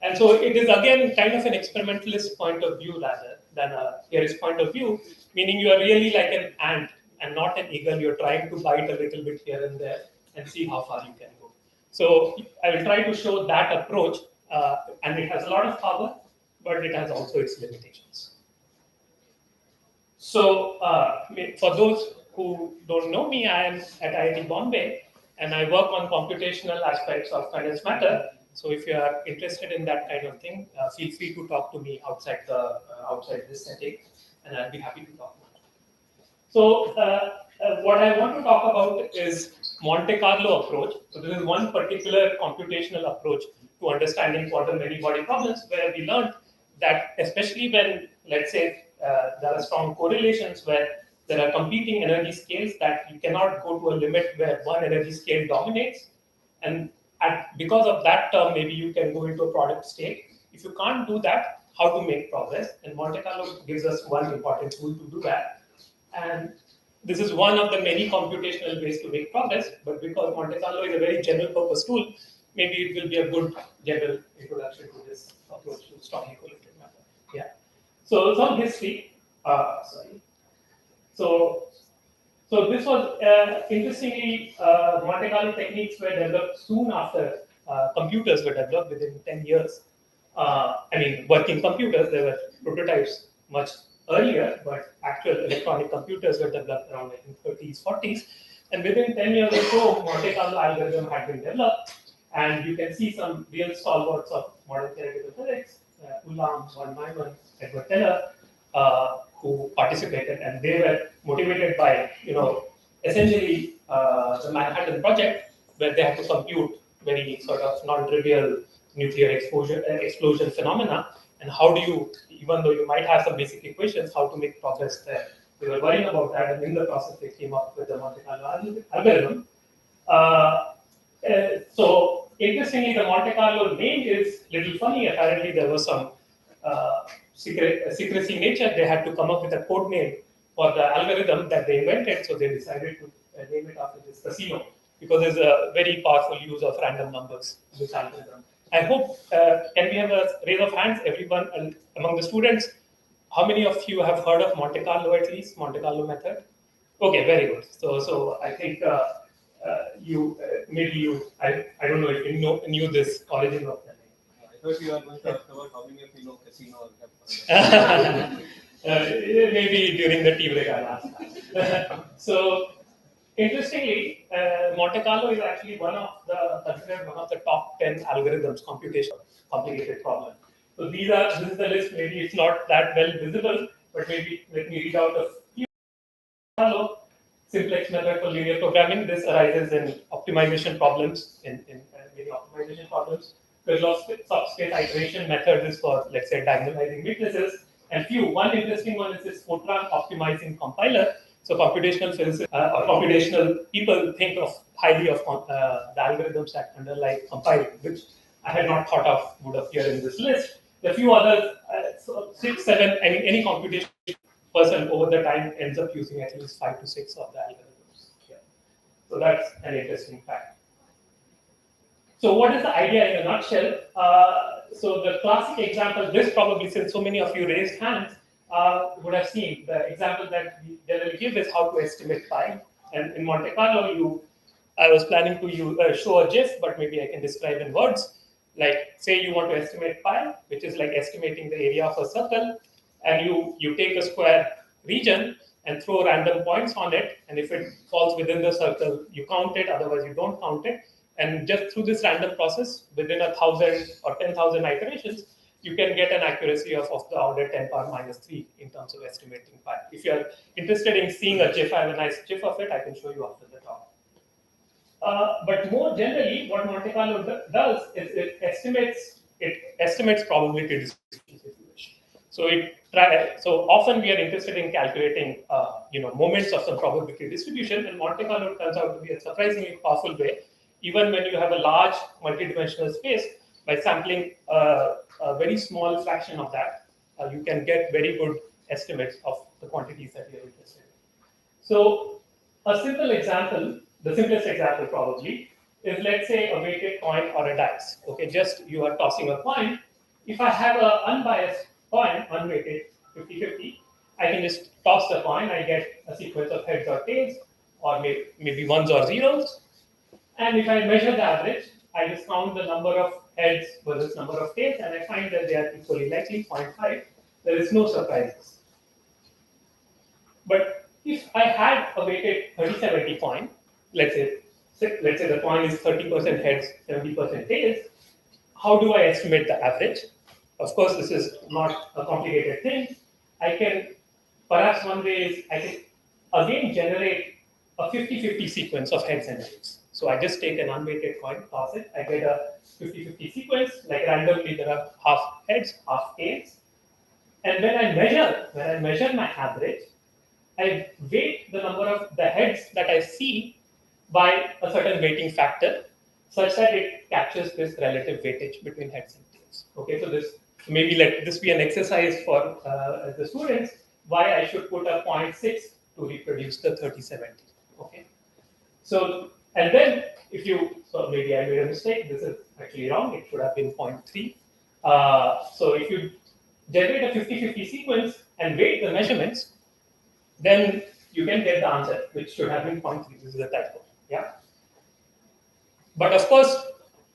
S17: And so it is again kind of an experimentalist point of view rather than a theorist point of view, meaning you are really like an ant and not an eagle. You're trying to bite a little bit here and there and see how far you can go. So I will try to show that approach, and it has a lot of power, but it has also its limitations. So for those who don't know me, I am at IIT Bombay, and I work on computational aspects of condensed matter. So if you are interested in that kind of thing, feel free to talk to me outside this setting, and I'll be happy to talk more. So what I want to talk about is Monte Carlo approach. So this is one particular computational approach to understanding quantum many-body problems, where we learned that especially when, let's say, there are strong correlations where there are competing energy scales, that you cannot go to a limit where one energy scale dominates, and because of that term, maybe you can go into a product state. If you can't do that, how to make progress? And Monte Carlo gives us one important tool to do that. And this is one of the many computational ways to make progress, but because Monte Carlo is a very general purpose tool, maybe it will be a good general introduction to this approach to strongly correlated matter. Yeah. So some history. So this was interestingly, Monte Carlo techniques were developed soon after computers were developed, within 10 years. I mean, working computers, there were prototypes much earlier, but actual electronic computers were developed around in 30s, 40s. And within 10 years or so, Monte Carlo algorithm had been developed. And you can see some real stalwarts of modern theoretical physics, Ulam, von Neumann, Edward Teller, who participated, and they were motivated by, essentially the Manhattan Project, where they had to compute very sort of non-trivial nuclear explosion phenomena, and how do you, even though you might have some basic equations, how to make progress there. They were worrying about that, and in the process they came up with the Monte Carlo algorithm. So interestingly, the Monte Carlo name is a little funny. Apparently there was some secrecy nature. They had to come up with a code name for the algorithm that they invented, so they decided to name it after this casino, because there's a very powerful use of random numbers in this algorithm. I hope, can we have a raise of hands, everyone among the students? How many of you have heard of Monte Carlo, at least, Monte Carlo method? Okay, very good. So I think I don't know if you knew this origin of the name.
S18: I thought you were going to ask about how many of you know casino.
S17: Maybe during the tea break I'll ask that. So interestingly, Monte Carlo is actually considered one of the top 10 algorithms, computational complicated problem. So this is the list. Maybe it's not that well visible, but maybe let me read out a few. Carlo, simplex method for linear programming. This arises in optimization problems, in many optimization problems. Kirchhoff's subspace iteration method is for, let's say, diagonalizing matrices. And one interesting one is this Fortran optimizing compiler. So computational physicists or computational people think of highly of the algorithms that underlie compiling, which I had not thought of would appear in this list. The few others, so 6, 7, any computation person over the time ends up using at least 5 to 6 of the algorithms. Yeah. So that's an interesting fact. So what is the idea in a nutshell? So the classic example, this probably since so many of you raised hands, would have seen the example that we generally give is how to estimate pi. And in Monte Carlo, I was planning to show a GIF, but maybe I can describe in words. Like, say you want to estimate pi, which is like estimating the area of a circle, and you take a square region and throw random points on it, and if it falls within the circle, you count it, otherwise you don't count it. And just through this random process, within 1,000 or 10,000 iterations, you can get an accuracy of the order 10 power minus 3 in terms of estimating pi. If you're interested in seeing a GIF, I have a nice GIF of it, I can show you after the talk. But more generally, what Monte Carlo does is it estimates probability distributions, if you wish. So often we are interested in calculating moments of some probability distribution, and Monte Carlo turns out to be a surprisingly powerful way, even when you have a large multidimensional space. By sampling a very small fraction of that, you can get very good estimates of the quantities that you're interested in. So a simple example, the simplest example probably, is let's say a weighted coin or a dice. Okay, just you are tossing a coin. If I have an unbiased coin, unweighted, 50-50, I can just toss the coin, I get a sequence of heads or tails, or maybe ones or zeros. And if I measure the average, I just count the number of heads versus number of tails, and I find that they are equally likely, 0.5. There is no surprises. But if I had a weighted 30-70 coin, let's say the coin is 30% heads, 70% tails, how do I estimate the average? Of course, this is not a complicated thing. Perhaps one way is I can again generate a 50-50 sequence of heads and tails. So I just take an unweighted coin, toss it, I get a 50-50 sequence, like randomly there are half heads, half tails. And when I measure my average, I weight the number of the heads that I see by a certain weighting factor, such that it captures this relative weightage between heads and tails. Okay, so maybe let this be an exercise for the students, why I should put a 0.6 to reproduce the 30-70. Okay, so and then so maybe I made a mistake. This is actually wrong. It should have been 0.3. So if you generate a 50-50 sequence and weight the measurements, then you can get the answer, which should have been 0.3. This is a typo. Yeah. But of course,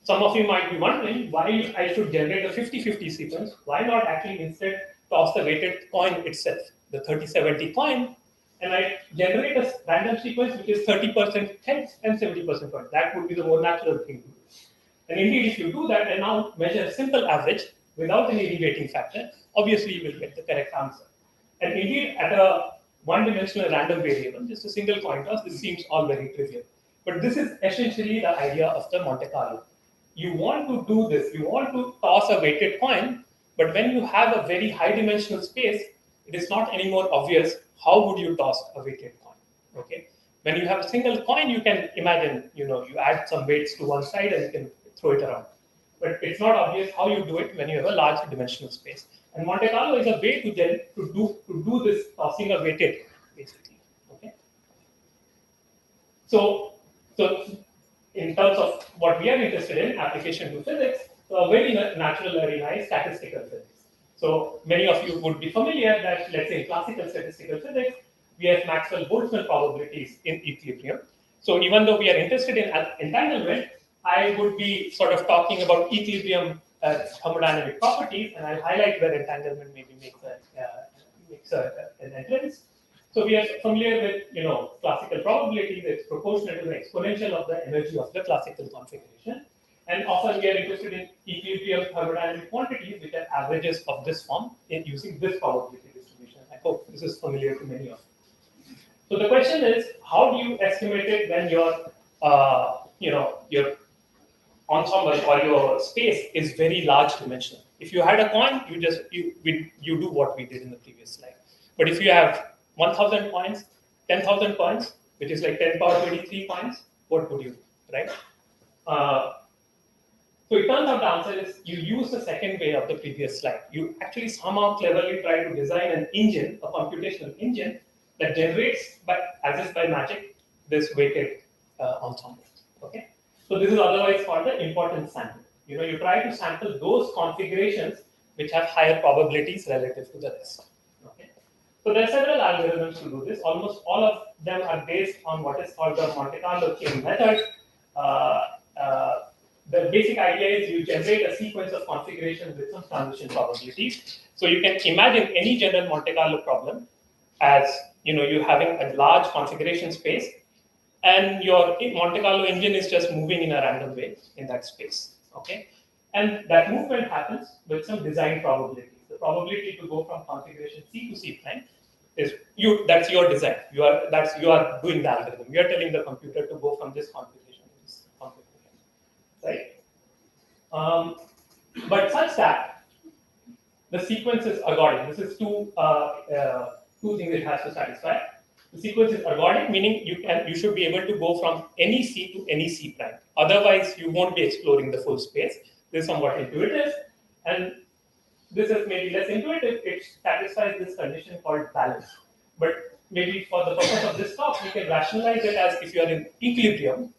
S17: some of you might be wondering why I should generate a 50-50 sequence. Why not actually instead toss the weighted coin itself, the 30-70 coin, and I generate a random sequence which is 30% heads and 70% coins. That would be the more natural thing to do. And indeed, if you do that and now measure a simple average without any reweighting factor, obviously you will get the correct answer. And indeed, at a one-dimensional random variable, just a single coin toss, this seems all very trivial. But this is essentially the idea of the Monte Carlo. You want to do this, you want to toss a weighted coin, but when you have a very high-dimensional space, it is not anymore obvious how would you toss a weighted coin. Okay, when you have a single coin, you can imagine, you add some weights to one side and you can throw it around. But it's not obvious how you do it when you have a large dimensional space. And Monte Carlo is a way to do this tossing a weighted, basically. Okay. So in terms of what we are interested in, application to physics, a very natural, very nice statistical physics. So many of you would be familiar that, let's say, in classical statistical physics, we have Maxwell-Boltzmann probabilities in equilibrium. So even though we are interested in entanglement, I would be sort of talking about equilibrium thermodynamic properties, and I'll highlight where entanglement maybe makes an entrance. So we are familiar with classical probabilities. It's proportional to the exponential of the energy of the classical configuration. And often we are interested in equilibrium thermodynamic quantities, which are averages of this form using this probability distribution. I hope this is familiar to many of you. So the question is, how do you estimate it when your ensemble or your space is very large dimensional? If you had a coin, you do what we did in the previous slide. But if you have 1,000 coins, 10,000 coins, which is like 10 power 23 coins, what would you do, right? So it turns out the answer is you use the second way of the previous slide. You actually somehow cleverly try to design an engine, a computational engine, that generates, as if by magic, this weighted ensemble. Okay. So this is otherwise called the importance sample. You try to sample those configurations which have higher probabilities relative to the rest. Okay. So there are several algorithms to do this. Almost all of them are based on what is called the Monte Carlo chain method. The basic idea is you generate a sequence of configurations with some transition probabilities. So you can imagine any general Monte Carlo problem as you having a large configuration space, and your Monte Carlo engine is just moving in a random way in that space. Okay, and that movement happens with some design probabilities. The probability to go from configuration C to C prime is that's your design. You are doing the algorithm. You are telling the computer to go from this configuration to this configuration, right? But such that the sequence is ergodic. This is two things it has to satisfy. The sequence is ergodic, meaning you should be able to go from any C to any C prime. Otherwise, you won't be exploring the full space. This is somewhat intuitive, and this is maybe less intuitive. It satisfies this condition called balance. But maybe for the purpose of this talk, we can rationalize it as if you are in equilibrium,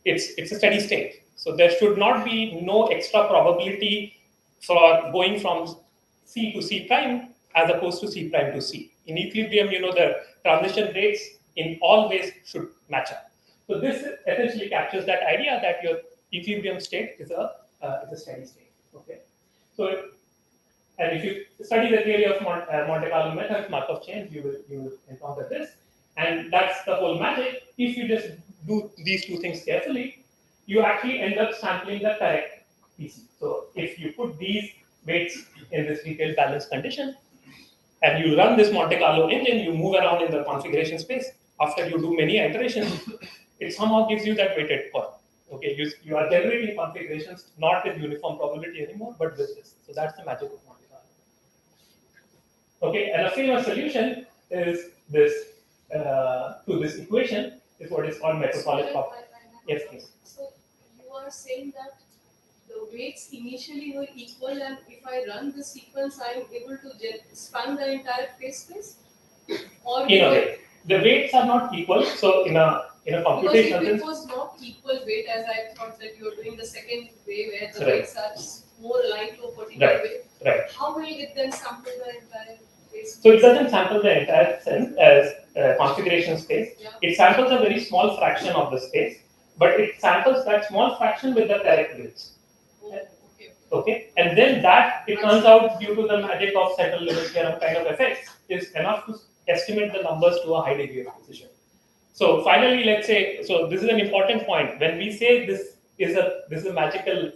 S17: it's a steady state. So there should not be no extra probability for going from C to C prime as opposed to C prime to C. In equilibrium, the transition rates in all ways should match up. So this essentially captures that idea that your equilibrium state is a steady state. Okay. So, and if you study the theory of Monte Carlo methods, Markov chains, you will encounter this, and that's the whole magic. If you just do these two things carefully, you actually end up sampling the correct PC. So if you put these weights in this detailed balance condition, and you run this Monte Carlo engine, you move around in the configuration space. After you do many iterations, it somehow gives you that weighted point. Okay, you are generating configurations not with uniform probability anymore, but with this. So that's the magic of Monte Carlo. Okay, and a famous solution is this to this equation is what is called metropolis property. Yes, please.
S2: So you are saying that the weights initially were equal, and if I run the sequence, I am able to span the entire phase space? Or
S17: the weights are not equal. So in a computation,
S2: because if it was not equal weight, as I thought that you are doing the second way where the weights are more aligned to a particular way, how will it then sample the entire phase?
S17: So it doesn't sample the entire sense as configuration space. Yeah. It samples a very small fraction of the space, but it samples that small fraction with the correct weights. Okay, and then that it turns out due to the magic of central limit theorem kind of effects is enough to estimate the numbers to a high degree of precision. So finally, let's say, so this is an important point. When we say this is a magical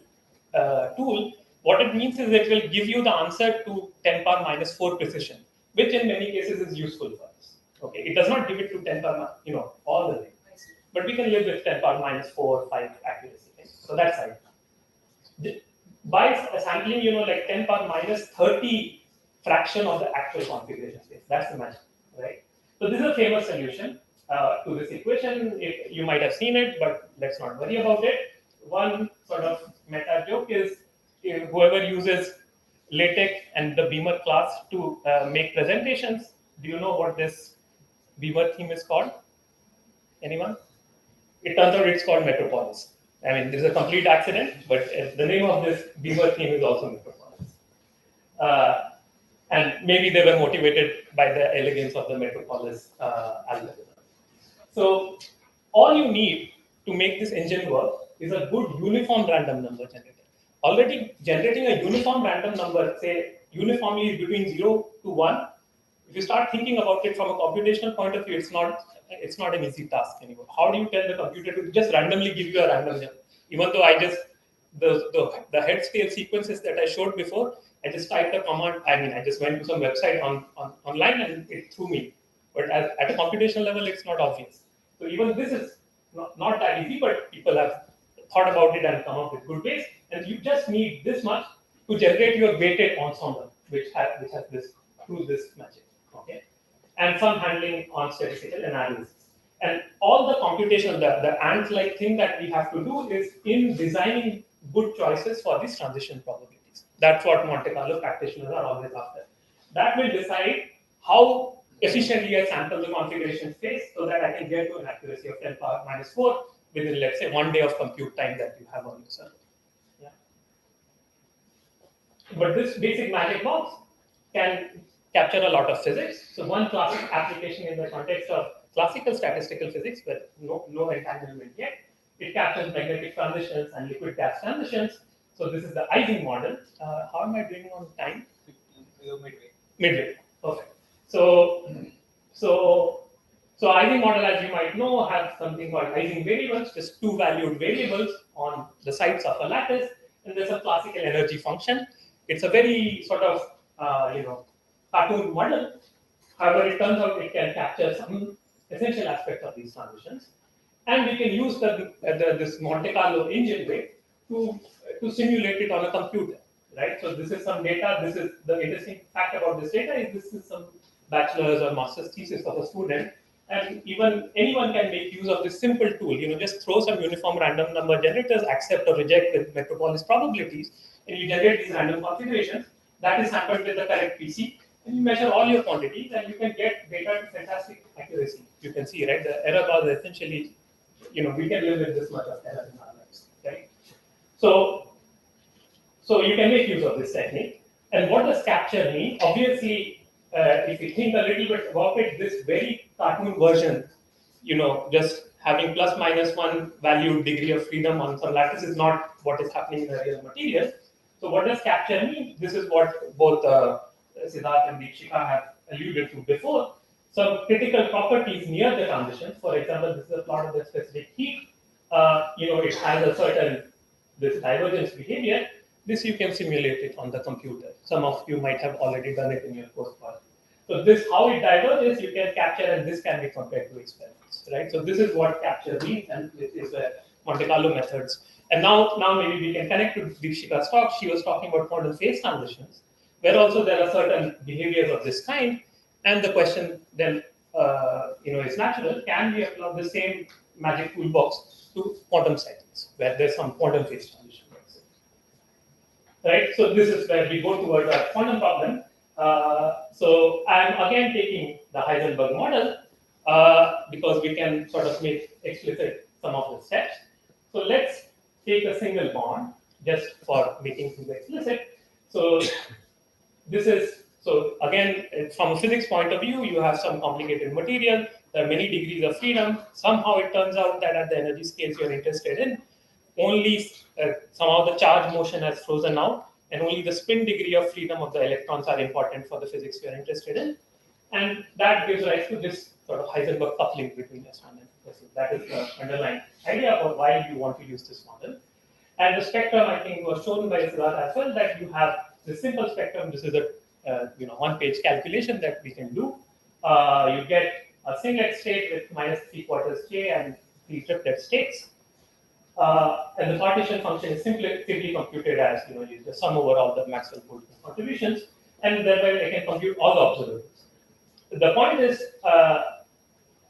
S17: tool, what it means is it will give you the answer to 10 power minus 4 precision, which in many cases is useful for us. Okay, it does not give it to 10 power, all the way, but we can live with 10 power minus 4, 5 accuracy. Okay? So that's side. By sampling, like 10 power minus 30 fraction of the actual configuration space. That's the magic, right? So this is a famous solution to this equation. You might have seen it, but let's not worry about it. One sort of meta joke is whoever uses LaTeX and the Beamer class to make presentations, do you know what this Beamer theme is called? Anyone? It turns out it's called Metropolis. I mean, this is a complete accident, but the name of this Beamer theme is also Metropolis. And maybe they were motivated by the elegance of the Metropolis algorithm. So all you need to make this engine work is a good uniform random number generator. Already generating a uniform random number, say uniformly between 0 to 1, if you start thinking about it from a computational point of view, it's not an easy task anymore. How do you tell the computer to just randomly give you a random number? Even though the head scale sequences that I showed before, I just typed a command. I just went to some website online and it threw me. But at a computational level, it's not obvious. So even this is not that easy, but people have thought about it and come up with good ways. And you just need this much to generate your weighted ensemble, which has this through this magic. Okay,
S5: and some handling on statistical analysis. And all the computation, the ant-like thing that we have to do is in designing good choices for these transition probabilities. That's what Monte Carlo practitioners are always after. That will decide how efficiently I sample the configuration space so that I can get to an accuracy of 10 power minus 4 within, let's say, 1 day of compute time that you have on your server. Yeah. But this basic magic box can capture a lot of physics. So one classic application in the context of classical statistical physics, where no entanglement yet, it captures magnetic transitions and liquid gas transitions. So this is the Ising model. How am I doing on time?
S3: Midway.
S5: Midway. Perfect. So Ising model, as you might know, has something called Ising variables, just two valued variables on the sides of a lattice, and there's a classical energy function. It's a very sort of cartoon model. However, it turns out it can capture some essential aspects of these transitions, and we can use this Monte Carlo engine way to simulate it on a computer, right? So this is some data. This is the interesting fact about this data is this is some bachelor's or master's thesis of a student, and even anyone can make use of this simple tool. Just throw some uniform random number generators, accept or reject with metropolis probabilities, and you generate these random configurations. That is sampled with the correct PC, and you measure all your quantities, and you can get data with fantastic accuracy. You can see, right? The error bars essentially, we can live with this much of error in our lives, right? So you can make use of this technique. And what does capture mean? Obviously, if you think a little bit about it, this very cartoon version, just having plus minus 1 valued degree of freedom on some lattice is not what is happening in the real material. So what does capture mean? This is what both Siddharth and Deepshika have alluded to before. Some critical properties near the transitions. For example, this is a plot of the specific heat. It has a certain this divergence behavior. This you can simulate it on the computer. Some of you might have already done it in your course project. So this, how it diverges, you can capture, and this can be compared to experiments, right? So this is what capture means, and this is the Monte Carlo methods. And now maybe we can connect to Deepshika's talk. She was talking about quantum phase transitions, where also there are certain behaviors of this kind. And the question then, is natural. Can we apply the same magic toolbox to quantum cycles, where there's some quantum phase transition? Right? So this is where we go towards a quantum problem. So I'm again taking the Heisenberg model because we can sort of make explicit some of the steps. So let's take a single bond just for making things explicit. So this is, so again, from a physics point of view, you have some complicated material. There are many degrees of freedom. Somehow it turns out that at the energy scales you're interested in, only somehow the charge motion has frozen out, and only the spin degree of freedom of the electrons are important for the physics we are interested in. And that gives rise to this sort of Heisenberg coupling between S1 and S2. That is the underlying idea about why you want to use this model. And the spectrum, I think, was shown by Siddharth as well, that you have this simple spectrum. This is a one-page calculation that we can do. You get a singlet state with minus 3/4 K and 3 triplet states. And the partition function is simply computed as, you just sum over all the Maxwell-Boltzmann contributions, and thereby I can compute all the observables. The point is,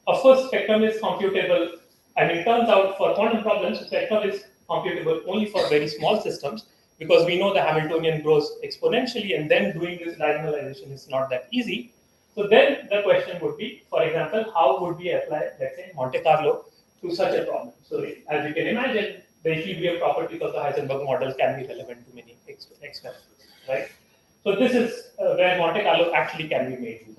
S5: of course, spectrum is computable, and it turns out for quantum problems, spectrum is computable only for very small systems, because we know the Hamiltonian grows exponentially, and then doing this diagonalization is not that easy. So then the question would be, for example, how would we apply, let's say, Monte Carlo to such a problem? So as you can imagine, the equilibrium properties of the Heisenberg model can be relevant to many experiments, right? So this is where Monte Carlo actually can be made use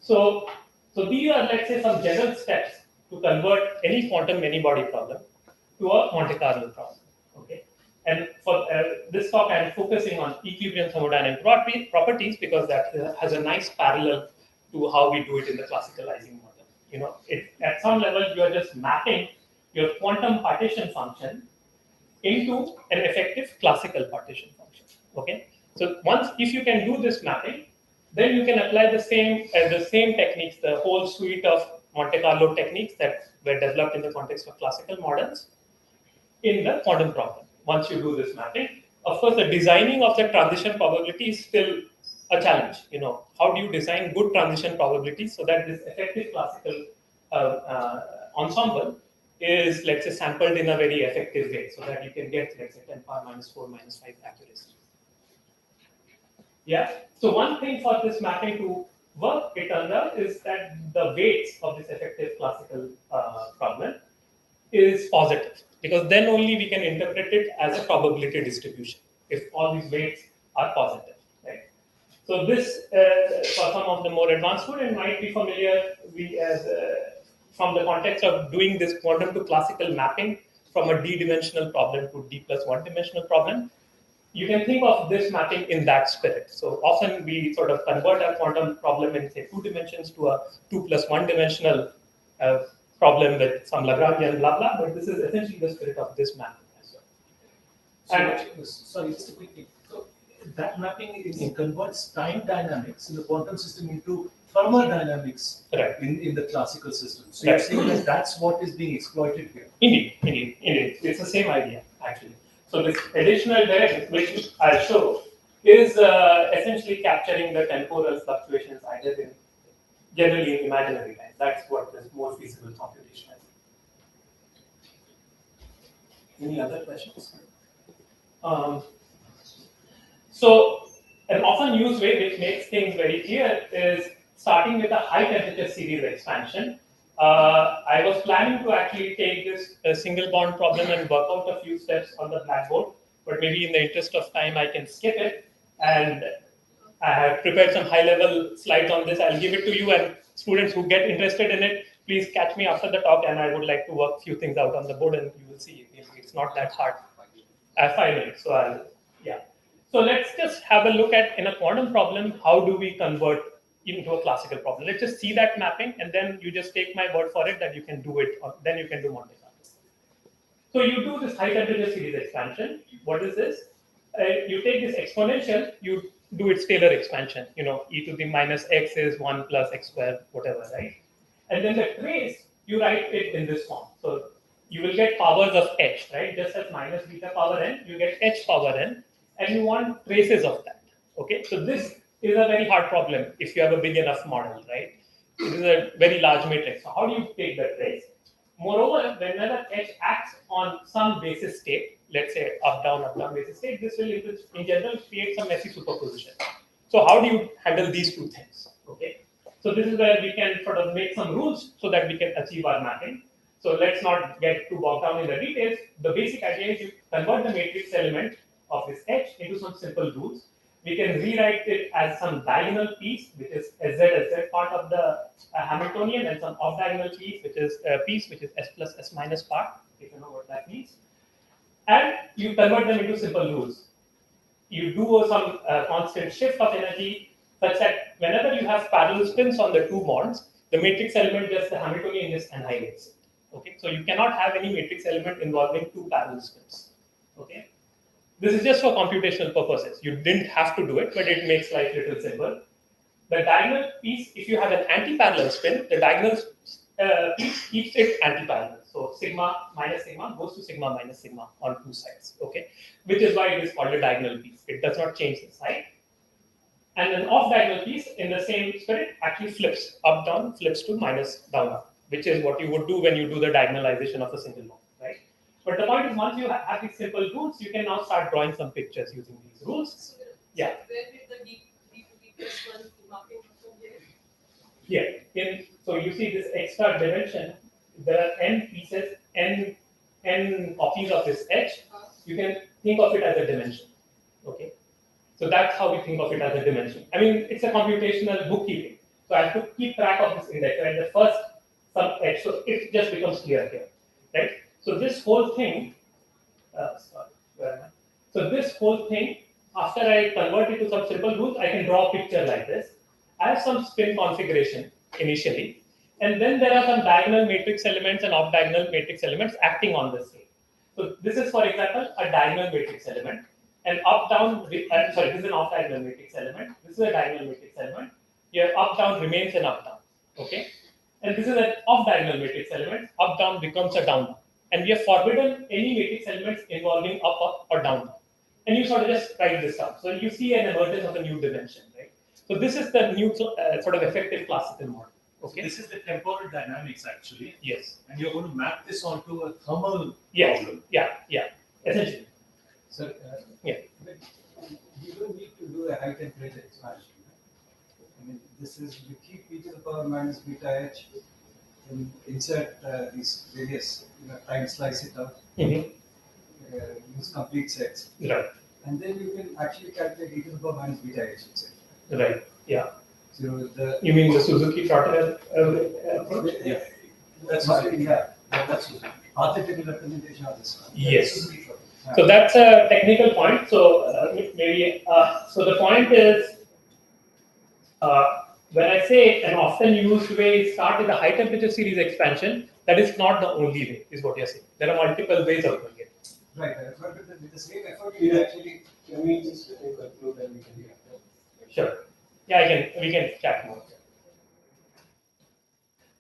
S5: of. So these are, let's say, some general steps to convert any quantum many-body problem to a Monte Carlo problem, okay? And for this talk, I'm focusing on equilibrium thermodynamic properties because that has a nice parallel to how we do it in the classical Ising model. At some level, you are just mapping your quantum partition function into an effective classical partition function. Okay. So if you can do this mapping, then you can apply the same techniques, the whole suite of Monte Carlo techniques that were developed in the context of classical models in the quantum problem. Once you do this mapping, of course, the designing of the transition probability is still
S17: a challenge. How do you design good transition probabilities so that this effective classical ensemble is, let's say, sampled in a very effective way so that you can get, let's say, 10 power minus 4 minus 5 accuracy. Yeah. So one thing for this mapping to work, it turns out, is that the weights of this effective classical problem is positive, because then only we can interpret it as a probability distribution if all these weights are positive, right? So this, for some of the more advanced students, might be familiar from the context of doing this quantum to classical mapping from a d-dimensional problem to d plus one-dimensional problem. You can think of this mapping in that spirit. So often we sort of convert a quantum problem in, say, 2 dimensions to a 2 plus 1 dimensional problem with some Lagrangian blah blah, but this is essentially the spirit of this mapping as well.
S5: Sorry, just a quick thing. So that mapping converts time dynamics in the quantum system into thermodynamics in the classical system. So you're saying that that's what is being exploited here.
S17: Indeed. It's the same idea, actually. So this additional direction, which I'll show, is essentially capturing the temporal fluctuations either generally in imaginary time. That's what is more feasible computation is. Any other questions? So an often used way which makes things very clear is starting with a high temperature series expansion. I was planning to actually take this single bond problem and work out a few steps on the blackboard, but maybe in the interest of time I can skip it. And I have prepared some high-level slides on this. I'll give it to you, and students who get interested in it, please catch me after the talk, and I would like to work a few things out on the board, and you will see it's not that hard. 5 minutes, so So let's just have a look at, in a quantum problem, how do we convert into a classical problem. Let's just see that mapping, and then you just take my word for it that you can do it, or then you can do Monte Carlo. So you do this high temperature series expansion. What is this? You take this exponential, you do its Taylor expansion. E to the minus x is 1 plus x squared, whatever, right? And then the trace, you write it in this form. So you will get powers of h, right? Just as minus beta power n, you get h power n, and you want traces of that. Okay, so this is a very hard problem if you have a big enough model, right? It is a very large matrix. So how do you take the trace? Moreover, whenever h acts on some basis state, let's say up down basis state, this will in general create some messy superposition. So how do you handle these two things? Okay, so this is where we can sort of make some rules so that we can achieve our mapping. So let's not get too bogged down in the details. The basic idea is you convert the matrix element of this h into some simple rules. We can rewrite it as some diagonal piece, which is sz part of the Hamiltonian, and some off-diagonal piece, which is s plus s minus part, if you know what that means. And you convert them into simple rules. You do some constant shift of energy, such that whenever you have parallel spins on the two bonds, the matrix element, just the Hamiltonian, just annihilates it. Okay, so you cannot have any matrix element involving two parallel spins. Okay. This is just for computational purposes. You didn't have to do it, but it makes life a little simple. The diagonal piece, if you have an anti-parallel spin, the diagonal piece keeps it anti-parallel. So sigma minus sigma goes to sigma minus sigma on two sides. Okay, which is why it is called a diagonal piece. It does not change the sign. And an off-diagonal piece, in the same spirit, actually flips up down, flips to minus down up, which is what you would do when you do the diagonalization of a single bond, right? But the point is, once you have these simple rules, you can now start drawing some pictures using these rules. Yeah.
S2: Where did the d to d plus 1 mapping from here?
S17: Here. So you see this extra dimension, there are n pieces, n copies of this h. You can think of it as a dimension. Okay. So that's how we think of it as a dimension. I mean, it's a computational bookkeeping. So I have to keep track of this index, right? The first sub h, so it just becomes clear here, right? So this whole thing, So this whole thing, after I convert it to some simple rules, I can draw a picture like this. I have some spin configuration initially, and then there are some diagonal matrix elements and off-diagonal matrix elements acting on this thing. So this is, for example, a diagonal matrix element, and up-down, this is an off-diagonal matrix element. This is a diagonal matrix element. Your up-down remains an up-down, okay? And this is an off-diagonal matrix element. Up-down becomes a down-down. And we have forbidden any matrix elements involving up or down. And you sort of just write this down. So you see an emergence of a new dimension, right? So this is the new sort of effective classical model. Okay.
S10: This is the temporal dynamics actually.
S17: Yes.
S10: And you're going to map this onto a thermal
S17: Yes.
S10: problem.
S17: Yeah. Essentially.
S10: So,
S17: yeah.
S10: But you don't need to do a high temperature expansion. I mean, this is you keep e to the power minus beta h and insert these various time slice it out. Use complete sets.
S17: Right.
S10: And then you can actually calculate e to the power minus beta h.
S17: Right. Yeah.
S10: So the
S17: you mean the Suzuki Trotter approach?
S10: Yeah. That's what, yeah. That's archetypal representation of this.
S17: Yes. So that's a technical point. So maybe so the point is when I say an often used way is start with a high temperature series expansion, that is not the only way, is what you're saying. There are multiple ways of doing it.
S10: Right. But with the same effort, you actually can we just conclude and we can do it.
S17: Sure. Yeah, we can chat more.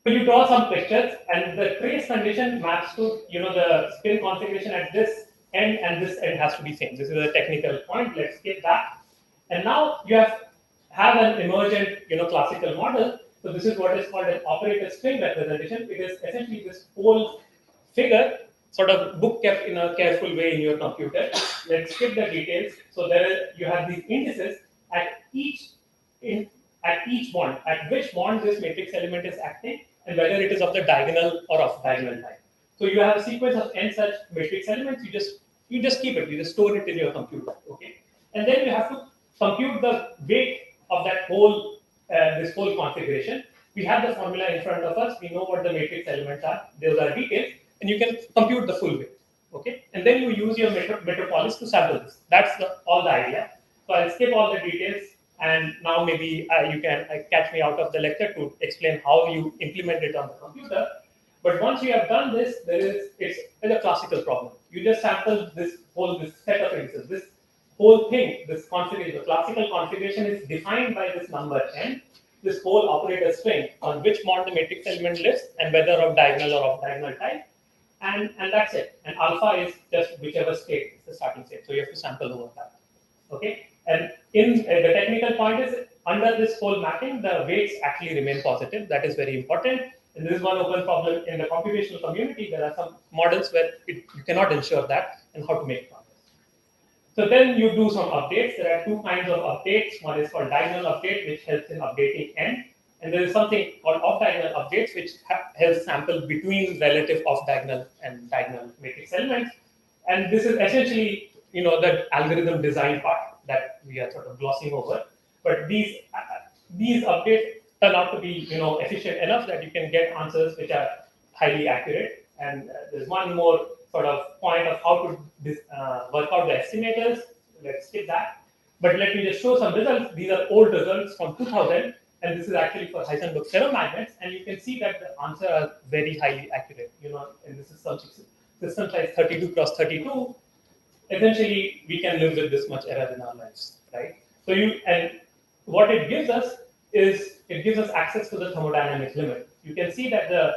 S17: So you draw some pictures, and the trace condition maps to the spin configuration at this end, and this end has to be same. This is a technical point. Let's skip that. And now you have an emergent classical model. So this is what is called an operator string representation. It is essentially this whole figure sort of book kept in a careful way in your computer. Let's skip the details. So you have these indices at each bond, at which bond this matrix element is acting, and whether it is of the diagonal or of diagonal type. So you have a sequence of n such matrix elements. You just keep it. You just store it in your computer. Okay, and then you have to compute the weight of that whole this whole configuration. We have the formula in front of us. We know what the matrix elements are. Those are details, and you can compute the full weight. Okay, and then you use your metropolis to sample this. That's all the idea. So I'll skip all the details. And now maybe you can catch me out of the lecture to explain how you implement it on the computer. But once you have done this, it's a classical problem. You just sample this set of indices. This whole thing, this configuration, the classical configuration is defined by this number n, this whole operator string on which bond the matrix element lives and whether of diagonal or of diagonal type. And that's it. And alpha is just whichever state is the starting state. So you have to sample over that. Okay. And in the technical point is under this whole mapping, the weights actually remain positive. That is very important. And this is one open problem in the computational community. There are some models where you cannot ensure that and how to make progress. So then you do some updates. There are two kinds of updates. One is called diagonal update, which helps in updating n. And there is something called off-diagonal updates, which helps sample between relative off-diagonal and diagonal matrix elements. And this is essentially the algorithm design part that we are sort of glossing over. But these updates turn out to be efficient enough that you can get answers which are highly accurate. And there's one more sort of point of how to work out the estimators. Let's skip that. But let me just show some results. These are old results from 2000, and this is actually for Heisenberg ferromagnets. And you can see that the answers are very highly accurate. And this is some system size 32 cross 32. Essentially, we can live with this much error in our lives, right? So and what it gives us is it gives us access to the thermodynamic limit. You can see that the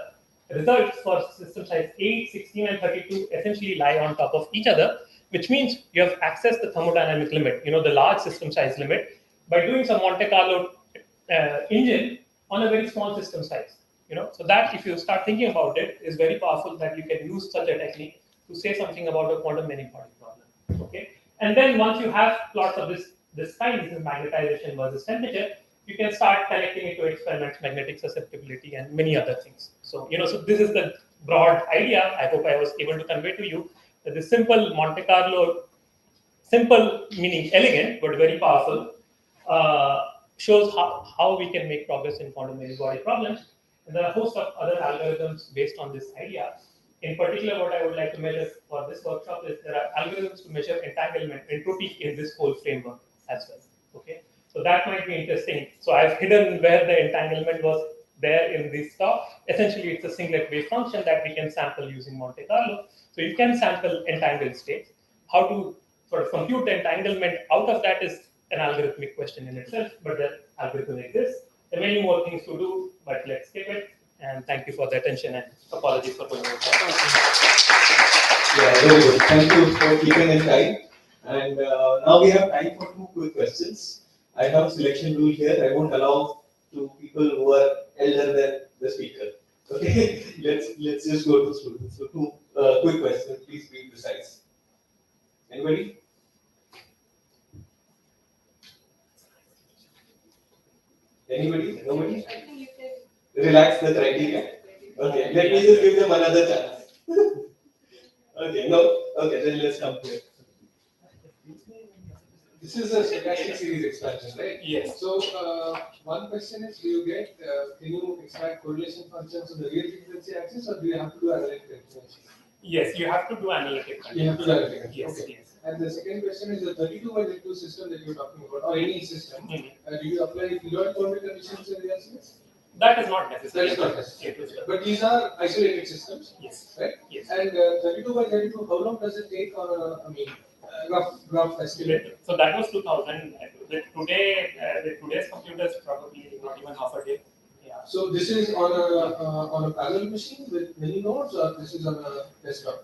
S17: results for system size 8, 16, and 32 essentially lie on top of each other, which means you have accessed the thermodynamic limit, the large system size limit, by doing some Monte Carlo engine on a very small system size. So that, if you start thinking about it, is very powerful that you can use such a technique to say something about a quantum many body problem. Okay, and then once you have plots of this kind, this is magnetization versus temperature, you can start connecting it to experiments, magnetic susceptibility, and many other things. So so this is the broad idea. I hope I was able to convey to you that the simple Monte Carlo, simple meaning elegant but very powerful, shows how we can make progress in quantum many body problems. And there are a host of other algorithms based on this idea. In particular, what I would like to measure for this workshop is there are algorithms to measure entanglement, entropy in this whole framework as well. Okay, so that might be interesting. So I've hidden where the entanglement was there in this talk. Essentially, it's a singlet wave function that we can sample using Monte Carlo. So you can sample entangled states. How to sort of compute the entanglement out of that is an algorithmic question in itself, but the algorithm exists. There are many more things to do, but let's skip it. And thank you for the attention, and apologies for going over.
S18: Yeah, very good. Thank you for keeping it tight. And now we have time for two quick questions. I have selection rule here. I won't allow to people who are elder than the speaker. Okay, let's just go to students. So two quick questions. Please be precise. Anybody? Anybody? Nobody? Relax the criteria. Okay, let me just give them another chance. Okay, no. Okay, then let's come to it.
S1: This is a stochastic series expansion, right?
S17: Yes.
S1: So one question is, do you get, can you extract correlation functions on the real frequency axis, or do you have to do analytic expansion?
S17: Yes, you have to do analytic.
S1: You have to do analytic.
S17: Yes,
S1: Okay.
S17: yes.
S1: And the second question is the 32 by 32 system that you're talking about, or any system. Do you apply periodic boundary conditions in real space?
S17: That is not necessary.
S1: That is not necessary. But these are isolated systems.
S17: Yes.
S1: Right?
S17: Yes.
S1: And 32 by 32, how long does it take on rough estimate?
S17: So that was 2000. With today's computers, probably not even half a day. Yeah.
S1: So this is on a parallel machine with many nodes, or this is on a desktop?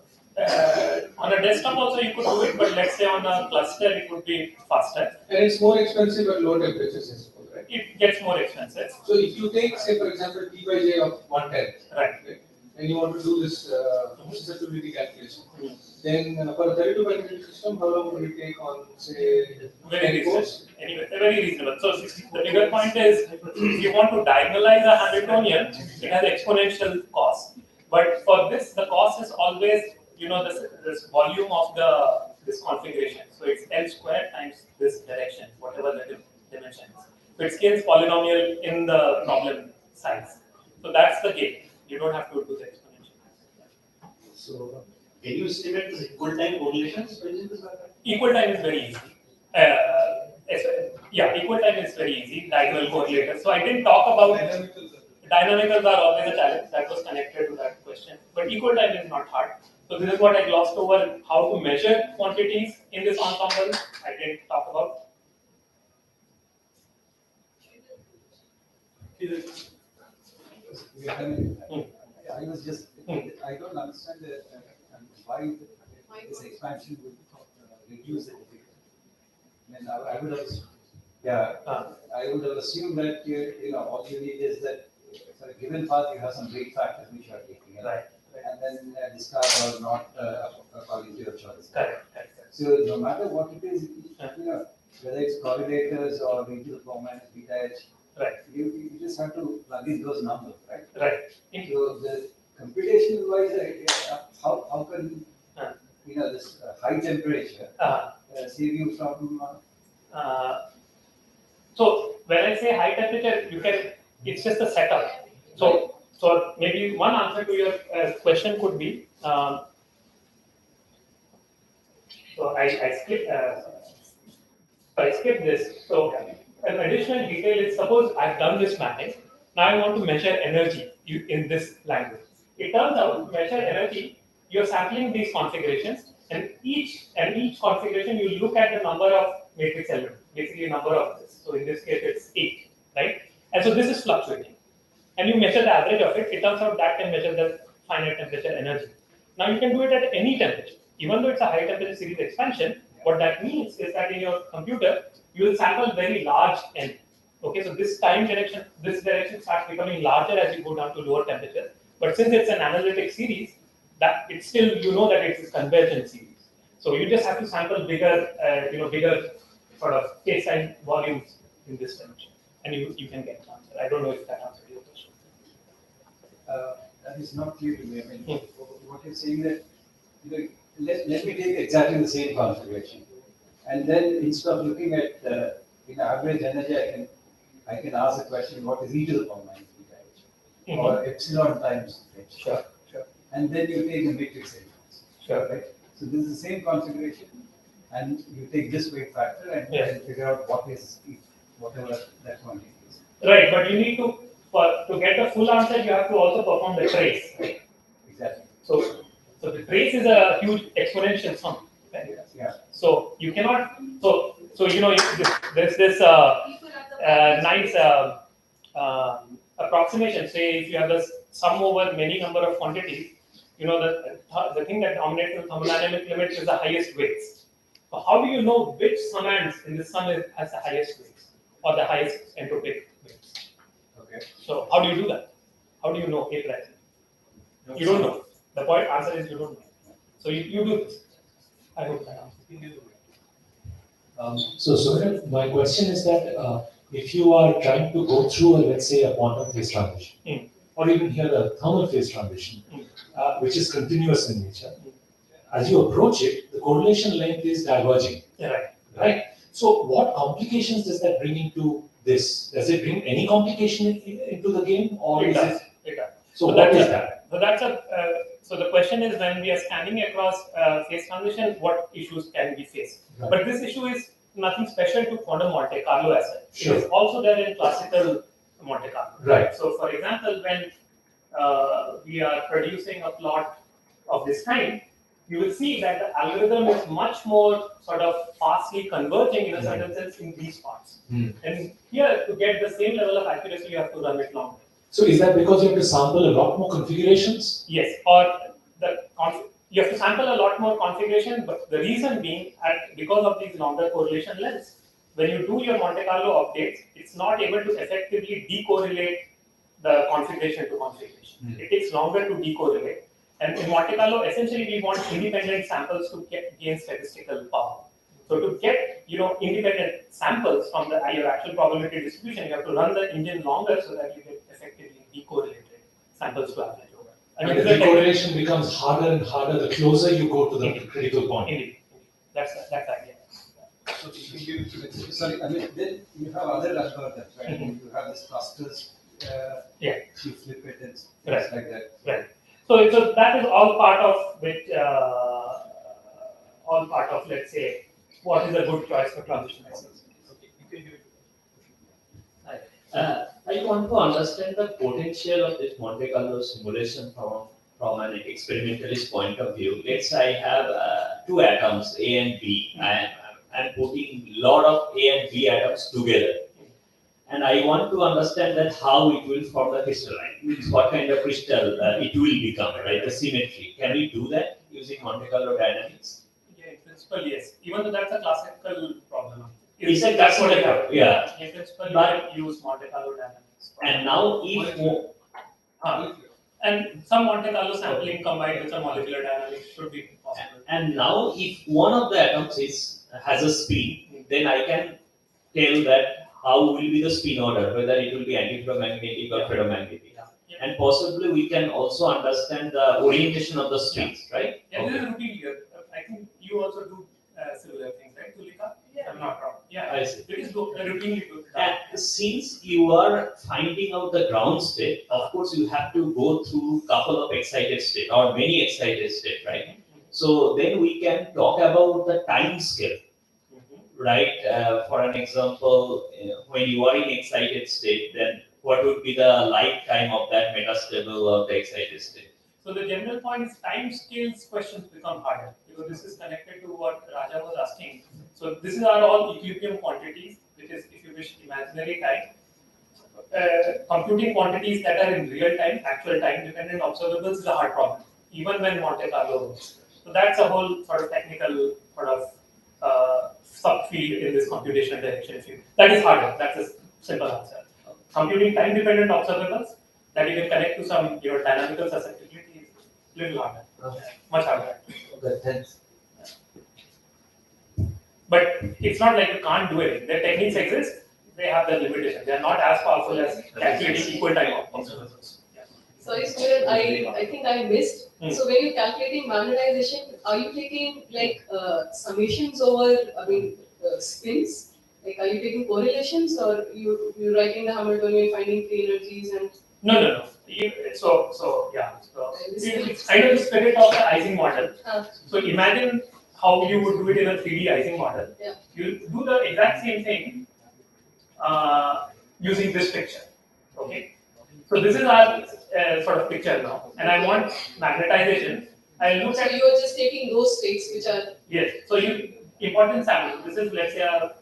S17: On a desktop also you could do it, but let's say on a cluster it would be faster.
S1: And it's more expensive at low temperatures, I suppose, right?
S17: It gets more expensive.
S1: So if you take, say, for example, T by J of 110,
S17: right,
S1: and you want to do this susceptibility calculation, then for a 32 by 32 system, how long would it take on, say,
S17: very
S1: 10 cores?
S17: Anyway, very reasonable. So the bigger point is, if you want to diagonalize a Hamiltonian, it has exponential cost. But for this, the cost is always, this volume of this configuration. So it's L squared times this direction, whatever the dimension is. So it scales polynomial in the problem size. So that's the game. You don't have to do the exponential.
S6: So can you estimate the equal time correlations?
S17: Equal time is very easy. Equal time is very easy. Diagonal correlators. So I didn't talk about dynamicals are always a challenge. That was connected to that question. But equal time is not hard. So this is what I glossed over, how to measure quantities in this ensemble. I didn't talk about.
S10: I was just, I don't understand why this expansion would reduce the difficulty. I would have, I would have assumed that all you need is that for a given path you have some weight factors which you are taking,
S17: right?
S10: And then discard or not according to your choice.
S17: Correct.
S10: So no matter what it is, whether it's correlators or into the form minus beta h,
S17: right?
S10: You just have to plug in those numbers, right?
S17: Right.
S10: So the computational wise, how can this high temperature save you from?
S17: So when I say high temperature, it's just a setup. So maybe one answer to your question could be. So I skip this. So an additional detail is, suppose I've done this mapping. Now I want to measure energy in this language. It turns out to measure energy, you're sampling these configurations, and each configuration you look at the number of matrix elements, basically number of this. So in this case it's 8, right? And so this is fluctuating. And you measure the average of it, it turns out that can measure the finite temperature energy. Now you can do it at any temperature. Even though it's a high temperature series expansion, what that means is that in your computer, you will sample very large N. Okay, so this direction starts becoming larger as you go down to lower temperatures. But since it's an analytic series, that it's still, that it's a convergent series. So you just have to sample bigger sort of space-time volumes in this temperature, and you can get an answer. I don't know if that answers your question.
S10: That is not clear to me. I mean, what you're saying that, let me take exactly the same configuration, and then instead of looking at average energy, I can ask the question, what is e to the power minus beta h, or epsilon times h.
S17: Sure.
S10: And then you take the matrix elements.
S17: Sure.
S10: Right. So this is the same configuration, and you take this weight factor and figure out what is whatever that quantity is.
S17: Right, but you need to get the full answer, you have to also perform the trace. Right?
S10: Exactly.
S17: So the trace is a huge exponential sum. Right?
S10: Yeah.
S17: So you cannot. So there's this nice approximation. Say if you have a sum over many number of quantities, the thing that dominates the thermodynamic limit is the highest weights. So how do you know which summands in this sum has the highest weights?
S19: or the highest entropic waves.
S5: Okay.
S19: So how do you do that? How do you know A precisely? You don't know. The point answer is you don't know. So you do this. I hope that answers.
S5: So Suren, my question is that if you are trying to go through, let's say, a quantum phase transition, or even here a thermal phase transition, which is continuous in nature, as you approach it, the correlation length is diverging.
S19: Right.
S5: Right. So what complications does that bring into this? Does it bring any complication into the game, or
S19: It
S5: is
S19: does.
S5: it?
S19: It does.
S5: So what is that?
S19: So that's a. So the question is, when we are scanning across phase transition, what issues can we face?
S5: Right.
S19: But this issue is nothing special to quantum Monte Carlo as such.
S5: Sure.
S19: It is also there in classical Monte Carlo.
S5: Right.
S19: So for example, when we are producing a plot of this kind, you will see that the algorithm is much more sort of fastly converging in a certain sense in these parts. And here, to get the same level of accuracy, you have to run it longer.
S5: So is that because you have to sample a lot more configurations?
S19: Yes, or you have to sample a lot more configuration, but the reason being, because of these longer correlation lengths, when you do your Monte Carlo updates, it's not able to effectively decorrelate the configuration to configuration. It takes longer to decorrelate. And in Monte Carlo, essentially, we want independent samples to gain statistical power. So to get independent samples from your actual probability distribution, you have to run the engine longer so that you get effectively decorrelated samples to average over.
S5: And the decorrelation becomes harder and harder the closer you go to the critical point.
S19: Indeed. That's the idea.
S10: So sorry, I mean, then you have other algorithms, right? You have this clusters. You flip it and things like that.
S19: Right. So that is all part of which, let's say, what is a good choice for transition axis.
S13: I want to understand the potential of this Monte Carlo simulation from an experimentalist point of view. Let's say I have two atoms, A and B, and I'm putting a lot of A and B atoms together. And I want to understand that how it will form the crystalline, means what kind of crystal it will become, right? The symmetry. Can we do that using Monte Carlo dynamics?
S19: Yeah, in principle, yes. Even though that's a classical problem.
S13: It's a classical problem, yeah.
S19: In principle, you can use Monte Carlo dynamics.
S13: And now if...
S19: and some Monte Carlo sampling combined with some molecular dynamics should be possible.
S13: And now if one of the atoms has a spin, then I can tell that how will be the spin order, whether it will be antiferromagnetic or ferromagnetic. And possibly we can also understand the orientation of the spins, right?
S19: Yeah, this is routine here. I think you also do similar things, right, Tulika? Yeah. I'm not wrong. Yeah,
S13: I see.
S19: It is routinely good.
S13: And since you are finding out the ground state, of course you have to go through couple of excited state or many excited state, right? So then we can talk about the time scale. Right, for an example, when you are in excited state, then what would be the lifetime of that metastable of the excited state?
S19: So the general point is time scales questions become harder because this is connected to what Raja was asking. So these are all equilibrium quantities, which is, if you wish, imaginary time. Computing quantities that are in real time, actual time dependent observables is a hard problem, even when Monte Carlo works. So that's a whole sort of technical sort of subfield in this computational direction. That is harder. That's a simple answer. Computing time-dependent observables that you can connect to some dynamical susceptibility is little harder, much harder.
S5: Okay, thanks.
S19: But it's not like you can't do it. The techniques exist. They have their limitations. They are not as powerful as calculating equal time observables.
S2: Sorry, Suren, I think I missed. So when you're calculating magnetization, are you taking like summations over, spins? Like, are you taking correlations, or you writing the Hamiltonian, finding free energies and?
S19: No. So it's kind of the spirit of the Ising model. So imagine how you would do it in a 3D Ising model.
S2: Yeah.
S19: You do the exact same thing using this picture. Okay. So this is our sort of picture now, and I want magnetization. I look at.
S2: So you are just taking those states which are.
S19: Yes. So important sample. This is, let's say, a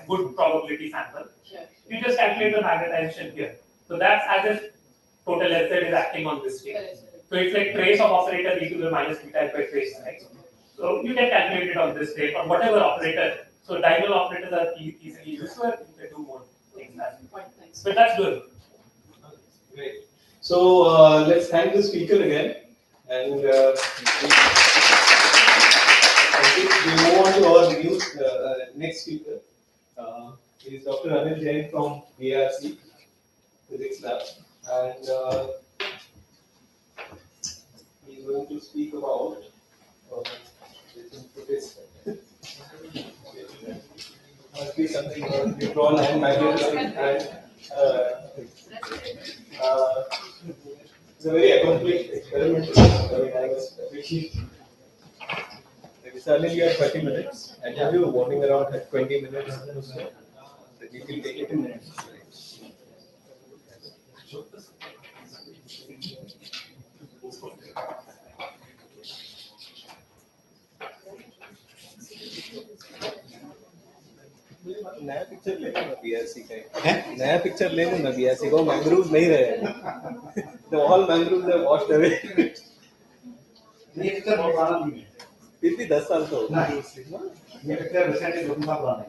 S19: good probability sample.
S2: Sure.
S19: You just calculate the magnetization here. So that's as if total SZ is acting on this state. So it's like trace of operator e to the minus beta by trace, right? So you can calculate it on this state or whatever operator. So diagonal operators are easily used, so you can do more things. in that. But that's good.
S18: Great. So let's thank the speaker again, and we move on to our next speaker. He is Dr. Anil Jain from ARC Physics Lab, and he is going to speak about. Must be something about neutron and magnetism and. It's a very accomplished experiment. I mean, I was appreciating. Suddenly you have 30 minutes. I give you a warning around 20 minutes or so. That you can take it in minutes. नया picture ले लेना BRC का नया picture ले लेना BRC को mangroves नहीं रहे the all mangroves have washed away ये पिक्चर बहुत पुराना नहीं है फिर भी 10 साल तो ये पिक्चर रिसेंटली 2 साल पुराना है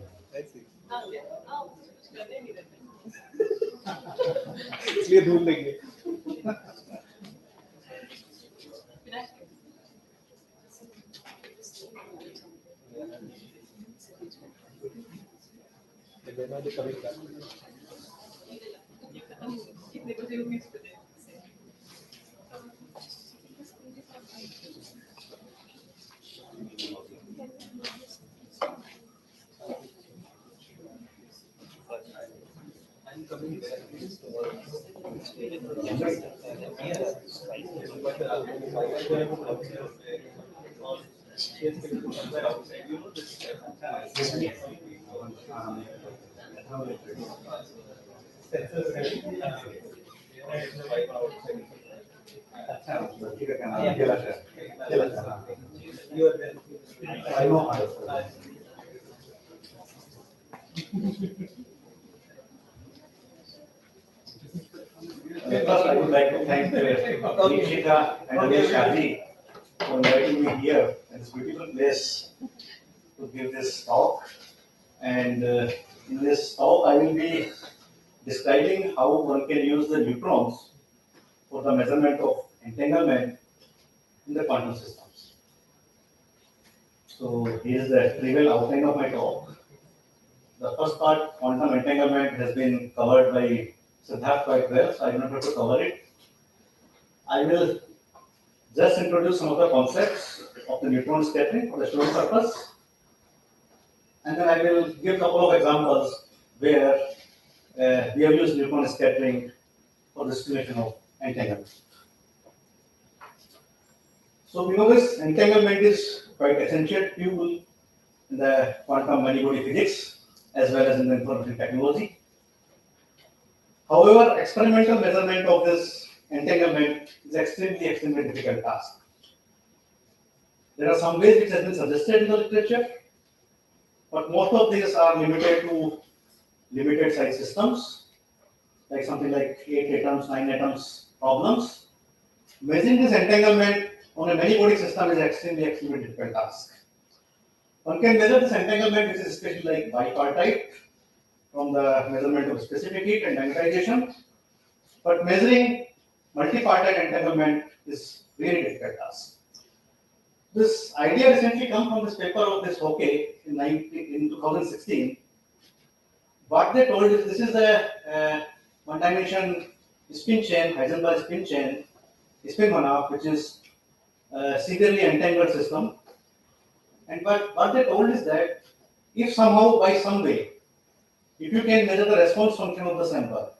S18: इसलिए धूल लगी लेना तो कभी
S20: First, I would like to thank Nikita and Anish Shaji for inviting me here at this beautiful place to give this talk. And in this talk, I will be describing how one can use the neutrons for the measurement of entanglement in the quantum systems. So here is the trivial outline of my talk. The first part, quantum entanglement, has been covered by Siddharth quite well, so I do not have to cover it. I will just introduce some of the concepts of the neutron scattering for the showing purpose, and then I will give a couple of examples where we have used neutron scattering for the estimation of entanglement. So we know this entanglement is quite essential tool in the quantum many-body physics as well as in the information technology. However, experimental measurement of this entanglement is extremely difficult task. There are some ways which have been suggested in the literature, but most of these are limited to limited size systems, like something like 8 atoms, 9 atoms problems. Measuring this entanglement on a many-body system is extremely difficult task. One can measure this entanglement, which is especially like bipartite, from the measurement of specific heat and magnetization, but measuring multipartite entanglement is very difficult task. This idea recently comes from this paper of this Hoke in 2016. What they told is this is a one-dimension spin chain, Heisenberg spin chain, spin one-half, which is a severely entangled system. And what they told is that if somehow by some way, if you can measure the response function of the sample,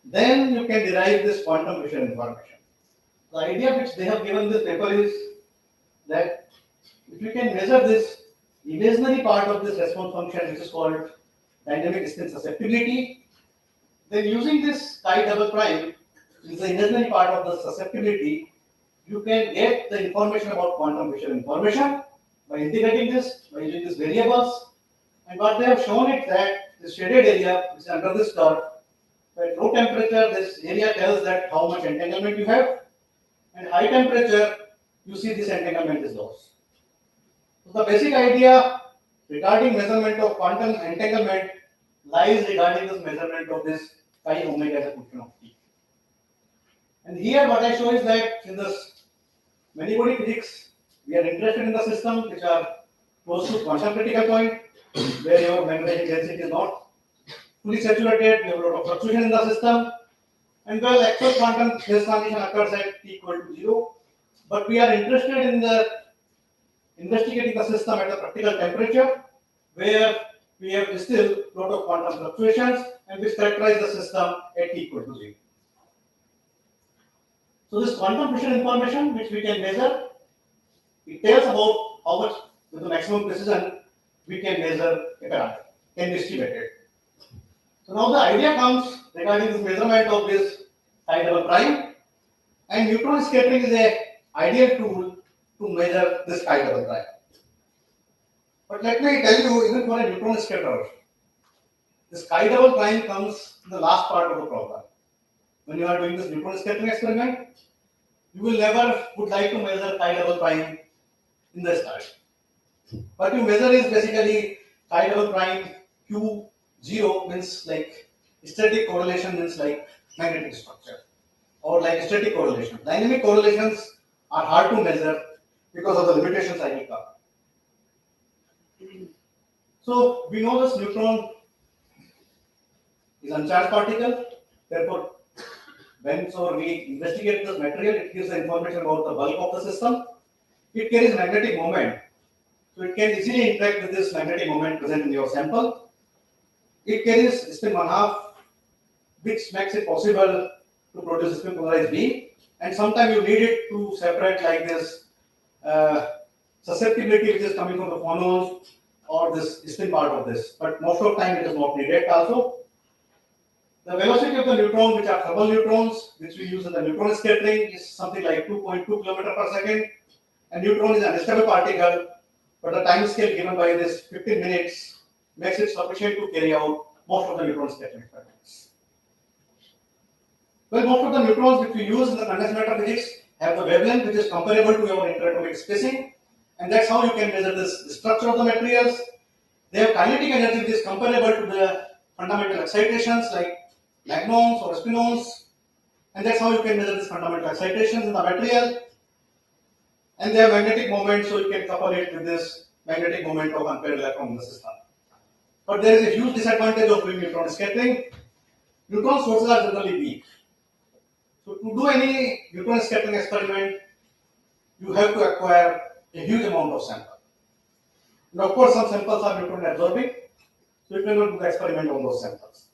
S20: then you can derive this quantum Fisher information. The idea which they have given this paper is that if you can measure this imaginary part of this response function, which is called dynamic spin susceptibility, then using this chi double prime, which is the imaginary part of the susceptibility, you can get the information about quantum Fisher information by integrating this, by using these variables. And what they have shown is that this shaded area, which is under this curve, at low temperature, this area tells that how much entanglement you have, and high temperature, you see this entanglement is lost. So the basic idea regarding measurement of quantum entanglement, lies regarding this measurement of this chi omega as a function of t. And here what I show is that in this many-body physics, we are interested in the systems which are close to quantum critical point, where your magnetic density is not fully saturated, you have a lot of fluctuation in the system, and well, actual quantum phase transition occurs at t equal to 0. But we are interested in the investigating the system at the practical temperature, where we have still a lot of quantum fluctuations, and which characterize the system at t equal to 0. So this quantum pressure information, which we can measure, it tells about how much, with the maximum precision, we can measure a parameter, can be estimated. So now the idea comes regarding this measurement of this chi double prime, and neutron scattering is a ideal tool to measure this chi double prime. But let me tell you, even for a neutron scatter, this chi double prime comes in the last part of the problem. When you are doing this neutron scattering experiment, you will never would like to measure chi double prime in the start. What you measure is basically chi double prime Q0 means like static correlation means like magnetic structure or like static correlation. Dynamic correlations are hard to measure because of the limitations I will cover. So we know this neutron is uncharged particle. Therefore, whenever we investigate this material, it gives the information about the bulk of the system. It carries magnetic moment, so it can easily interact with this magnetic moment present in your sample. It carries spin 1/2, which makes it possible to produce spin polarized beam. And sometimes you need it to separate like this susceptibility which is coming from the phonons or this spin part of this. But most of the time it is not needed also. The velocity of the neutron, which are thermal neutrons, which we use in the neutron scattering, is something like 2.2 km per second. And neutron is an unstable particle, but the time scale given by this 15 minutes makes it sufficient to carry out most of the neutron scattering experiments. Well, most of the neutrons which we use in the condensed matter physics have the wavelength which is comparable to your interatomic spacing, and that's how you can measure the structure of the materials. They have kinetic energy which is comparable to the fundamental excitations like magnons or spinons, and that's how you can measure these fundamental excitations in the material. And they have magnetic moment, so you can couple it with this magnetic moment of unpaired electron in the system. But there is a huge disadvantage of doing neutron scattering. Neutron sources are generally weak. So to do any neutron scattering experiment, you have to acquire a huge amount of sample. And of course, some samples are neutron absorbing, so you cannot do the experiment on those samples.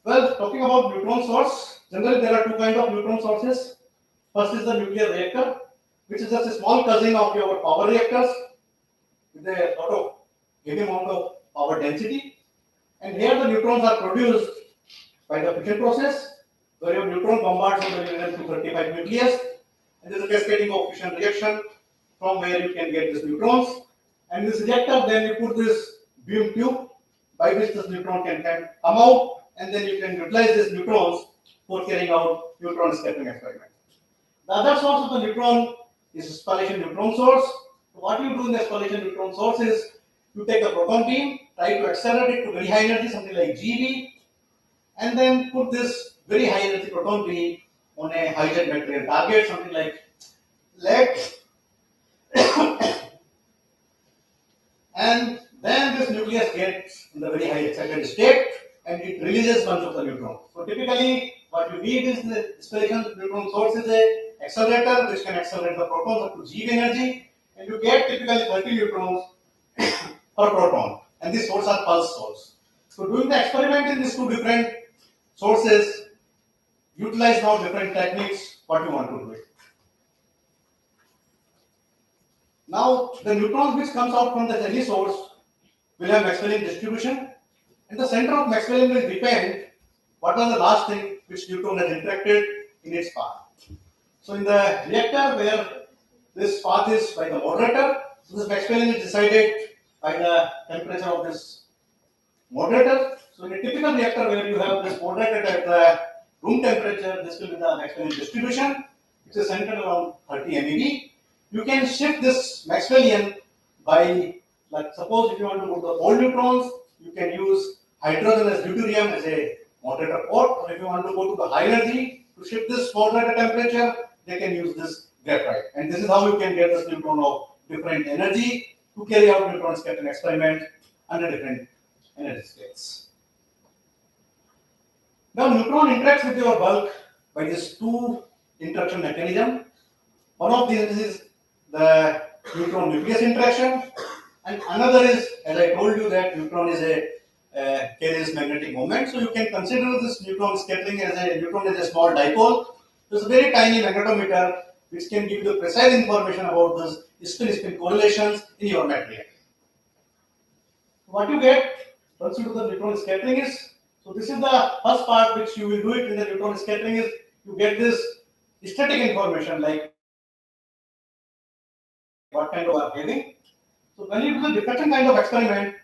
S20: Well, talking about neutron source, generally there are two kinds of neutron sources. First is the nuclear reactor, which is just a small cousin of your power reactors with a lot of heavy amount of power density. And here the neutrons are produced by the fission process, where your neutron bombards on the uranium-235 nucleus, and there is a cascading of fission reaction from where you can get these neutrons. And this reactor, then you put this beam tube by which this neutron can come out, and then you can utilize these neutrons for carrying out neutron scattering experiments. The other source of the neutron is spallation neutron source. So what you do in the spallation neutron source is you take a proton beam, try to accelerate it to very high energy, something like GeV, and then put this very high energy proton beam on a hijacked material target, something like lead. And then this nucleus gets in the very high excited state and it releases bunch of the neutrons. So typically what you need is the spallation neutron source is a accelerator which can accelerate the protons up to GeV energy, and you get typically 30 neutrons per proton, and these sources are pulse source. So doing the experiment in these two different sources, utilize now different techniques what you want to do it. Now the neutrons which comes out from the any source will have Maxwellian distribution, and the center of Maxwellian will depend what was the last thing which neutron has interacted in its path. So in the reactor where this path is by the moderator, so this Maxwellian is decided by the temperature of this moderator. So in a typical reactor where you have this moderator at the room temperature, this will be the Maxwellian distribution, which is centered around 30 MeV. You can shift this Maxwellian by, like suppose if you want to put the old neutrons, you can use hydrogen as deuterium as a moderator port, or if you want to go to the high energy to shift this moderator temperature, they can use this graphite. And this is how you can get this neutron of different energy to carry out neutron scattering experiment under different energy scales. Now, neutron interacts with your bulk by these two interaction mechanism. One of these is the neutron nucleus interaction, and another is, as I told you, that neutron is a carries magnetic moment. So you can consider this neutron scattering as a neutron is a small dipole. So it's a very tiny magnetometer which can give you precise information about this spin-spin correlations in your material. What you get once you do the neutron scattering is, so this is the first part which you will do it in the neutron scattering is, you get this static information like what kind of are having. So when you do the diffraction kind of experiment,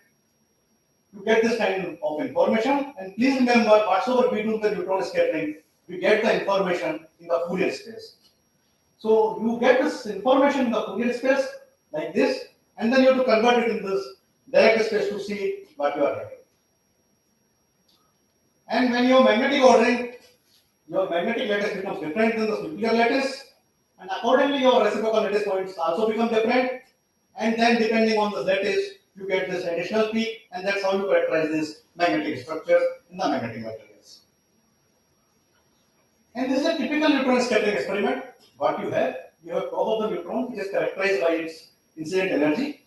S20: you get this kind of information. And please remember, whatsoever we do the neutron scattering, we get the information in the Fourier space. So you get this information in the Fourier space like this, and then you have to convert it in this direct space to see what you are having. And when you are magnetic ordering, your magnetic lattice becomes different than the nuclear lattice, and accordingly your reciprocal lattice points also become different. And then depending on the lattice, you get this additional peak, and that's how you characterize this magnetic structure in the magnetic materials. And this is a typical neutron scattering experiment. What you have a probe of the neutron which is characterized by its incident energy.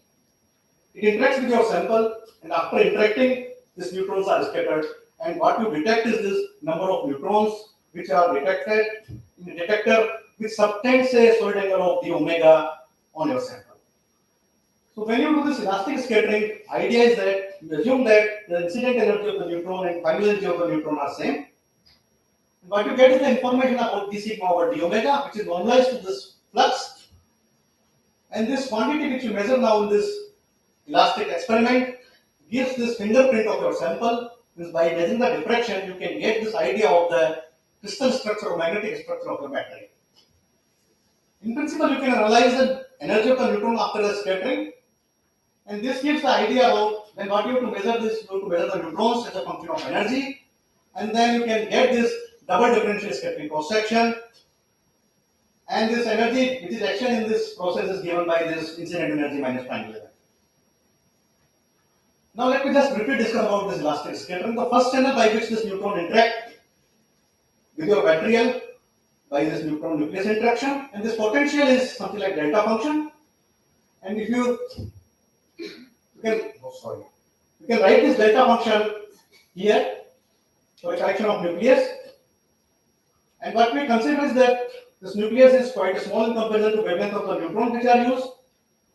S20: It interacts with your sample, and after interacting, these neutrons are scattered. And what you detect is this number of neutrons which are detected in the detector which subtends a solid angle of the omega on your sample. So when you do this elastic scattering, idea is that you assume that the incident energy of the neutron and final energy of the neutron are same. And what you get is the information about d sigma over d omega, which is normalized to this flux. And this quantity which you measure now in this elastic experiment gives this fingerprint of your sample. Means by measuring the diffraction, you can get this idea of the crystal structure or magnetic structure of the battery. In principle, you can analyze the energy of the neutron after the scattering, and this gives the idea about then what you have to measure this, you have to measure the neutrons as a function of energy, and then you can get this double differential scattering cross section, and this energy which is action in this process is given by this incident energy minus final energy. Now let me just briefly discuss about this elastic scattering. The first channel by which this neutron interact with your material by this neutron nucleus interaction, and this potential is something like delta function. And if you can write this delta function here for a collection of nucleus. And what we consider is that this nucleus is quite small in comparison to wavelength of the neutrons which are used.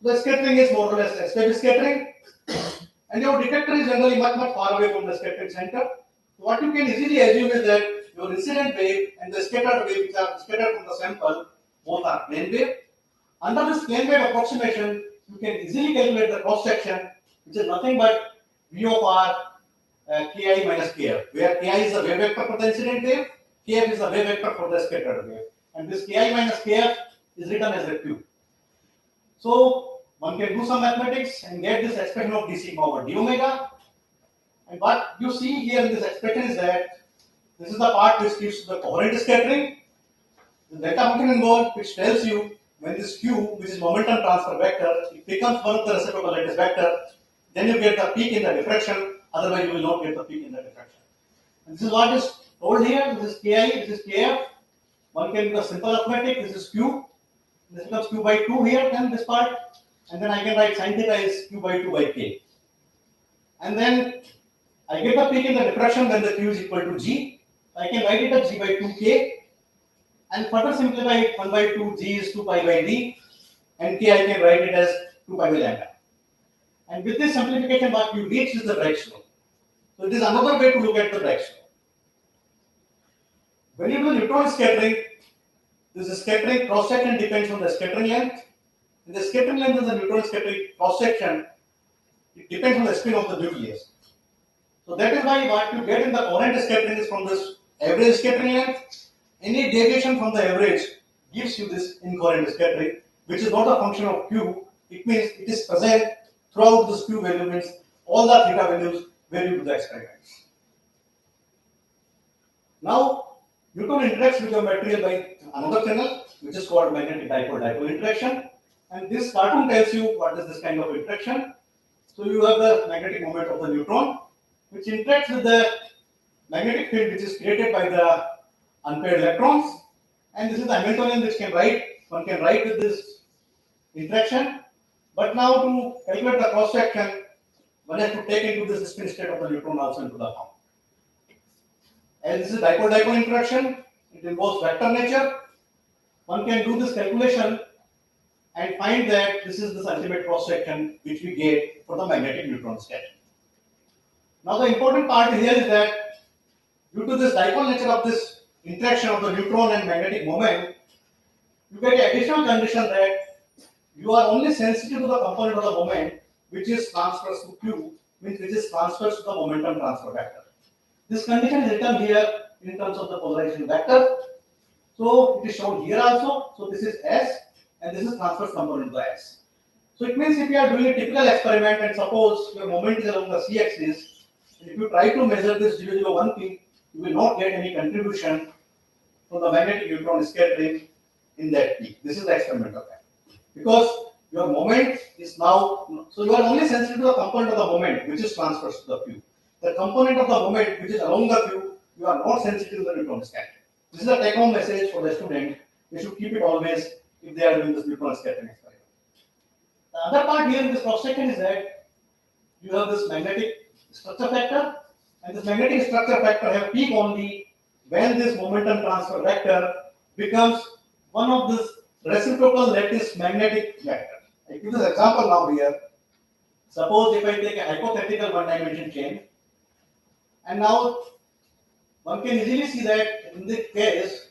S20: The scattering is more or less S-wave scattering, and your detector is generally much far away from the scattering center. So what you can easily assume is that your incident wave and the scattered wave which are scattered from the sample both are plane wave. Under this plane wave approximation, you can easily calculate the cross section, which is nothing but V of R Ki minus Kf, where Ki is the wave vector for the incident wave, Kf is the wave vector for the scattered wave, and this Ki minus Kf is written as a Q. So one can do some mathematics and get this expression of d sigma over d omega. And what you see here in this expression is that this is the part which gives the coherent scattering. The delta function involved which tells you when this Q, which is momentum transfer vector, it becomes one of the reciprocal lattice vector, then you get the peak in the diffraction, otherwise you will not get the peak in the diffraction. And this is what is told here. This is Ki, this is Kf. One can do the simple arithmetic. This is Q. This becomes Q by 2 here, then this part. And then I can write sin theta is Q by 2 by K. And then I get the peak in the diffraction when the Q is equal to G. I can write it as G by 2K. And further simplify it, 1 by 2 G is 2 pi by D. And K I can write it as 2 pi by lambda. And with this simplification, what you reach is the Bragg slope. So it is another way to look at the Bragg slope. When you do neutron scattering, this scattering cross section depends on the scattering length. And the scattering length of the neutron scattering cross section, it depends on the spin of the nucleus. So that is why what you get in the coherent scattering is from this average scattering length. Any deviation from the average gives you this incoherent scattering, which is not a function of Q. It means it is present throughout this Q value, means all the theta values where you do the experiments. Now, neutron interacts with your material by another channel, which is called magnetic dipole-dipole interaction. And this cartoon tells you what is this kind of interaction. So you have the magnetic moment of the neutron, which interacts with the magnetic field which is created by the unpaired electrons. And this is the Hamiltonian which one can write with this interaction. But now to calculate the cross section, one has to take into this spin state of the neutron also into the account. And this is dipole-dipole interaction. It involves vector nature. One can do this calculation and find that this is the ultimate cross section which we get for the magnetic neutron state. Now the important part here is that due to this dipole nature of this interaction of the neutron and magnetic moment, you get an additional condition that you are only sensitive to the component of the moment which is transferred to Q, means which is transferred to the momentum transfer vector. This condition is written here in terms of the polarization vector. So it is shown here also. So this is S and this is transverse component to S. So it means if you are doing a typical experiment and suppose your moment is along the C-axis, and if you try to measure this 001 peak, you will not get any contribution from the magnetic neutron scattering in that peak. This is the experimental fact. Because your moment is now, so you are only sensitive to the component of the moment which is transferred to the Q. The component of the moment which is along the Q, you are not sensitive to the neutron scattering. This is a take-home message for the student. They should keep it always if they are doing this neutron scattering experiment. The other part here in this cross section is that you have this magnetic structure factor, and this magnetic structure factor have peak only when this momentum transfer vector becomes one of this reciprocal lattice magnetic vector. I give this example now here. Suppose if I take a hypothetical one-dimension chain, and now one can easily see that in this case,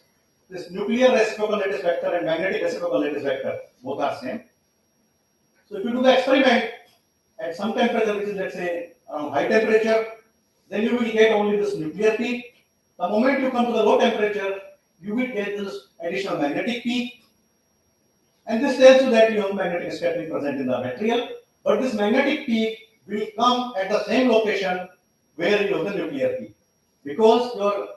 S20: this nuclear reciprocal lattice vector and magnetic reciprocal lattice vector both are same. So if you do the experiment at some temperature, which is let's say around high temperature, then you will get only this nuclear peak. The moment you come to the low temperature, you will get this additional magnetic peak. And this tells you that you have magnetic scattering present in the material. But this magnetic peak will come at the same location where you have the nuclear peak. Because your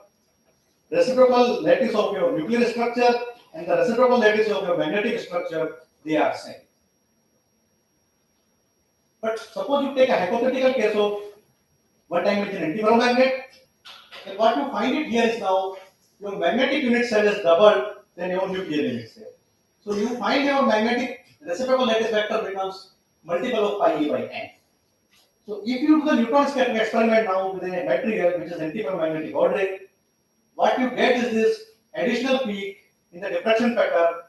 S20: reciprocal lattice of your nuclear structure and the reciprocal lattice of your magnetic structure, they are same. But suppose you take a hypothetical case of one-dimension antiferromagnet, then what you find it here is now your magnetic unit cell is doubled than your nuclear unit cell. So you find your magnetic reciprocal lattice vector becomes multiple of pi e by n. So if you do the neutron scattering experiment now with a material which is antiferromagnetic ordering, what you get is this additional peak in the diffraction pattern.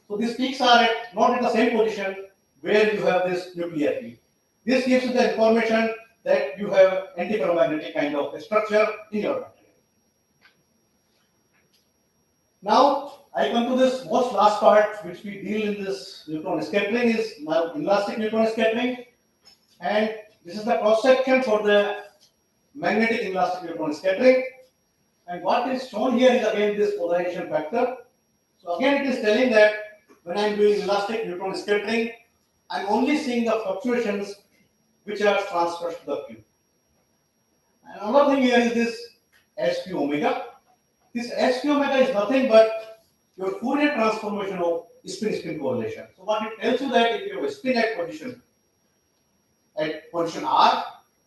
S20: So these peaks are not at the same position where you have this nuclear peak. This gives you the information that you have antiferromagnetic kind of structure in your material. Now I come to this most last part which we deal in this neutron scattering is now inelastic neutron scattering, and this is the cross section for the magnetic inelastic neutron scattering. And what is shown here is again this polarization factor. So again it is telling that when I am doing elastic neutron scattering, I am only seeing the fluctuations which are transferred to the Q. And another thing here is this SQ omega. This SQ omega is nothing but your Fourier transformation of spin-spin correlation. So what it tells you that if you have a spin at position R,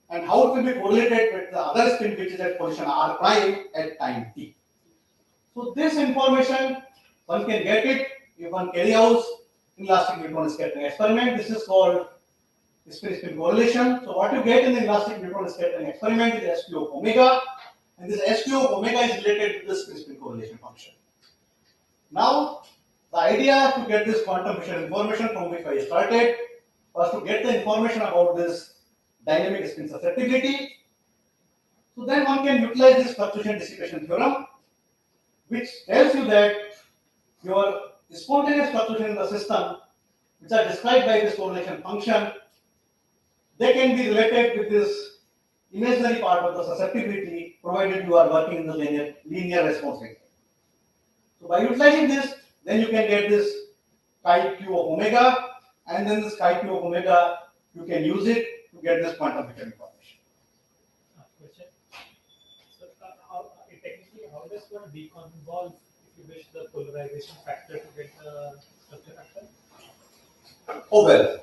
S20: and how it will be correlated with the other spin which is at position R prime at time t. So this information one can get it if one carry out inelastic neutron scattering experiment. This is called spin-spin correlation. So what you get in the inelastic neutron scattering experiment is SQ of omega, and this SQ of omega is related to the spin-spin correlation function. Now the idea to get this quantum Fisher information from which I started was to get the information about this dynamic spin susceptibility. So then one can utilize this fluctuation dissipation theorem, which tells you that your spontaneous fluctuation in the system, which are described by this correlation function, they can be related with this imaginary part of the susceptibility, provided you are working in the linear response rate. So by utilizing this, then you can get this chi q of omega, and then this chi q of omega, you can use it to get this quantum Fisher information.
S17: just want to deconvolve, if you wish, the polarization factor to get the structure factor?
S20: Oh well,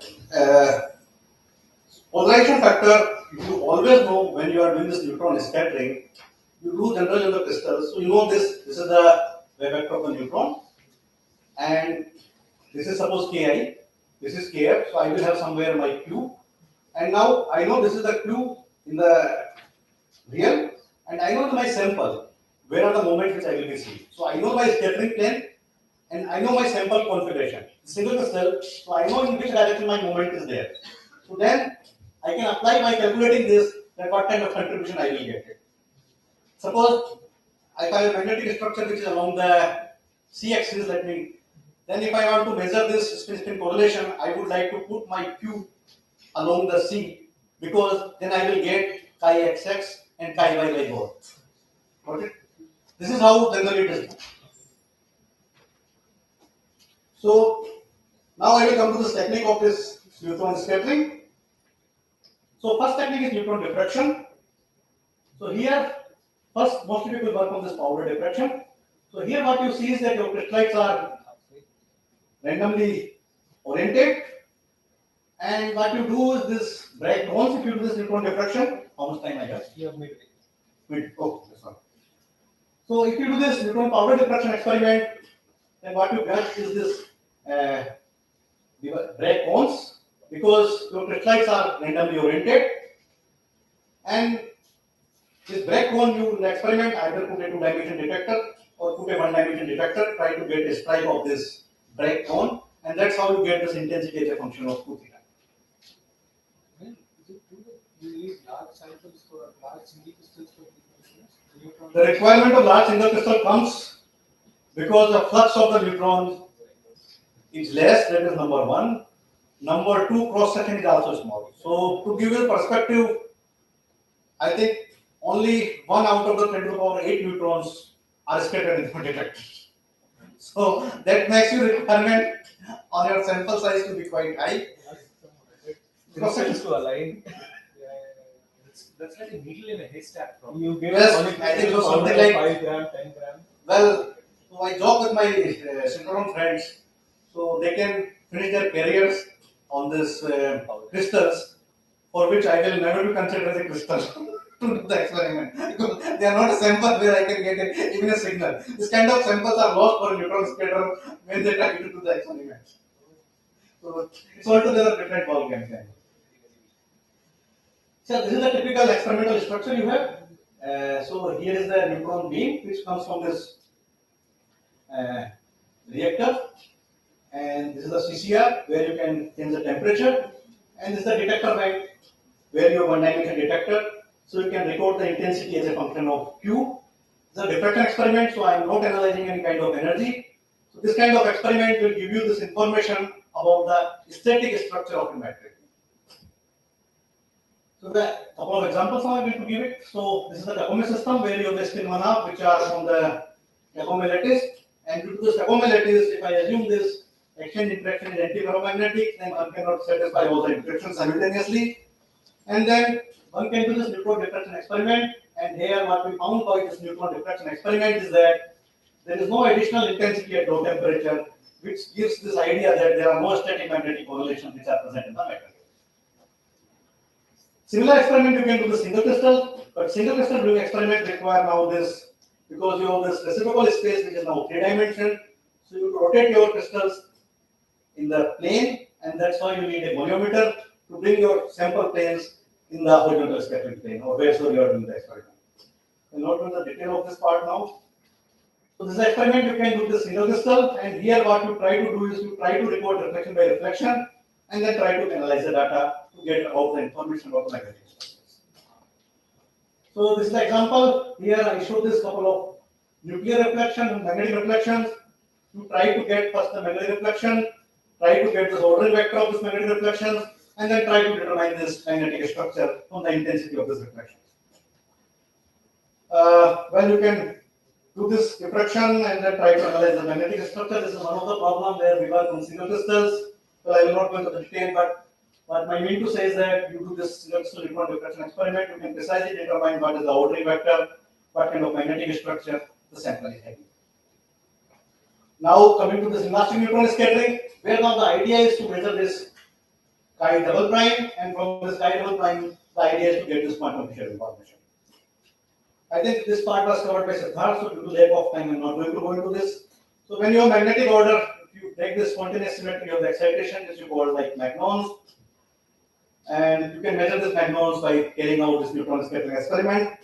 S20: polarization factor, you always know when you are doing this neutron scattering, you do general in the crystals. So you know this is the wave vector of the neutron, and this is suppose Ki, this is Kf, so I will have somewhere my Q, and now I know this is the Q in the real, and I know my sample, where are the moments which I will be seeing. So I know my scattering plane, and I know my sample configuration, single crystal, so I know in which direction my moment is there. So then I can apply by calculating this, that what kind of contribution I will get. Suppose if I have a magnetic structure which is along the C axis, then if I want to measure this spin-spin correlation, I would like to put my Q along the C, because then I will get chi xx and chi y both. Got it? This is how generally it is done. So now I will come to this technique of this neutron scattering. So first technique is neutron diffraction. So here, first most people work on this powder diffraction. So here what you see is that your crystallites are randomly oriented, and what you do is this break once if you do this neutron diffraction. How much time I have?
S10: You have midway.
S20: Oh, that's one. So if you do this neutron powder diffraction experiment, then what you get is this break cones, because your crystallites are randomly oriented, and this break cone you will experiment either put a 2-dimension detector or put a 1-dimension detector, try to get a stripe of this break cone, and that's how you get this intensity as a function of 2 theta.
S10: Is it true that you need large samples for large single crystals for neutrons?
S20: The requirement of large single crystal comes because the flux of the neutron is less, that is number one. Number two, cross section is also small. So to give you a perspective, I think only 1 out of the 10 to the power 8 neutrons are scattered in the detector. So that makes your requirement on your sample size to be quite high.
S10: Cross sections to align. That's like a needle in a haystack. You give
S20: Yes, I think so, something like
S10: 5 gram, 10 gram.
S20: Well, so I job with my synchrotron friends, so they can finish their careers on this crystals, for which I will never be considered as a crystal to do the experiment, because they are not a sample where I can get even a signal. This kind of samples are lost for a neutron scatter when they try to do the experiment. So it's altogether different ballgame thing. So this is the typical experimental structure you have. So here is the neutron beam which comes from this reactor, and this is the CCR where you can change the temperature, and this is the detector bank where you have 1-dimension detector, so you can record the intensity as a function of Q. It's a diffraction experiment, so I am not analyzing any kind of energy. So this kind of experiment will give you this information about the static structure of a matrix. So the couple of examples now I'm going to give it. So this is the Takomi system where you have the spin 1/2 which are from the Takomi lattice, and due to this Takomi lattice, if I assume this exchange interaction is anti-ferromagnetic, then one cannot satisfy all the interactions simultaneously. And then one can do this neutron diffraction experiment, and here what we found by this neutron diffraction experiment is that there is no additional intensity at low temperature, which gives this idea that there are no static magnetic correlations which are present in the material. Similar experiment you can do the single crystal, but single crystal doing experiment require now this, because you have this reciprocal space which is now 3-dimensional, so you rotate your crystals in the plane, and that's why you need a goniometer to bring your sample planes in the horizontal scattering plane, or where so you are doing the experiment. We'll not do the detail of this part now. So this experiment you can do the single crystal, and here what you try to do is you try to record reflection by reflection, and then try to analyze the data to get all the information about the magnetic structures. So this is the example. Here I show this couple of nuclear reflection and magnetic reflections. You try to get first the magnetic reflection, try to get the ordering vector of this magnetic reflections, and then try to determine this magnetic structure from the intensity of this reflection. Well, you can do this diffraction and then try to analyze the magnetic structure. This is one of the problems where we work on single crystals. Well, I will not go into the detail, but what I mean to say is that you do this single crystal neutron diffraction experiment, you can precisely determine what is the ordering vector, what kind of magnetic structure. the sample is heavy. Now coming to this elastic neutron scattering, where now the idea is to measure this chi double prime, and from this chi double prime, the idea is to get this quantum Fisher information. I think this part was covered by Siddharth, so due to lack of time, I'm not going to go into this. So when you have magnetic order, if you take this spontaneous symmetry of the excitation, which you call like magnons, and you can measure this magnons by carrying out this neutron scattering experiment.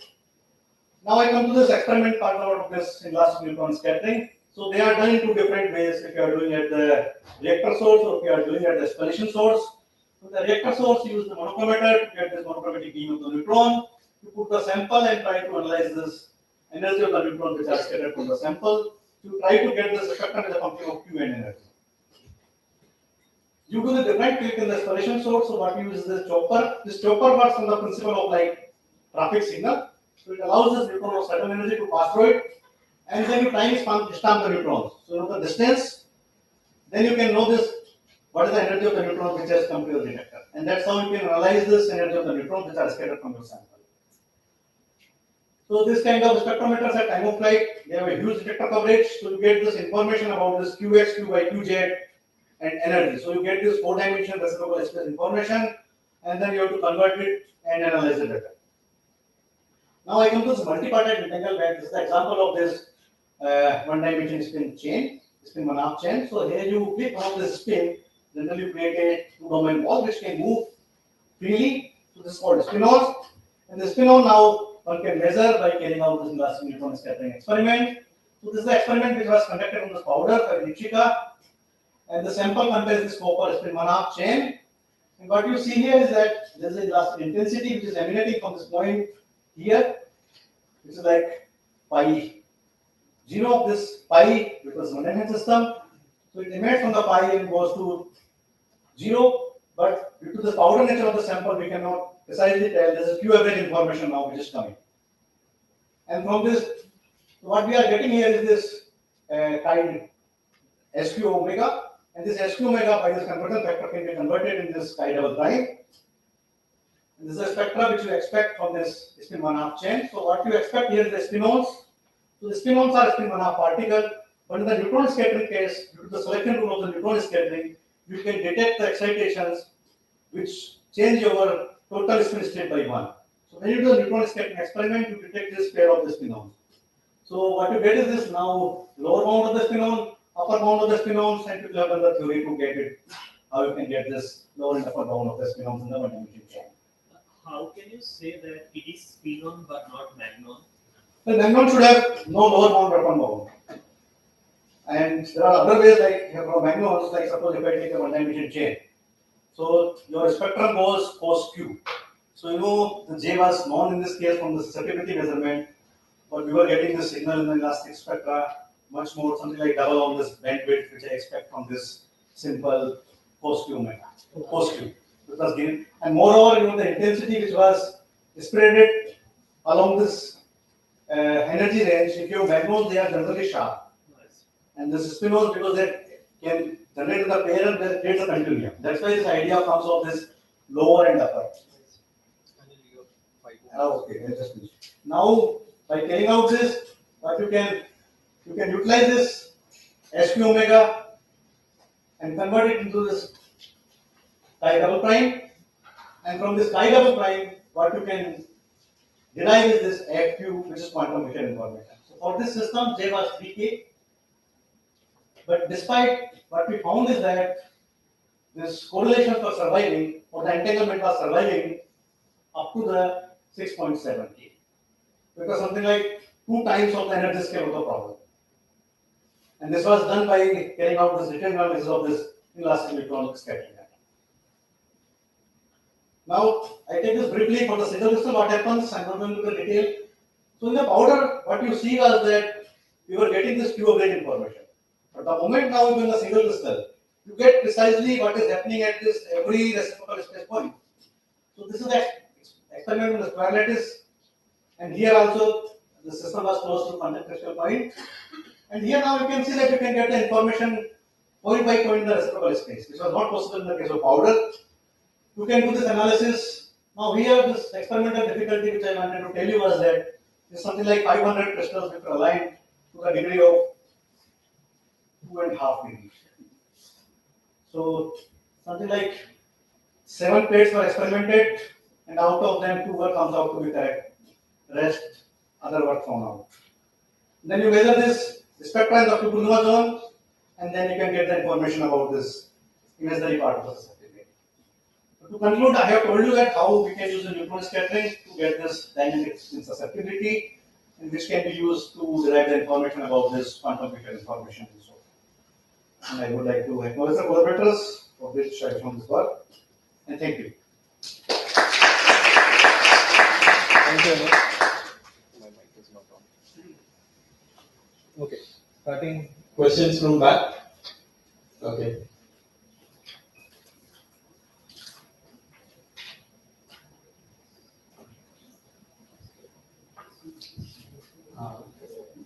S20: Now I come to this experiment part of this elastic neutron scattering. So they are done in two different ways. If you are doing at the reactor source or if you are doing at the spallation source. With the reactor source, you use the monochromator to get this monochromatic beam of the neutron. You put the sample and try to analyze this energy of the neutron which are scattered from the sample. You try to get this spectrum as a function of Q and energy. Due to the different click in the spallation source, so what we use is this chopper. This chopper works on the principle of like traffic signal. So it allows this neutron of certain energy to pass through it, and then you time stamp the neutrons. So you know the distance, then you can know this what is the energy of the neutron which has come to your detector, and that's how you can analyze this energy of the neutrons which are scattered from your sample. So this kind of spectrometers at time of flight, they have a huge detector coverage, so you get this information about this Qx, Qy, Qz and energy. So you get this 4-dimensional reciprocal space information, and then you have to convert it and analyze the data. Now I come to this multipartite entanglement. This is the example of this one-dimensional spin chain, spin one-half chain. So here you click on this spin, then you create a two-domain ball which can move freely. So this is called spin-on. And the spin-on now one can measure by carrying out this elastic neutron scattering experiment. So this is the experiment which was conducted on this powder by Nishika, and the sample contains this copper spin one-half chain. And what you see here is that there is an elastic intensity which is emanating from this point here, which is like pi 0 of this pi, because one-dimensional system. So it emanates from the pi and goes to 0, but due to the powder nature of the sample, we cannot precisely tell. There is a Q average information now which is coming. And from this, what we are getting here is this kind SQ omega, and this SQ omega by this conversion factor can be converted in this chi double prime. And this is a spectra which you expect from this spin one-half chain. So what you expect here is the spin-ons. So the spin-ons are spin one-half particle, but in the neutron scattering case, due to the selection rule of the neutron scattering, you can detect the excitations which change your total spin state by 1. So when you do the neutron scattering experiment, you detect this pair of the spin-ons. So what you get is this now lower bound of the spin-on, upper bound of the spin-ons, and you have done the theory to get it, how you can get this lower and upper bound of the spin-ons in the one-dimensional chain.
S13: How can you say that it is spin-on but not magnon?
S20: The magnon should have no lower bound or upper bound. And there are other ways like for magnons, like suppose if I take a one-dimensional chain. So your spectrum goes cos Q. So you know the J was known in this case from the susceptibility measurement, but we were getting the signal in the elastic spectra much more, something like double on this bandwidth which I expect from this simple cos Q omega, cos Q. It was given, and moreover, you know the intensity which was spreaded along this energy range. If you have magnons, they are generally sharp, and this spin-ons because they can generate in the pair and they create a continuum. That's why this idea comes of this lower and upper. Okay, just finish. Now by carrying out this, what you can utilize this SQ omega and convert it into this chi double prime, and from this chi double prime, what you can derive is this FQ, which is quantum Fisher information. So for this system, J was 3K, but despite what we found is that this correlation for surviving, or the entanglement was surviving up to the 6.7K, because something like 2 times of the energy scale of the problem. And this was done by carrying out this written analysis of this elastic neutron scattering. Now, I take this briefly for the single crystal. What happens? I'm not going into the detail. So, in the powder, what you see was that we were getting this Q average information. But the moment now you in the single crystal, you get precisely what is happening at this every reciprocal space point. So, this is the experiment in the square lattice, and here also the system was close to contact crystal point. And here now you can see that you can get the information point by point in the reciprocal space, which was not possible in the case of powder. You can do this analysis. Now here this experimental difficulty which I wanted to tell you was that there's something like 500 crystals which are aligned to the degree of 2.5 degrees. So something like 7 plates were experimented, and out of them 2 were comes out to be correct. Rest other were thrown out. Then you measure this spectra in the Fukushima zone, and then you can get the information about this imaginary part of the susceptibility. To conclude, I have told you that how we can use the neutron scattering to get this dynamics in susceptibility, and which can be used to derive the information about this quantum vector information and so on. And I would like to acknowledge the collaborators for which I found this work, and thank you.
S5: Thank you, Amit. My mic is not on. Okay, starting questions from back. Okay.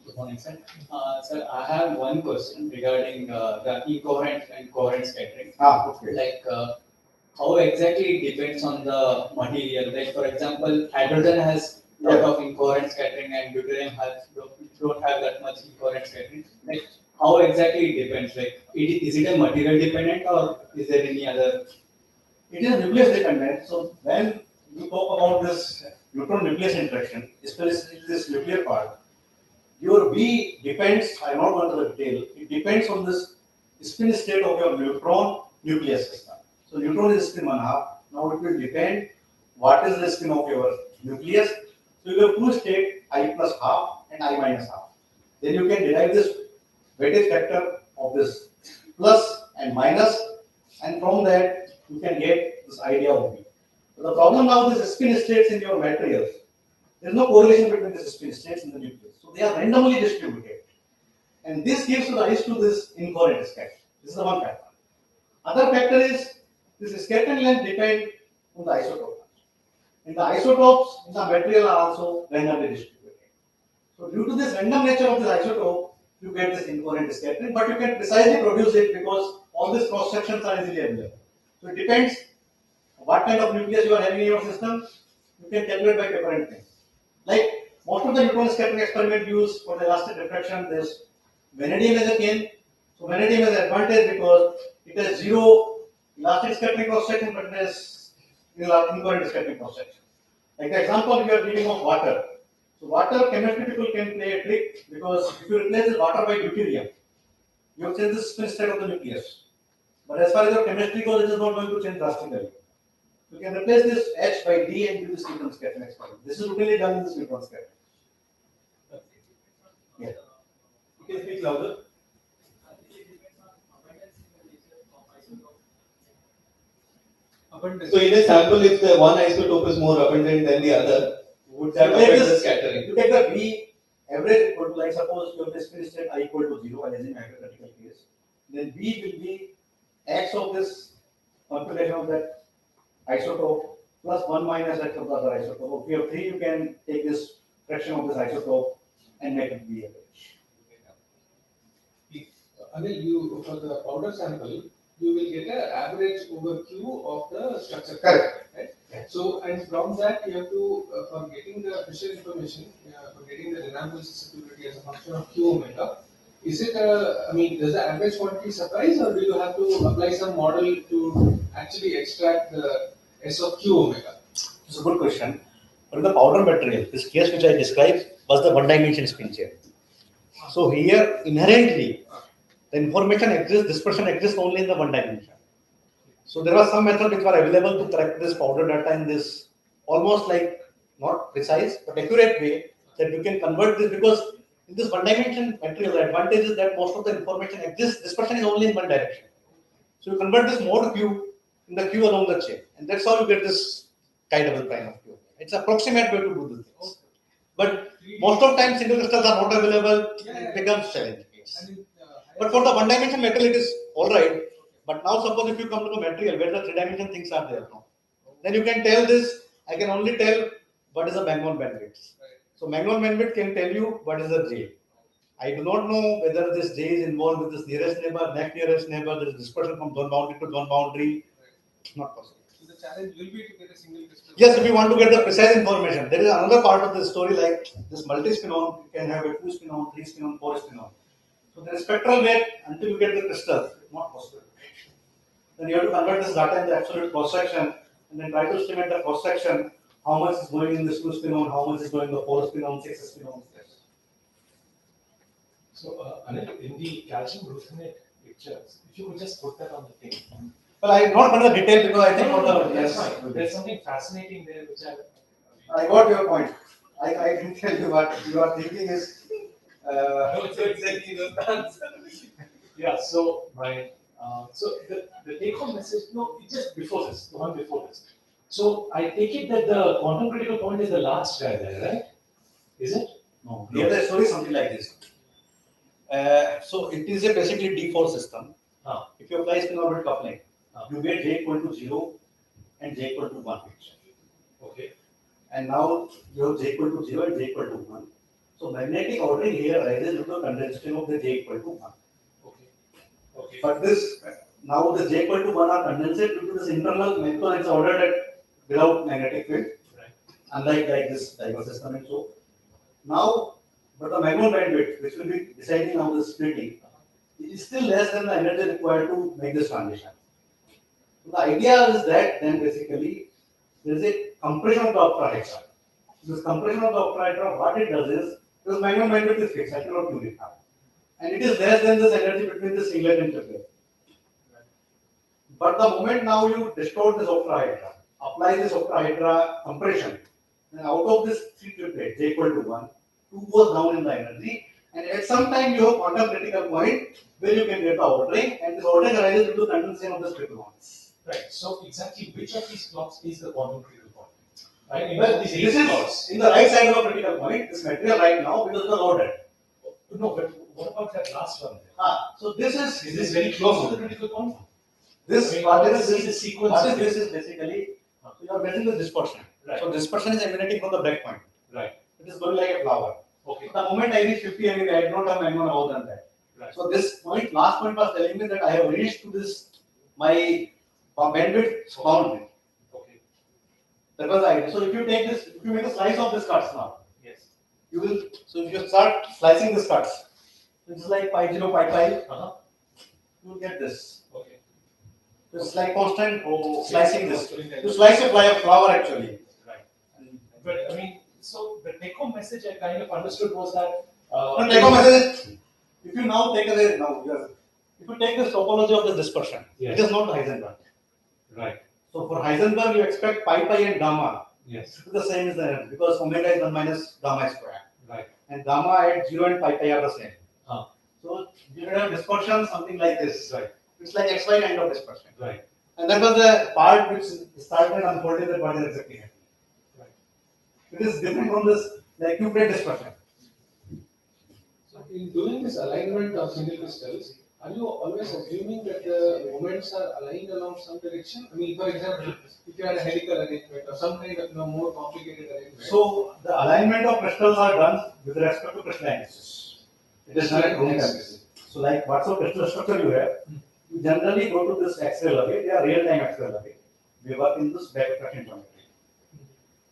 S21: Good morning, sir. Sir, I have one question regarding the incoherent and coherent scattering.
S20: Okay.
S21: Like, how exactly it depends on the material? Like, for example, hydrogen has a lot of incoherent scattering, and deuterium don't have that much incoherent scattering. Like, how exactly it depends? Like, is it a material dependent, or is there any other?
S20: It is nucleus dependent. So when you talk about this neutron nucleus interaction, especially this nuclear part, your V depends, I am not going to the detail, it depends on this spin state of your neutron nucleus system. So neutron is spin 1/2. Now it will depend what is the spin of your nucleus. So you have two state I plus half and I minus half. Then you can derive this weightage factor of this plus and minus, and from that you can get this idea of V. The problem now is spin states in your materials. There is no correlation between the spin states in the nucleus. So they are randomly distributed. And this gives rise to this incoherent scattering. This is the one factor. Other factor is this scattering length depends on the isotope. And the isotopes in the material are also randomly distributed. So due to this random nature of this isotope, you get this incoherent scattering, but you can precisely produce it because all these cross sections are easily available. So it depends what kind of nucleus you are having in your system. You can calculate by different things. Like most of the neutron scattering experiment used for the elastic refraction, this vanadium as a cane. So vanadium has an advantage because it has zero elastic scattering cross section, but it has incoherent scattering cross section. Like the example we are giving of water. So water chemistry people can play a trick because if you replace the water by deuterium, you have changed the spin state of the nucleus. But as far as your chemistry goes, it is not going to change drastically. You can replace this H by D and do this neutron scattering experiment. This is routinely done in this neutron scattering. Yeah.
S5: You can speak louder. So in a sample, if the one isotope is more abundant than the other, would that affect the scattering?
S20: You take the V average equal to, like suppose you have the spin state I equal to 0, as in hypothetical case. Then V will be X of this configuration of that isotope plus 1 minus X of the other isotope. If you have 3, you can take this fraction of this isotope and make it V average.
S1: Anil, you for the powder sample, you will get an average over Q of the structure.
S20: Correct.
S1: Right? So, and from that you have to, for getting the Fisher information, for getting the dynamical susceptibility as a function of Q omega, is it, I mean, does the average quantity suffice, or do you have to apply some model to actually extract the S of Q omega?
S20: It's a good question. For the powder material, this case which I described was the one dimension spin chair. So here inherently the information exists, dispersion exists only in the one dimension. So there are some methods which are available to correct this powder data in this almost like not precise but accurate way that you can convert this, because in this one dimension material the advantage is that most of the information exists, dispersion is only in one direction. So you convert this mode Q in the Q along the chain, and that's how you get this chi-double prime of Q. It's an approximate way to do this. But most of the time single crystals are not available, it becomes challenging. But for the one dimension material it is alright. But now suppose if you come to the material where the three dimension things are there now, then you can tell this, I can only tell what is the Magnol bandwidth. So Magnol bandwidth can tell you what is the J. I do not know whether this J is involved with this nearest neighbor, next nearest neighbor, there is dispersion from zone boundary to zone boundary. Not possible.
S1: So the
S10: challenge will be to get a single crystal.
S20: Yes, if you want to get the precise information, there is another part of the story like this multi-spinon, you can have a 2-spinon, 3-spinon, 4-spinon. So there is spectral weight until you get the crystal, it's not possible. Then you have to convert this data in the absolute cross-section and then try to estimate the cross-section, how much is going in this 2-spinon, how much is going in the 4-spinon, 6-spinon.
S5: So, Anil, in the calcium glutamate pictures, if you could just put that on the thing.
S20: Well, I have not done the detail because I think for the
S5: That's fine. There's something fascinating there which
S20: I got your point. I can tell you what you are thinking is.
S5: Exactly the answer. Yeah. So the take-home message. No, it's just before this, the one before this. So I take it that the quantum critical point is the last guy there, right? Is it?
S20: No. Here the story is something like this. So it is a basically D4 system. If you apply spin orbit coupling, you get J equal to 0 and J equal to 1.
S5: Okay.
S20: And now you have J equal to 0 and J equal to 1. So magnetic ordering here arises due to condensation of the J equal to 1.
S5: Okay. Okay.
S20: But this now the J equal to 1 are condensate due to this internal method it's ordered at without magnetic field.
S5: Right.
S20: Unlike this diverse system and so. Now, but the maximum bandwidth which will be deciding now the splitting is still less than the energy required to make this transition. So the idea is that then basically there is a compression of the octahedra. This compression of the octahedra, what it does is, this maximum bandwidth is fixed, I cannot tune it now. And it is less than this energy between the singlet and triplet. But the moment now you distort this octahedra, apply this octahedra compression, then out of this 3 triplet, J equal to 1, 2 goes down in the energy, and at some time you have quantum critical point where you can get the ordering, and this ordering arises due to condensation of the triple bonds.
S5: Right. So exactly which of these clocks is the quantum critical point? Right.
S20: Well, this is in the right side of the critical point. This material right now because it was ordered.
S5: No, but what about that last one?
S20: So this
S5: is this very close to the critical point?
S20: This
S5: what
S20: is
S5: is the sequence?
S20: What is this is basically you are getting the dispersion.
S5: Right.
S20: So dispersion is emanating from the break point.
S5: Right.
S20: It is going like a flower.
S5: Okay.
S20: The moment I reach 50 MeV, I don't have anyone more than that.
S5: Right.
S20: So this point, last point was telling me that I have reached to this my bandwidth boundary.
S5: Okay.
S20: That was the idea. So if you take this, if you make a slice of this cuts now,
S5: yes,
S20: you will. So if you start slicing this cuts, it's like pi 0, pi pi. You will get this.
S5: Okay.
S20: So it's like constant
S5: okay.
S20: slicing this. You slice a flower actually.
S5: Right. But I mean, so the take-home message I kind of understood was that.
S20: The take-home message. If you now take away if you take this topology of the dispersion,
S5: yes,
S20: it is not Heisenberg.
S5: Right.
S20: So for Heisenberg, you expect pi pi and gamma.
S5: Yes.
S20: To be the same as the energy because omega is 1 minus gamma square.
S5: Right.
S20: And gamma at 0 and pi pi are the same. So you have dispersion something like this.
S5: Right.
S20: It's like XY kind of dispersion.
S5: Right.
S20: And that was the part which started unfolding that what is exactly happening.
S5: Right.
S20: It is different from this like two-plate dispersion.
S1: So in doing this alignment of single crystals, are you always assuming that the moments are aligned along some direction? I mean, for example, if you had a helical arrangement or some kind of more complicated arrangement.
S20: So the alignment of crystals are done with respect to crystal axis. It is not room temperature. So like what sort of crystal structure you have, you generally go to this axial array, they are real-time axial array. We work in this back fraction geometry.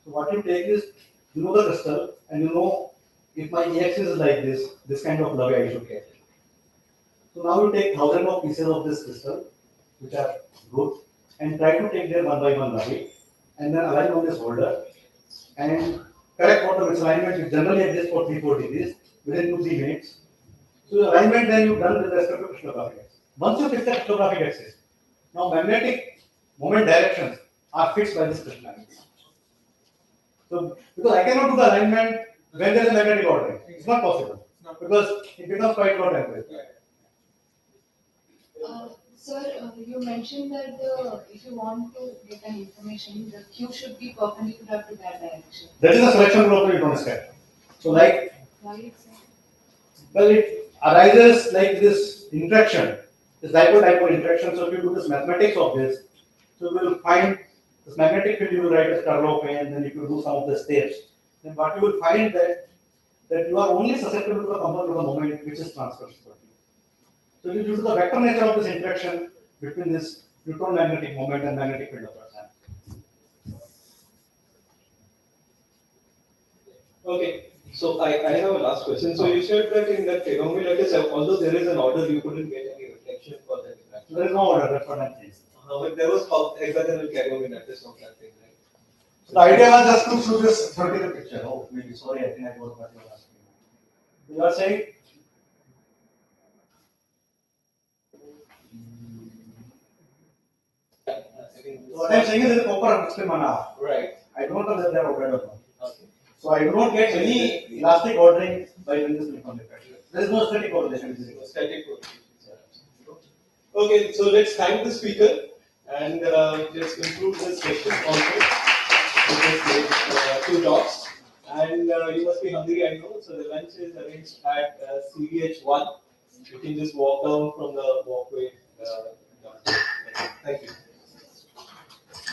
S20: So what you take is, you know the crystal and you know if my axis is like this kind of levy I should get. So now you take thousands of pieces of this crystal, which are good, and try to take their one by one levy, and then align on this holder, and correct for the misalignment which generally exists for 3-4 degrees within 2-3 minutes. So the alignment then you done with respect to crystallographic axis. Once you fix the crystallographic axis, now magnetic moment directions are fixed by this crystal axis. So because I cannot do the alignment when there is a magnetic ordering, it's not possible because it becomes quite low temperature.
S4: Sir, you mentioned that if you want to get an information, the Q should be perpendicular to that direction.
S20: That is a selection problem you don't step. So like,
S4: Why exactly?
S20: well, it arises like this interaction, this dipole-dipole interaction. So if you do this mathematics of this, so you will find this magnetic field you will write as curl of A, and then if you do some of the steps, then what you will find that you are only susceptible to the component of the moment which is transverse. So due to the vector nature of this interaction between this neutron magnetic moment and magnetic field of person.
S18: Okay, so I have a last question. So you said that in that Kagome lattice, although there is an order, you couldn't get any reflection for that interaction.
S20: There is no order, that's what I'm saying.
S18: But there was hexagonal Kagome lattice of that thing, right?
S20: The idea was just to show this theoretical picture. Oh, maybe, sorry, I think I got what you were asking. You are saying? What I'm saying is a proper spin mana.
S18: Right.
S20: I don't know whether they are ordered or not. Okay. So I do not get any elastic ordering by doing this silicon reflection. There is no static correlation.
S18: Static correlation. Okay, so let's thank the speaker and let's conclude this session also. We just made 2 talks and you must be hungry, I know. So the lunch is arranged at CDH1. You can just walk down from the walkway. Down. Thank you.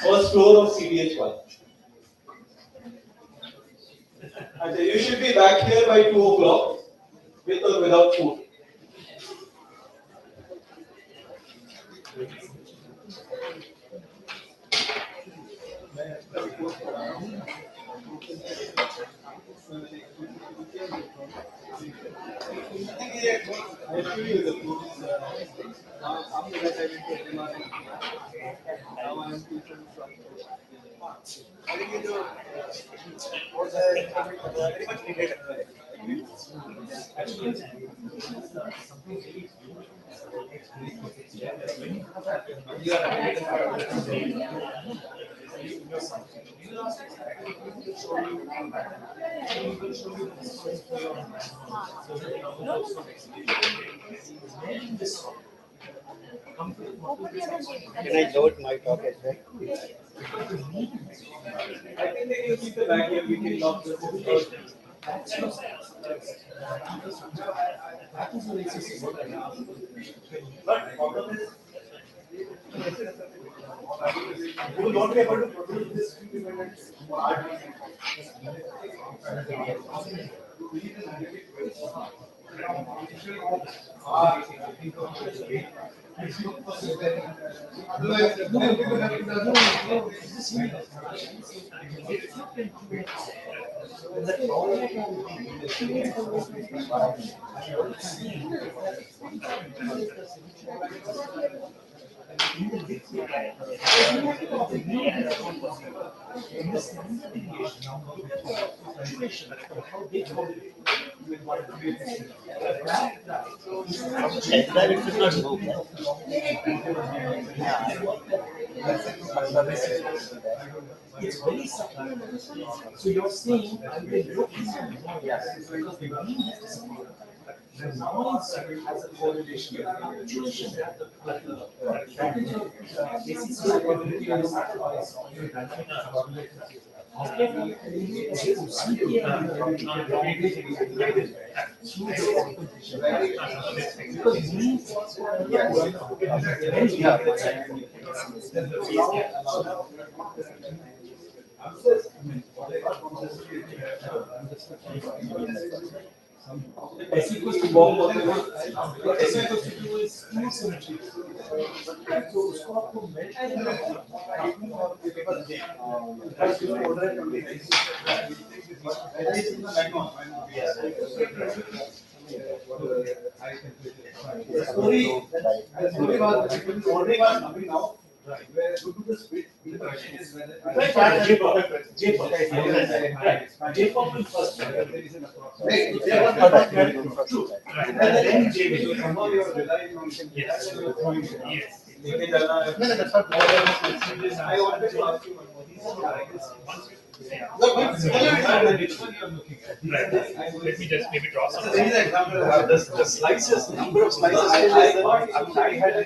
S18: First floor of CDH1. And you should be back here by 2 o'clock with or without food.
S7: Can I load my talk as well?
S18: I think they can keep the bag here. We can lock the door.
S20: But out of this, you will not be able to produce this independent art.
S7: It should not move.
S5: It's very subtle. So you're seeing, and they look because the beam has disappeared. The noise has a correlation with the actuation that the package of basis probability and sacrifice on your dynamic. However, you see because mean S equals to 1, S equals to 2 is two symmetry. So उसको आपको melt करना
S20: The story was coming now. Where due to the speed,
S5: J-pop will first.
S20: Then J will. Somehow you are relying on yes. I wanted to ask you one more.
S19: Let me just maybe draw some.
S20: There is an example of the slices, number of slices. I had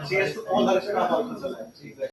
S20: She has to call her staff also.